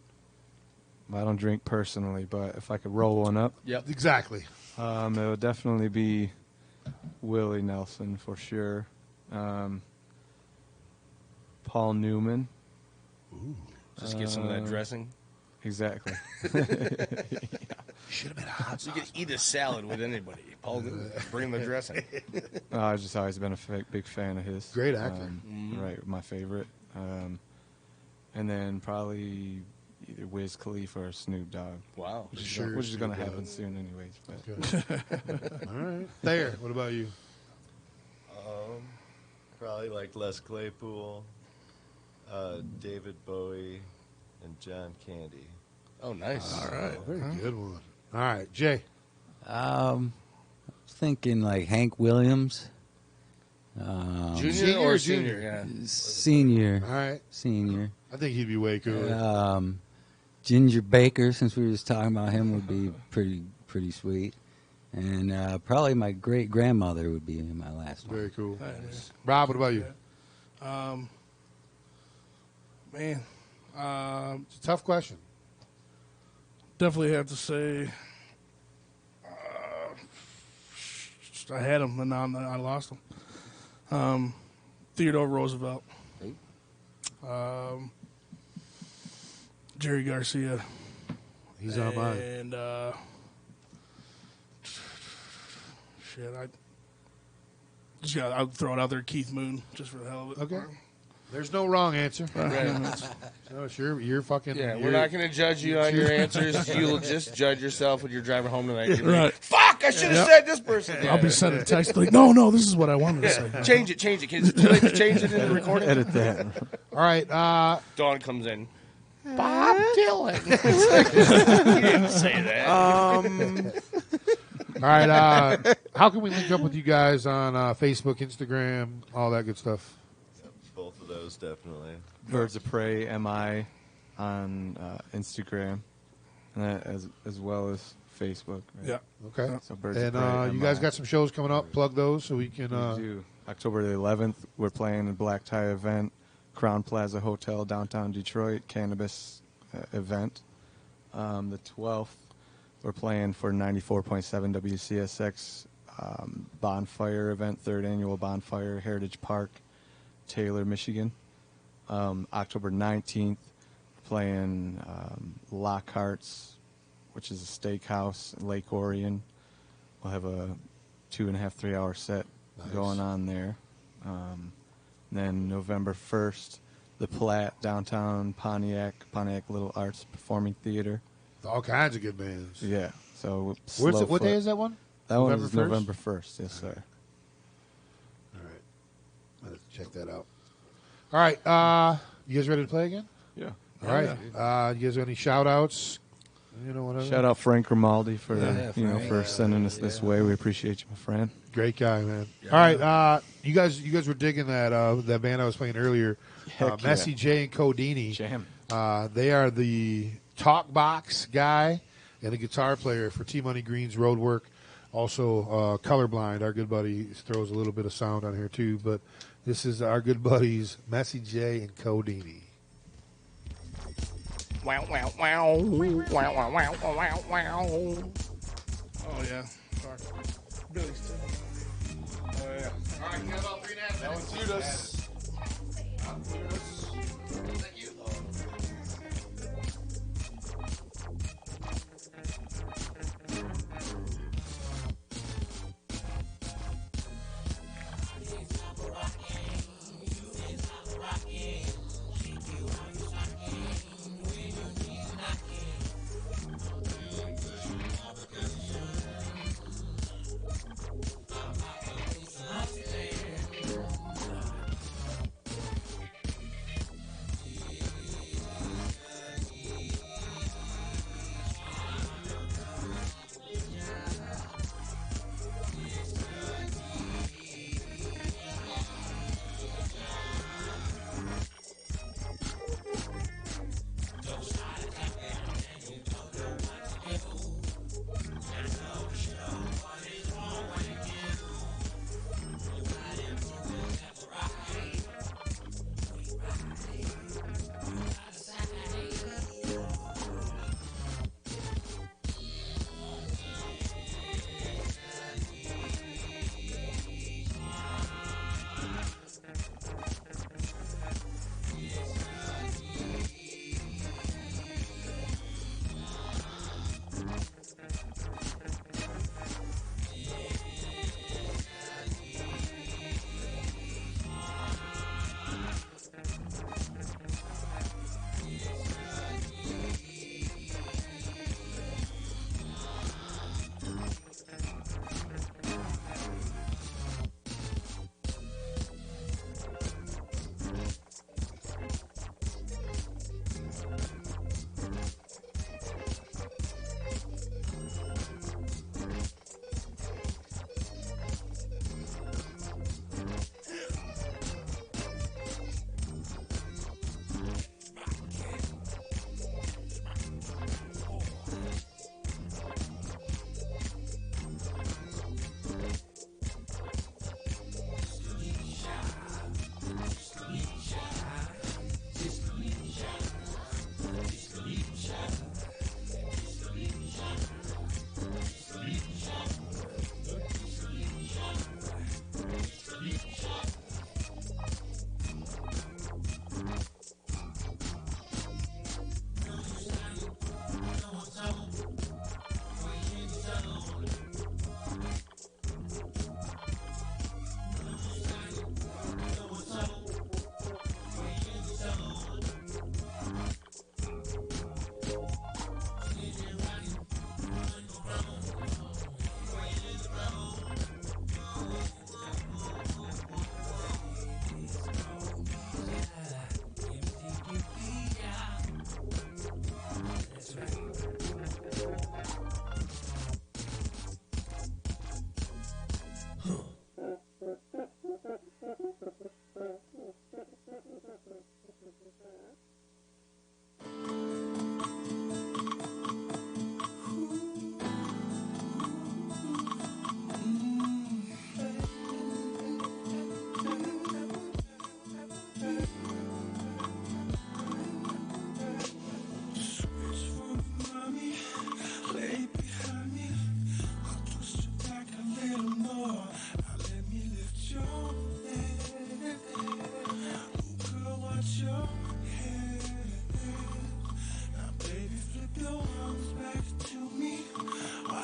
I don't drink personally, but if I could roll one up. Yep. Exactly. It would definitely be Willie Nelson for sure. Paul Newman. Ooh. Just get some of that dressing. Exactly. Should have been hot. So you could eat a salad with anybody. Paul Newman, bring the dressing. I've just always been a big fan of his. Great actor. Right, my favorite. And then probably either Wiz Khalifa or Snoop Dogg. Wow. Which is going to happen soon anyways. But. All right. Thayer, what about you? Probably like Les Claypool, David Bowie, and John Candy. Oh, nice. All right. Very good one. All right. Jay? I was thinking like Hank Williams. Junior or senior? Yeah. Senior. All right. Senior. I think he'd be way cooler. Ginger Baker, since we were just talking about him, would be pretty sweet. And probably my great-grandmother would be my last one. Very cool. Rob, what about you? Man. It's a tough question. Definitely have to say I had him, and now I lost him. Theodore Roosevelt. Jerry Garcia. He's on mine. And I'll throw it out there. Keith Moon, just for the hell of it. Okay. There's no wrong answer. Right. No, it's your fucking. Yeah, we're not going to judge you on your answers. You'll just judge yourself when you're driving home tonight. You're Right. like, fuck, I should have said this person. I'll be sending a text like, no, this is what I wanted to say. Change it. Is it too late to change it in the recording? Edit that. All right. Dawn comes in. Bob Dylan. You didn't say that. All right. How can we link up with you guys on Facebook, Instagram, all that good stuff? Both of those, definitely. Birds of Prey, MI on Instagram, and that as well as Facebook. Right? Yeah. Okay. So Birds And of Prey, you guys MI. got some shows coming up. Plug those so we can. We do. October the 11th, we're playing a black tie event, Crown Plaza Hotel, downtown Detroit, cannabis event. The 12th, we're playing for 94.7 WCSX bonfire event, 3rd annual bonfire, Heritage Park, Taylor, Michigan. October 19th, playing Lockhart's, which is a steakhouse in Lake Orion. We'll have a 2.5, 3 hour set going on there. Then November 1st, the Platte, downtown Pontiac Little Arts Performing Theater. All kinds of good bands. Yeah. So What day is that one? That one November is 1st? November 1st. Yes, sir. All right. I'll have to check that out. All right. You guys ready to play again? Yeah. All right. You guys have any shout outs? Whatever. Shout out Frank Grimaldi for Yeah, for sending us this way. We appreciate you, my friend. Great guy, man. All right. You guys were digging that band I was playing earlier, Heck yeah. Messy J and Codini. Jam. They are the talk box guy and the guitar player for T Money Green's Roadwork. Also, Colorblind, our good buddy, throws a little bit of sound on here too. But this is our good buddies, Messy J and Codini. Wow, wow, wow. Wow, wow, wow, wow, wow. Oh, yeah. Sorry. Billy's too. Oh, yeah. All right, you got about 3.5 minutes. Judas. Thank you.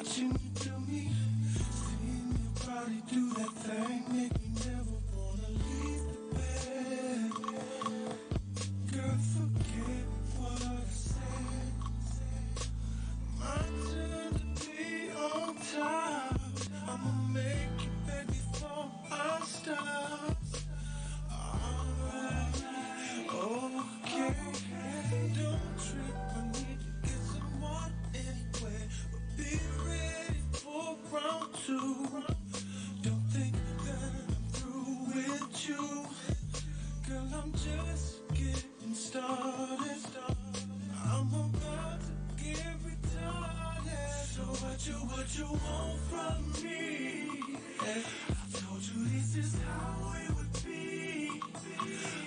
Watching you do me, seeing your body do that thing, make me never wanna leave the bed. Girl, forget what I said. My turn to be on top. I'ma make you beg before I stop. Alright, okay. Don't trip, I need to get someone anyway. But be ready for round two. Don't think that I'm through with you. Girl, I'm just getting started. I'm about to get retarded. So what you want from me? I told you this is how it would be.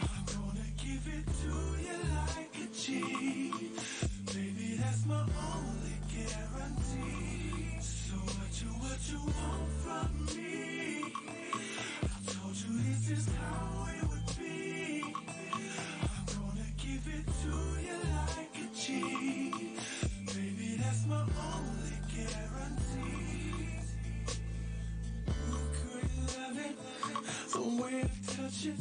I'm gonna give it to you like a G. Baby, that's my only guarantee. So what you want from me? I told you this is how it would be. I'm gonna give it to you like a G. Baby, that's my only guarantee. You could love it, the way I touch it.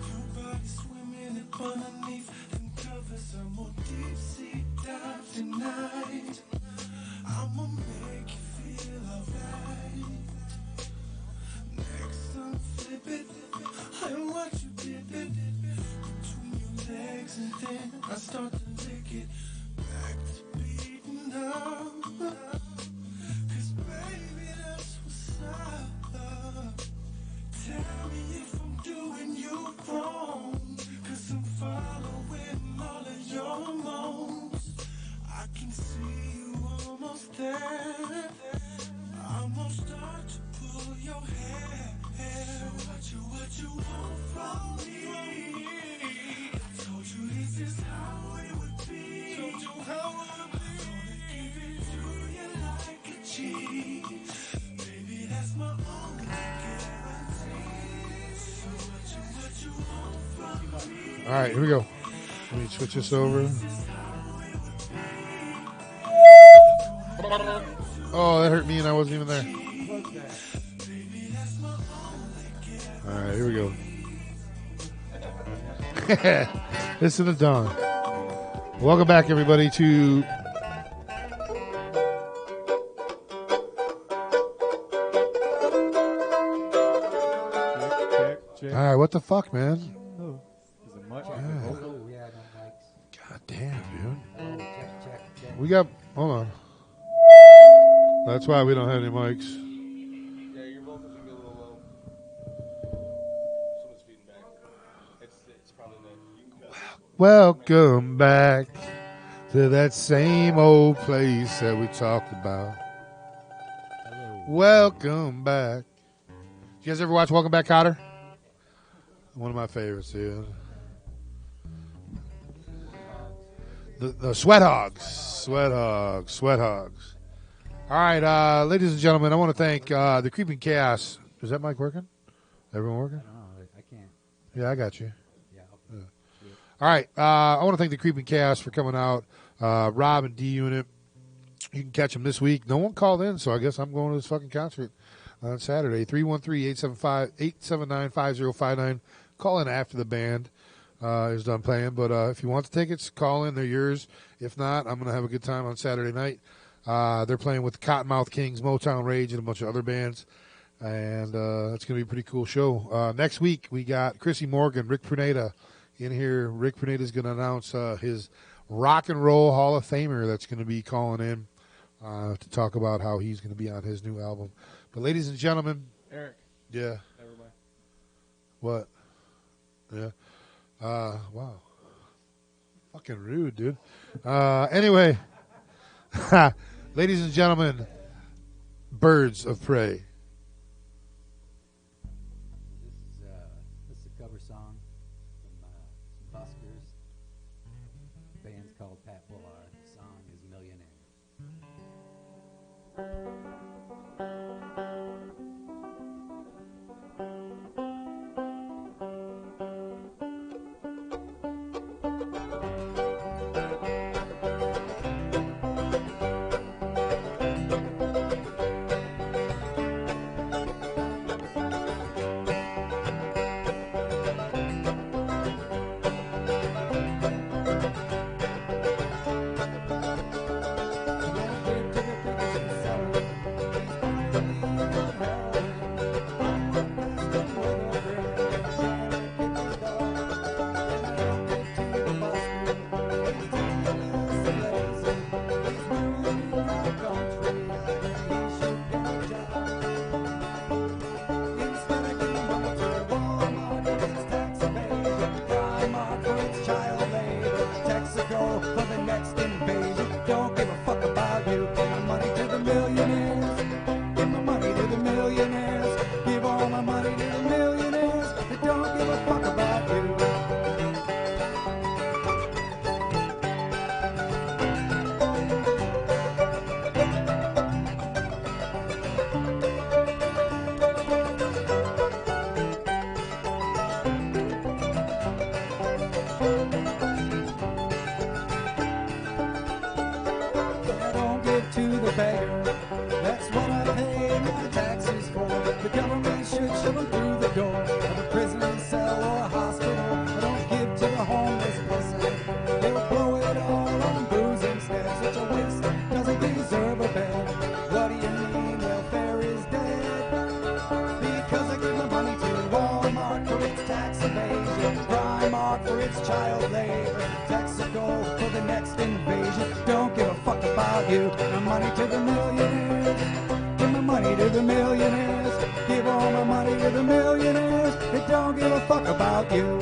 Your body swimming up underneath them covers. I'm on deep sea dive tonight. I'ma make you feel alright. Next time flip it, I watch you dip it between your legs, and then I start to lick it back to beating up. Cause baby, that's what's up. Tell me if I'm doing you wrong, cause I'm following all of your moves. I can see you almost there. I'm gonna start to pull your hair. So what you want from me? I told you this is how it would be. Told you how it would be. I'm gonna give it to you like a G. Baby, that's my only guarantee. So what you want from me? All right, here we go. Let me switch this over. Oh, that hurt me and I wasn't even there. All right, here we go. Listen to Dawn. Welcome back, everybody, to Check. all right. What the fuck, man? Is it much? Yeah. God damn, dude. We got. Hold on. That's why we don't have any mics. Yeah, your vocals are a little low. Someone's feeding back. It's probably the. Welcome back to that same old place that we talked about. Welcome back. You guys ever watch Welcome Back, Cotter? One of my favorites, dude. The Sweat Hogs. Sweat Hogs. All right, ladies and gentlemen, I want to thank the Creeping Chaos. Is that mic working? Everyone working? I can't. Yeah, I got you. Yeah. All right, I want to thank the Creeping Chaos for coming out. Rob and D-Unit. You can catch them this week. No one called in, so I guess I'm going to this fucking concert on Saturday. 313-879-5059. Call in after the band is done playing. But if you want the tickets, call in. They're yours. If not, I'm going to have a good time on Saturday night. They're playing with the Cottonmouth Kings, Motown Rage, and a bunch of other bands. And it's going to be a pretty cool show. Next week, we got Chrissy Morgan, Rick Pruneda in here. Rick Pruneda is going to announce his Rock and Roll Hall of Famer that's going to be calling in to talk about how he's going to be on his new album. But ladies and gentlemen. Eric. Yeah. Never mind. What? Yeah. Wow. Fucking rude, dude. Anyway. Ladies and gentlemen, Birds of Prey. This is a cover song from some buskers. The band's called Pat Bullard. The song is Millionaire. That's what I pay my taxes for. The government should shove them through the door of a prison cell or a hospital. I don't give to the homeless person. They'll blow it all on booze instead. Such a waste doesn't deserve a bed. What do you mean welfare is dead? Because I give my money to Walmart for its tax evasion, Primark for its child labor, Texaco for the next invasion. Don't give a fuck about you. My money to the millionaires. Give my money to the millionaires. Give all my money to the millionaires. They don't give a fuck about you.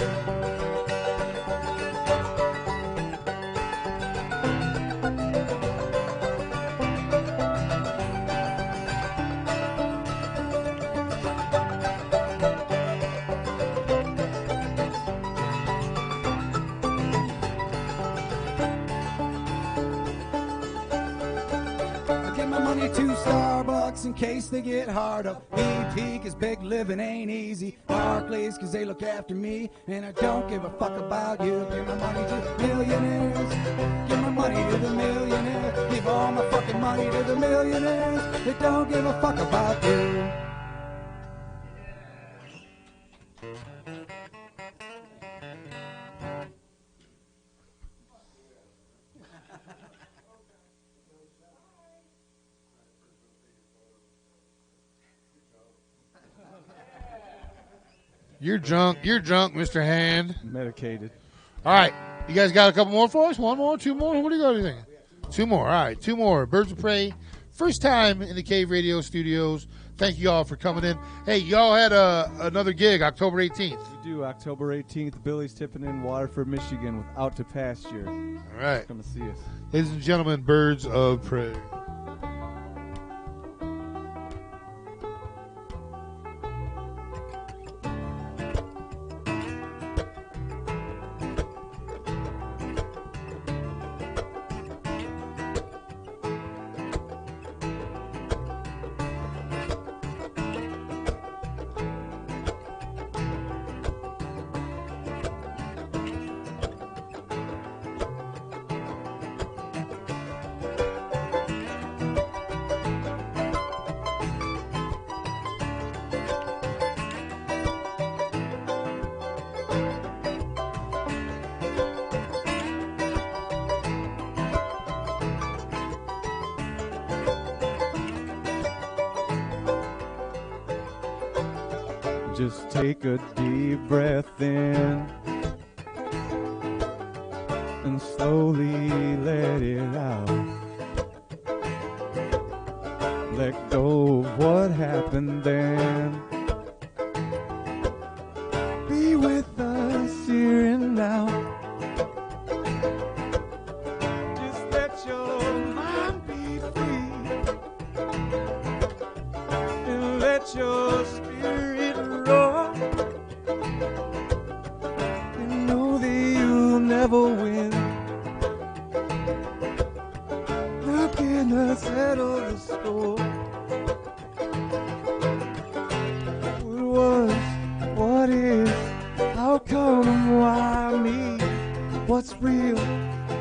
To Starbucks in case they get hard up. BP cause big living ain't easy. Barclays cause they look after me. And I don't give a fuck about you. Give my money to millionaires. Give my money to the millionaires. Give all my fucking money to the millionaires. They don't give a fuck about you. You're drunk, Mr. Hand. Medicated. All right. You guys got a couple more for us? One more? Two more? What do you got? Think? Two more. All right. Two more. Birds of Prey. First time in the Cave Radio studios. Thank you all for coming in. Hey, y'all had another gig October 18th. We do. October 18th. Billy's Tipping in Waterford, Michigan with Out to Pasture. All right. Come and see us. Ladies and gentlemen, Birds of Prey. Just take a deep breath in and slowly let it out. Let go of what happened then. Be with us here and now. Just let your mind be free and let your spirit roar. And know that you'll never win. Looking to settle the score. What was, what is, how come, why me? What's real,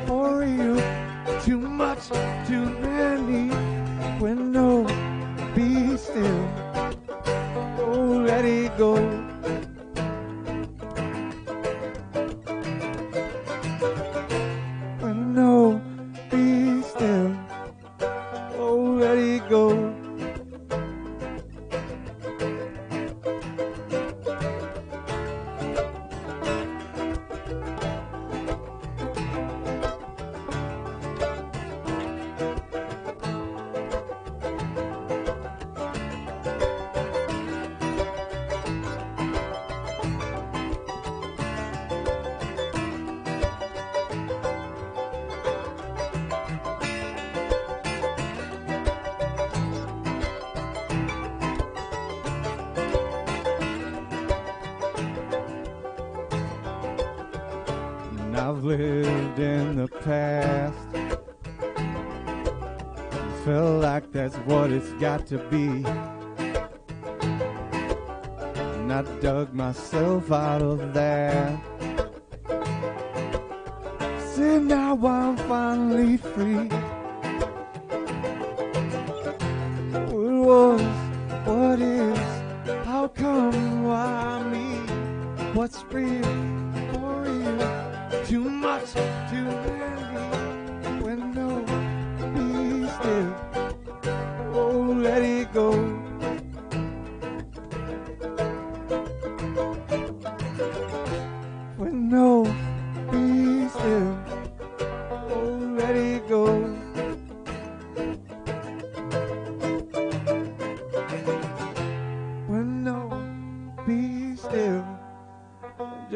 for real? Too much, too many. When no, be still. Oh, let it go. When no, be still. Oh, let it go. And I've lived in the past. Felt like that's what it's got to be. And I dug myself out of that. See, now I'm finally free.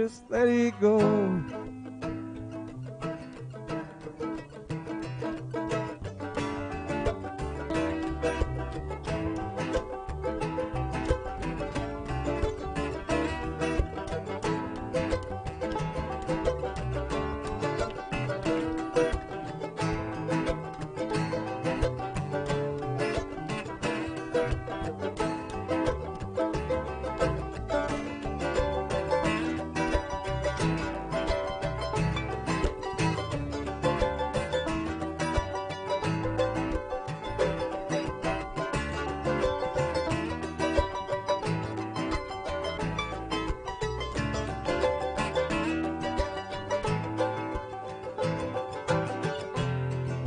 just let it go.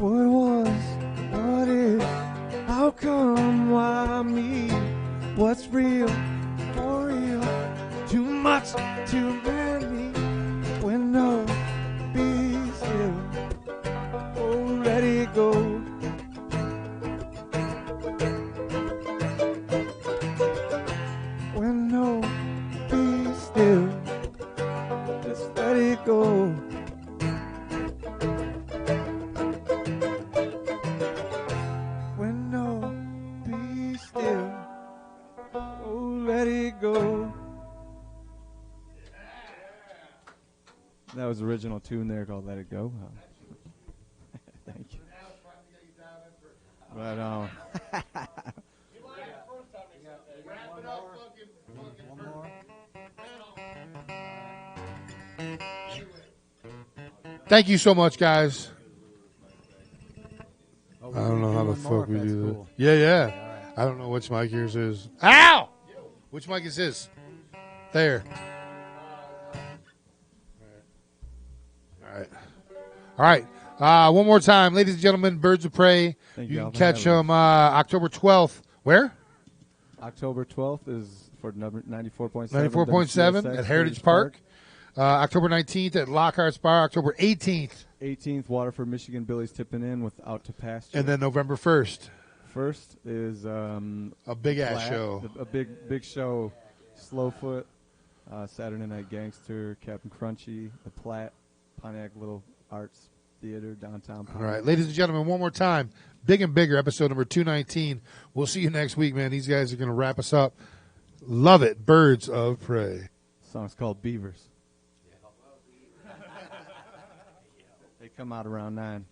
What was, what is, how come, why me? What's real, for real, too much, too many, when no, be still, oh, let it go. When no, be still, just let it go. When no, be still, oh, let it go. That was the original tune there called Let It Go. Thank you. Right on. Thank you so much, guys. I don't know how the fuck we do that. cool. Yeah. I don't know which mic yours is. Ow! Which mic is this? There. All right. One more time. Ladies and gentlemen, Birds of Prey. Thank You y'all can for catch having them October 12th. Where? October 12th is for number 94.7. 94.7 WCSX at Heritage Park. October 19th at Lockhart's Bar. October 18th. 18th, Waterford, Michigan. Billy's tipping in with Out to Pasture. And then November 1st. First is a big-ass show. A big show. Slowfoot, Saturday Night Gangster, Captain Crunchy, The Platte, Pontiac Little Arts Theater, downtown Pontiac. All right, ladies and gentlemen, one more time. Big and Bigger, episode number 219. We'll see you next week, man. These guys are going to wrap us up. Love it. Birds of Prey. The song's called Beavers. They come out around 9.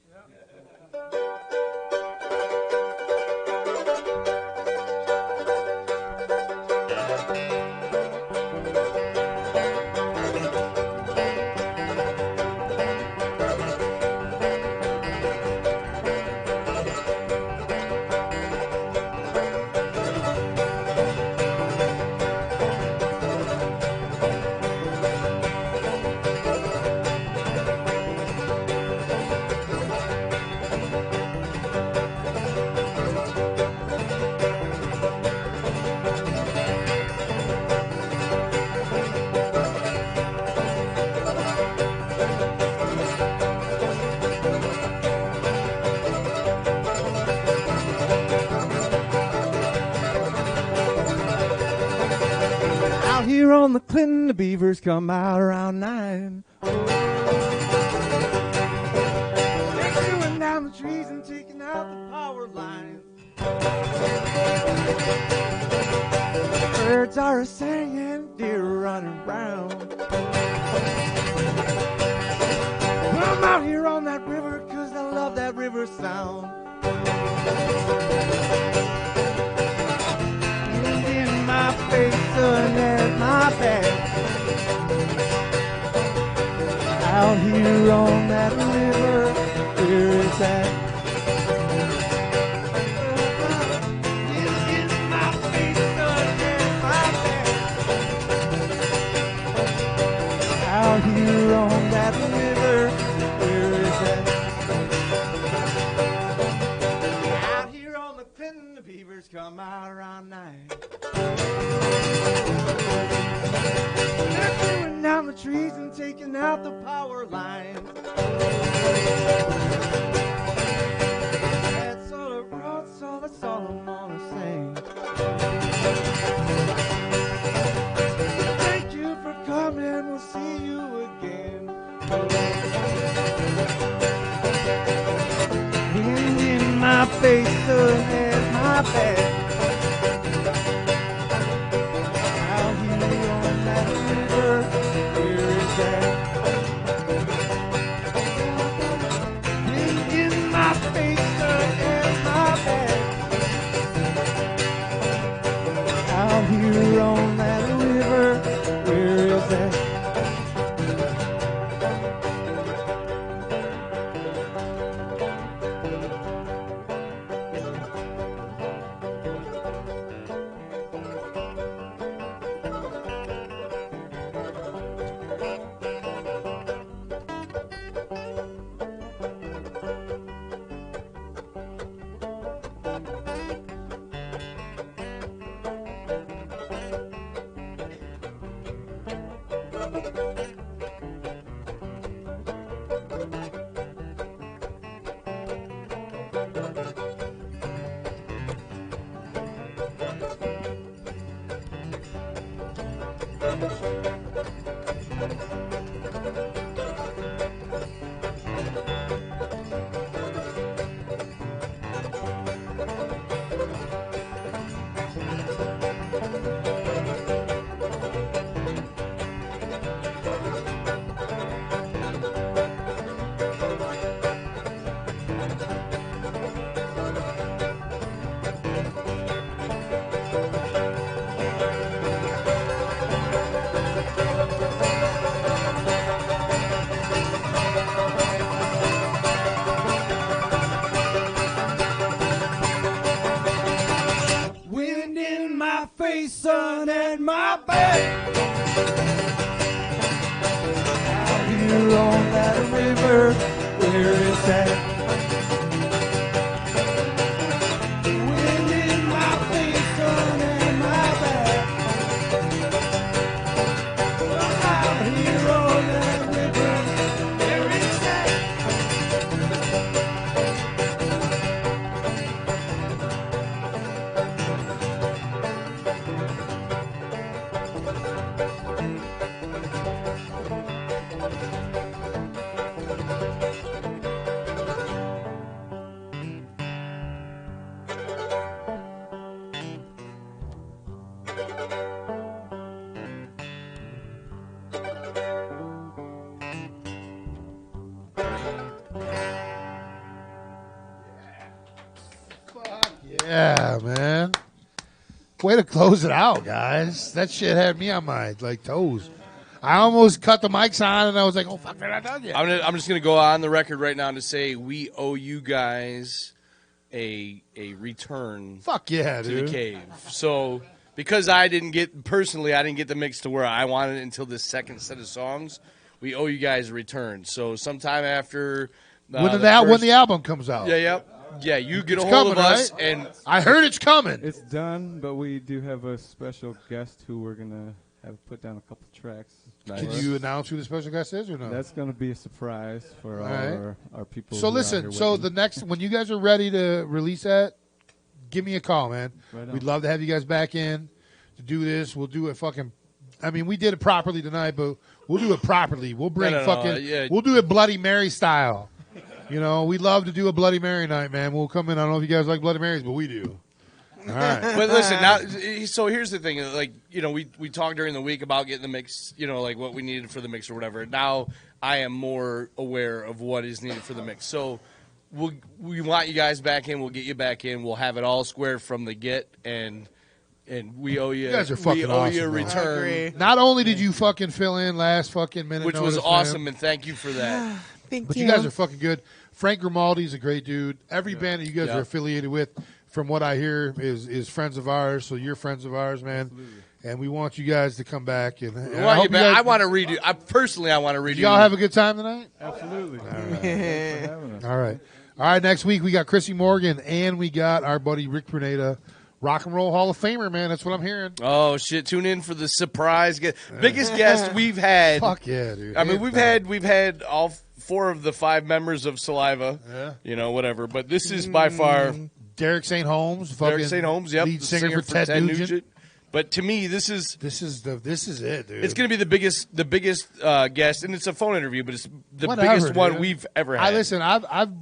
Out here on the Clinton, the beavers come out around 9. They're chewing down the trees and taking out the power lines. Birds are a-singing, deer running round. I'm out here on that river 'cause I love that river sound. And in my face and at my back. Out here on that river, where is that? In my face and at my back. Out here on that river, where is that? Out here on the Clinton, the beavers come out around 9. They're chewing down the trees and taking out the power lines. That's all I wrote, so that's all I'm gonna say. Thank you for coming, we'll see you my back. Out here on that river, where is that? Wind in my face, sun and my back. Out here on that river, where is that? Wind in my face, sun at my back. Out here on that river, where is that? Wind in my face, sun at my back. Out here on that river, where is that? Yeah, man. Way to close it out, guys. That shit had me on my toes. I almost cut the mics on, and I was like, "Oh fuck, they're not done yet." I'm just gonna go on the record right now to say we owe you guys a return. Fuck yeah, to dude. the cave. So because I didn't get the mix to where I wanted it until this second set of songs, we owe you guys a return. So sometime after When the album comes out. Yeah, you get It's a hold coming, of us, right? and I heard it's coming. It's done, but we do have a special guest who we're gonna have put down a couple tracks. Can you announce who the special guest is or no? That's gonna be a surprise for All our right. people. So who are out listen, here so waiting. the next when you guys are ready to release that, give me a call, man. Right on. We'd love to have you guys back in to do this. We'll do it fucking. I mean, we did it properly tonight, but we'll do it properly. We'll bring No, fucking. yeah. We'll do it Bloody Mary style. You know, we love to do a Bloody Mary night, man. We'll come in. I don't know if you guys like Bloody Marys, but we do. All right. But listen, now, so here's the thing. Like, you know, we talked during the week about getting the mix, you know, like what we needed for the mix or whatever. Now I am more aware of what is needed for the mix. So we want you guys back in. We'll get you back in. We'll have it all squared from the get, and we owe you. You guys are fucking we owe awesome, you a bro. return. Not only did you fucking fill in last fucking minute, Which was notice, awesome, man, and thank you for that. but you guys are fucking good. Frank Grimaldi's a great dude. Every band that you guys Yeah. are affiliated with, from what I hear, is friends of ours. So you're friends of ours, man. And we want you guys to come back. And I want you back. I want to redo. I want to redo. Did y'all have a good time tonight? Absolutely. All right. All right. Next week we got Chrissy Morgan and we got our buddy Rick Perneda, Rock and Roll Hall of Famer. Man, that's what I'm hearing. Oh shit! Tune in for the surprise guest, biggest guest we've had. Fuck yeah, dude! I mean, we've had all 4 of the 5 members of Saliva. Yeah. You know, whatever. But this is by far Derek St. Holmes. Derek St. Holmes. Yep, lead the singer for Ted Nugent. But to me, this is it, dude. It's going to be the biggest guest, and it's a phone interview, but it's the Whatever, biggest one dude. we've ever had. I've